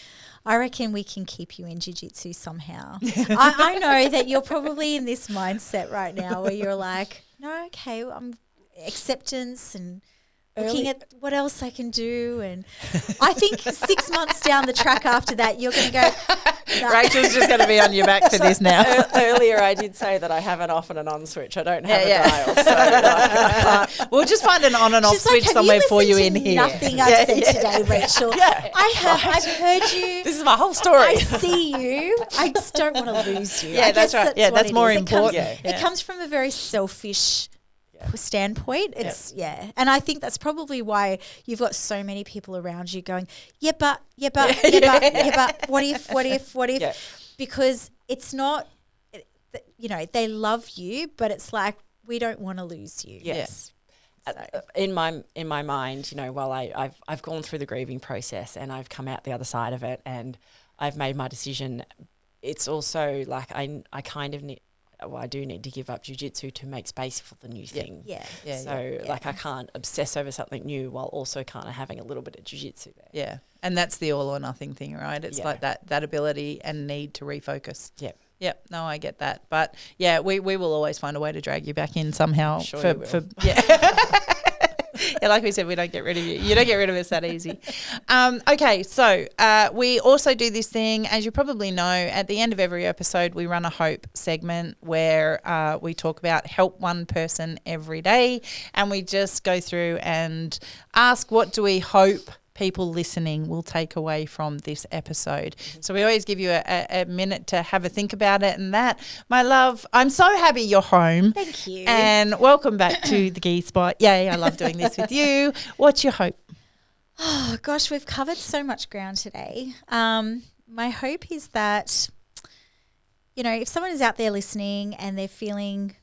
I reckon we can keep you in jiu-jitsu somehow. I know that you're probably in this mindset right now where you're like, no, okay, acceptance and looking at what else I can do. And I think 6 months down the track after that, you're going to go, nah.
Rachel's just going to be on your back for this now.
Earlier, I did say that I have an off and an on switch. I don't have a dial. So I can't.
We'll just find an on and off
She's like,
switch somewhere for you in here.
Nothing I've said today, Rachel.
Yeah.
I've heard you.
This is my whole story.
I see you. I just don't want to lose you.
Yeah,
I
that's
guess
right. Yeah,
what
that's
it
more
is.
important.
It comes from a very selfish standpoint. It's and I think that's probably why you've got so many people around you going, but what if?
Yeah.
Because it's not, they love you, but it's like, we don't want to lose you.
Yes. In my mind, while I've gone through the grieving process and I've come out the other side of it and I've made my decision, it's also like I kind of need. Well, I do need to give up jiu-jitsu to make space for the new thing. I can't obsess over something new while also kind of having a little bit of jiu-jitsu there.
Yeah, and that's the all or nothing thing, right? It's like that ability and need to refocus. Yep. No, I get that. But yeah, we will always find a way to drag you back in somehow. Yeah, like we said, we don't get rid of you. You don't get rid of us that easy. Okay, so we also do this thing, as you probably know, at the end of every episode, we run a hope segment where we talk about help one person every day, and we just go through and ask, what do we hope people listening will take away from this episode? So we always give you a minute to have a think about it. And that, my love, I'm so happy you're home.
Thank you.
And welcome back to the Gi Spot. Yay, I love doing this with you. What's your hope?
Oh, gosh, we've covered so much ground today. My hope is that, if someone is out there listening and they're feeling,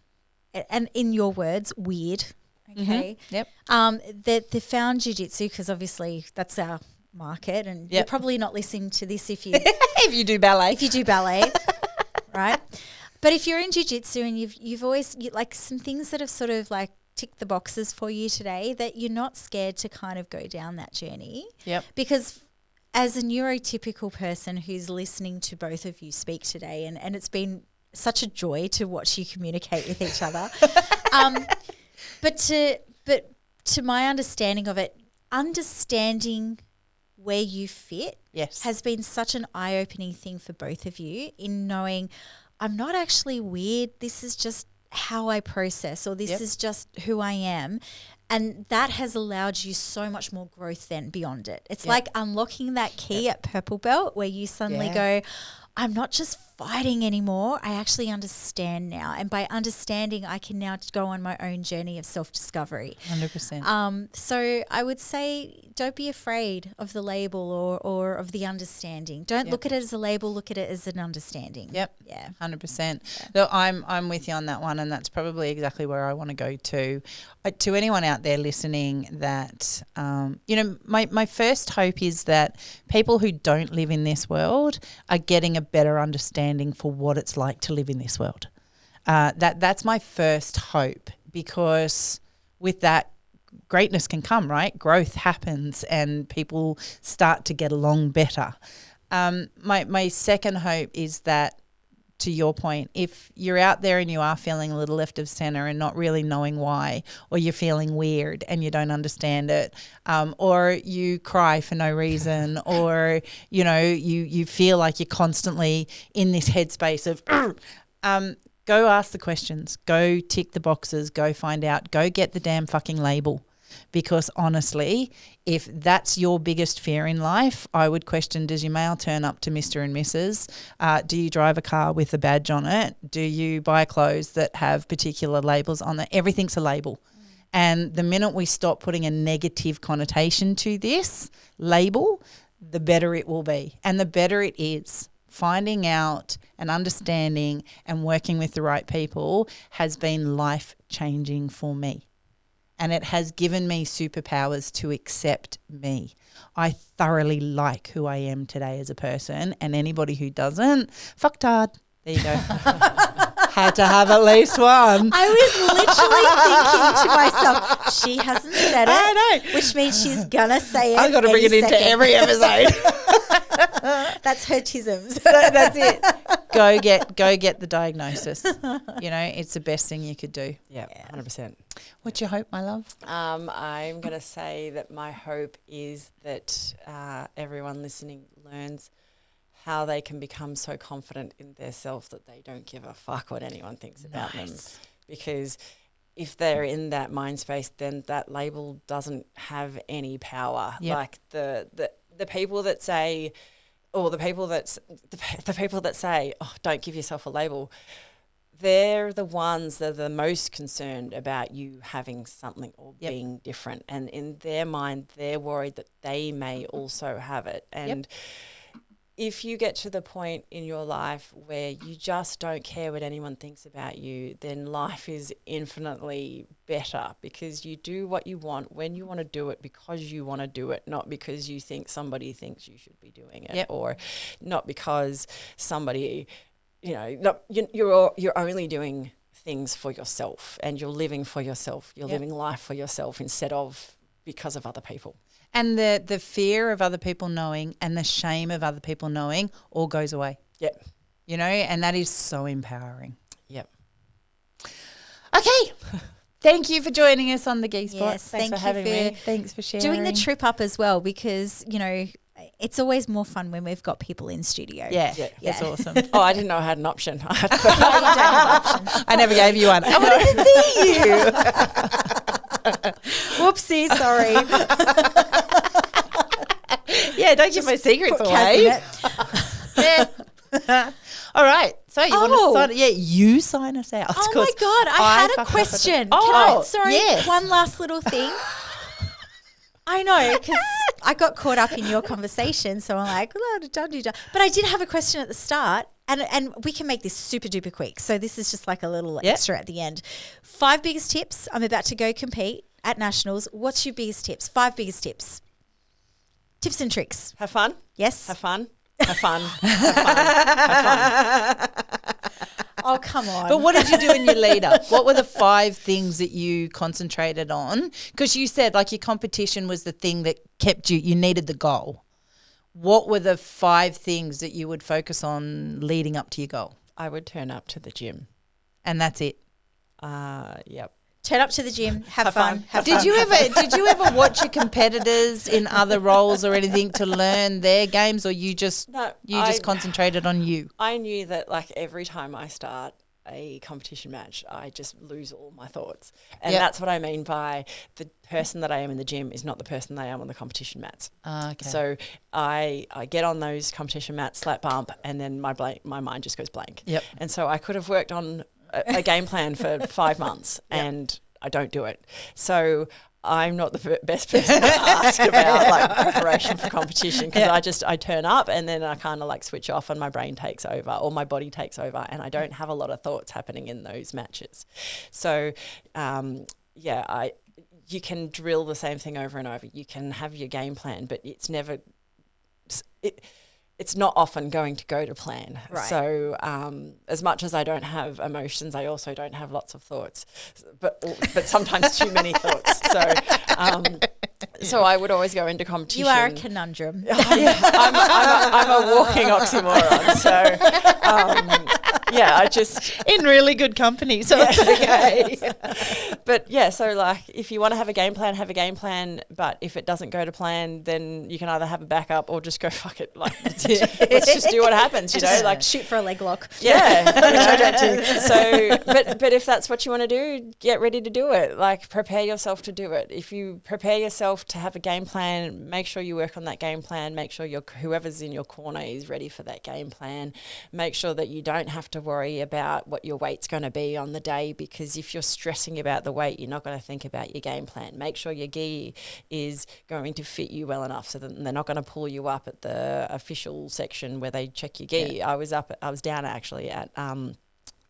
and in your words, weird, okay.
Yep.
That they found jiu-jitsu, because obviously that's our market, and you're probably not listening to this if you
if you do ballet.
If you do ballet, right? But if you're in jiu-jitsu and you've always like some things that have sort of like ticked the boxes for you today, that you're not scared to kind of go down that journey.
Yep.
Because as a neurotypical person who's listening to both of you speak today, and it's been such a joy to watch you communicate with each other. But to my understanding of it, understanding where you fit has been such an eye-opening thing for both of you, in knowing I'm not actually weird. This is just how I process, or this is just who I am. And that has allowed you so much more growth then beyond it. It's like unlocking that key at Purple Belt, where you suddenly go, I'm not just fighting anymore. I actually understand now. And by understanding, I can now go on my own journey of self-discovery.
100%.
So I would say, don't be afraid of the label or of the understanding. Don't look at it as a label, look at it as an understanding.
Yep.
Yeah.
100%. So I'm with you on that one, and that's probably exactly where I want to go to. To anyone out there listening that, my first hope is that people who don't live in this world are getting a better understanding for what it's like to live in this world. That's my first hope, because with that, greatness can come, right? Growth happens and people start to get along better. My second hope is that, to your point, if you're out there and you are feeling a little left of center and not really knowing why, or you're feeling weird and you don't understand it, or you cry for no reason, or, you feel like you're constantly in this headspace of, go ask the questions, go tick the boxes, go find out, go get the damn fucking label. Because honestly, if that's your biggest fear in life, I would question, does your mail turn up to Mr. and Mrs.? Do you drive a car with a badge on it? Do you buy clothes that have particular labels on it? Everything's a label. And the minute we stop putting a negative connotation to this label, the better it will be. And the better it is. Finding out and understanding and working with the right people has been life-changing for me. And it has given me superpowers to accept me. I thoroughly like who I am today as a person, and anybody who doesn't, fuck tard. There you go. Had to have at least one.
I was literally thinking to myself, she hasn't said it.
I know.
Which means she's going to say it.
I've got to bring it into every episode.
That's her tisms.
So that's it. go get the diagnosis. You know, it's the best thing you could do.
Yeah, 100%.
What's your hope, my love?
I'm going to say that my hope is that everyone listening learns how they can become so confident in their self that they don't give a fuck what anyone thinks about them. Because if they're in that mind space, then that label doesn't have any power.
Yep.
Like the people that say, or the people that say, oh, don't give yourself a label, they're the ones that are the most concerned about you having something or being different. And in their mind, they're worried that they may also have it. And if you get to the point in your life where you just don't care what anyone thinks about you, then life is infinitely better, because you do what you want when you want to do it because you want to do it, not because you think somebody thinks you should be doing it, or not because somebody, you're only doing things for yourself, and you're living for yourself. You're living life for yourself instead of because of other people.
And the fear of other people knowing and the shame of other people knowing all goes away.
Yep.
You know, and that is so empowering.
Yep.
Okay. Thank you for joining us on the Geek Spot.
Yes,
Thanks for having me. Thanks for sharing.
Doing the trip up as well, because, it's always more fun when we've got people in studio.
Yeah, that's awesome.
Oh, I didn't know I had an option.
I never gave you one. I wanted to see you.
Whoopsie, sorry.
Yeah, don't give my secrets away. Yeah. All right. So you want to sign? Yeah, you sign us out.
Oh my God, I had a question.
Yes.
One last little thing. I know, because I got caught up in your conversation, so I'm like, but I did have a question at the start, and we can make this super duper quick. So this is just like a little extra at the end. 5 biggest tips. I'm about to go compete at Nationals. What's your biggest tips? 5 biggest tips. Tips and tricks.
Have fun.
Yes.
Have fun. Have fun. Have fun. Have fun.
Oh, come on.
But what did you do in your lead up? What were the 5 things that you concentrated on? Because you said like your competition was the thing that kept you needed the goal. What were the 5 things that you would focus on leading up to your goal?
I would turn up to the gym.
And that's it?
Yep.
Turn up to the gym, have fun.
Did you ever watch your competitors in other roles or anything to learn their games, or you just concentrated on you?
I knew that like every time I start a competition match, I just lose all my thoughts. And that's what I mean by the person that I am in the gym is not the person that I am on the competition mats.
Okay.
So I get on those competition mats, slap bump, and then my mind just goes blank.
Yep.
And so I could have worked on a game plan for 5 months and I don't do it. So I'm not the best person to ask about like preparation for competition, because I turn up and then I kind of like switch off and my brain takes over or my body takes over, and I don't have a lot of thoughts happening in those matches. So you can drill the same thing over and over. You can have your game plan, but it's never it's not often going to go to plan.
Right.
So as much as I don't have emotions, I also don't have lots of thoughts, but sometimes too many thoughts. So I would always go into competition.
You are a conundrum.
I'm a walking oxymoron. So I just
in really good company, so it's okay.
But so like if you want to have a game plan, but if it doesn't go to plan, then you can either have a backup or just go fuck it. Like let's just do what happens, like
shoot for a leg lock.
Yeah, which I don't do. So, but if that's what you want to do, get ready to do it. Like prepare yourself to do it. If you prepare yourself to have a game plan, make sure you work on that game plan. Make sure whoever's in your corner is ready for that game plan. Make sure that you don't have to worry about what your weight's going to be on the day, because if you're stressing about the weight, you're not going to think about your game plan. Make sure your gear is going to fit you well enough so that they're not going to pull you up at the official section where they check your gear. I was down actually at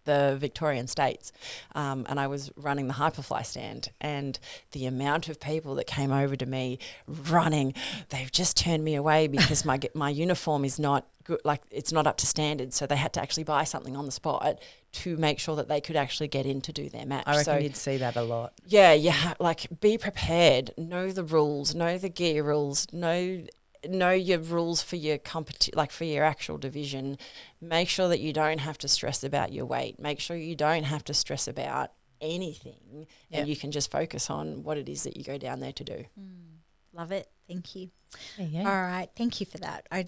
the Victorian States, and I was running the Hyperfly stand, and the amount of people that came over to me running, they've just turned me away because my uniform is not good, like it's not up to standard, so they had to actually buy something on the spot to make sure that they could actually get in to do their match.
I reckon you'd see that a lot.
Yeah, like be prepared, know the rules, know the gear rules, know know your rules for your for your actual division. Make sure that you don't have to stress about your weight. Make sure you don't have to stress about anything, and you can just focus on what it is that you go down there to do.
Love it. Thank you.
There you
All
go.
right. Thank you for that. I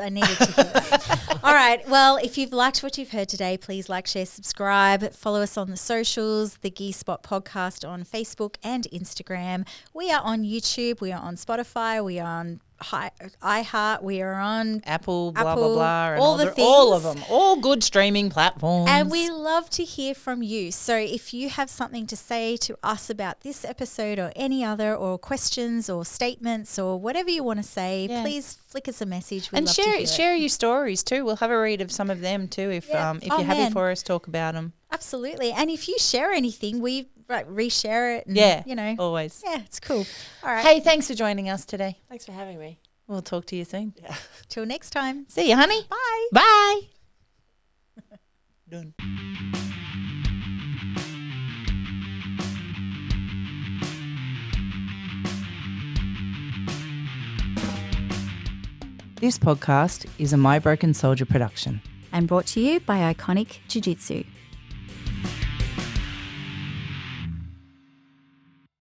needed to hear that. All right. Well, if you've liked what you've heard today, please like, share, subscribe. Follow us on the socials, the Gear Spot Podcast on Facebook and Instagram. We are on YouTube. We are on Spotify. We are on iHeart. We are on
Apple, blah, blah, blah. And
all the things.
All of them. All good streaming platforms.
And we love to hear from you. So if you have something to say to us about this episode or any other, or questions or statements or whatever you want to say, please flick us a message. We'd
And
love to hear
share your stories too. We'll have a read of some of them too if you're happy for us to talk about them.
Absolutely. And if you share anything, we reshare it. And, you know,
always.
Yeah, it's cool. All right.
Hey, thanks for joining us today.
Thanks for having me.
We'll talk to you soon.
Yeah.
Till next time.
See you, honey.
Bye.
Bye. Done. This podcast is a My Broken Soldier production.
And brought to you by Iconic Jiu-Jitsu.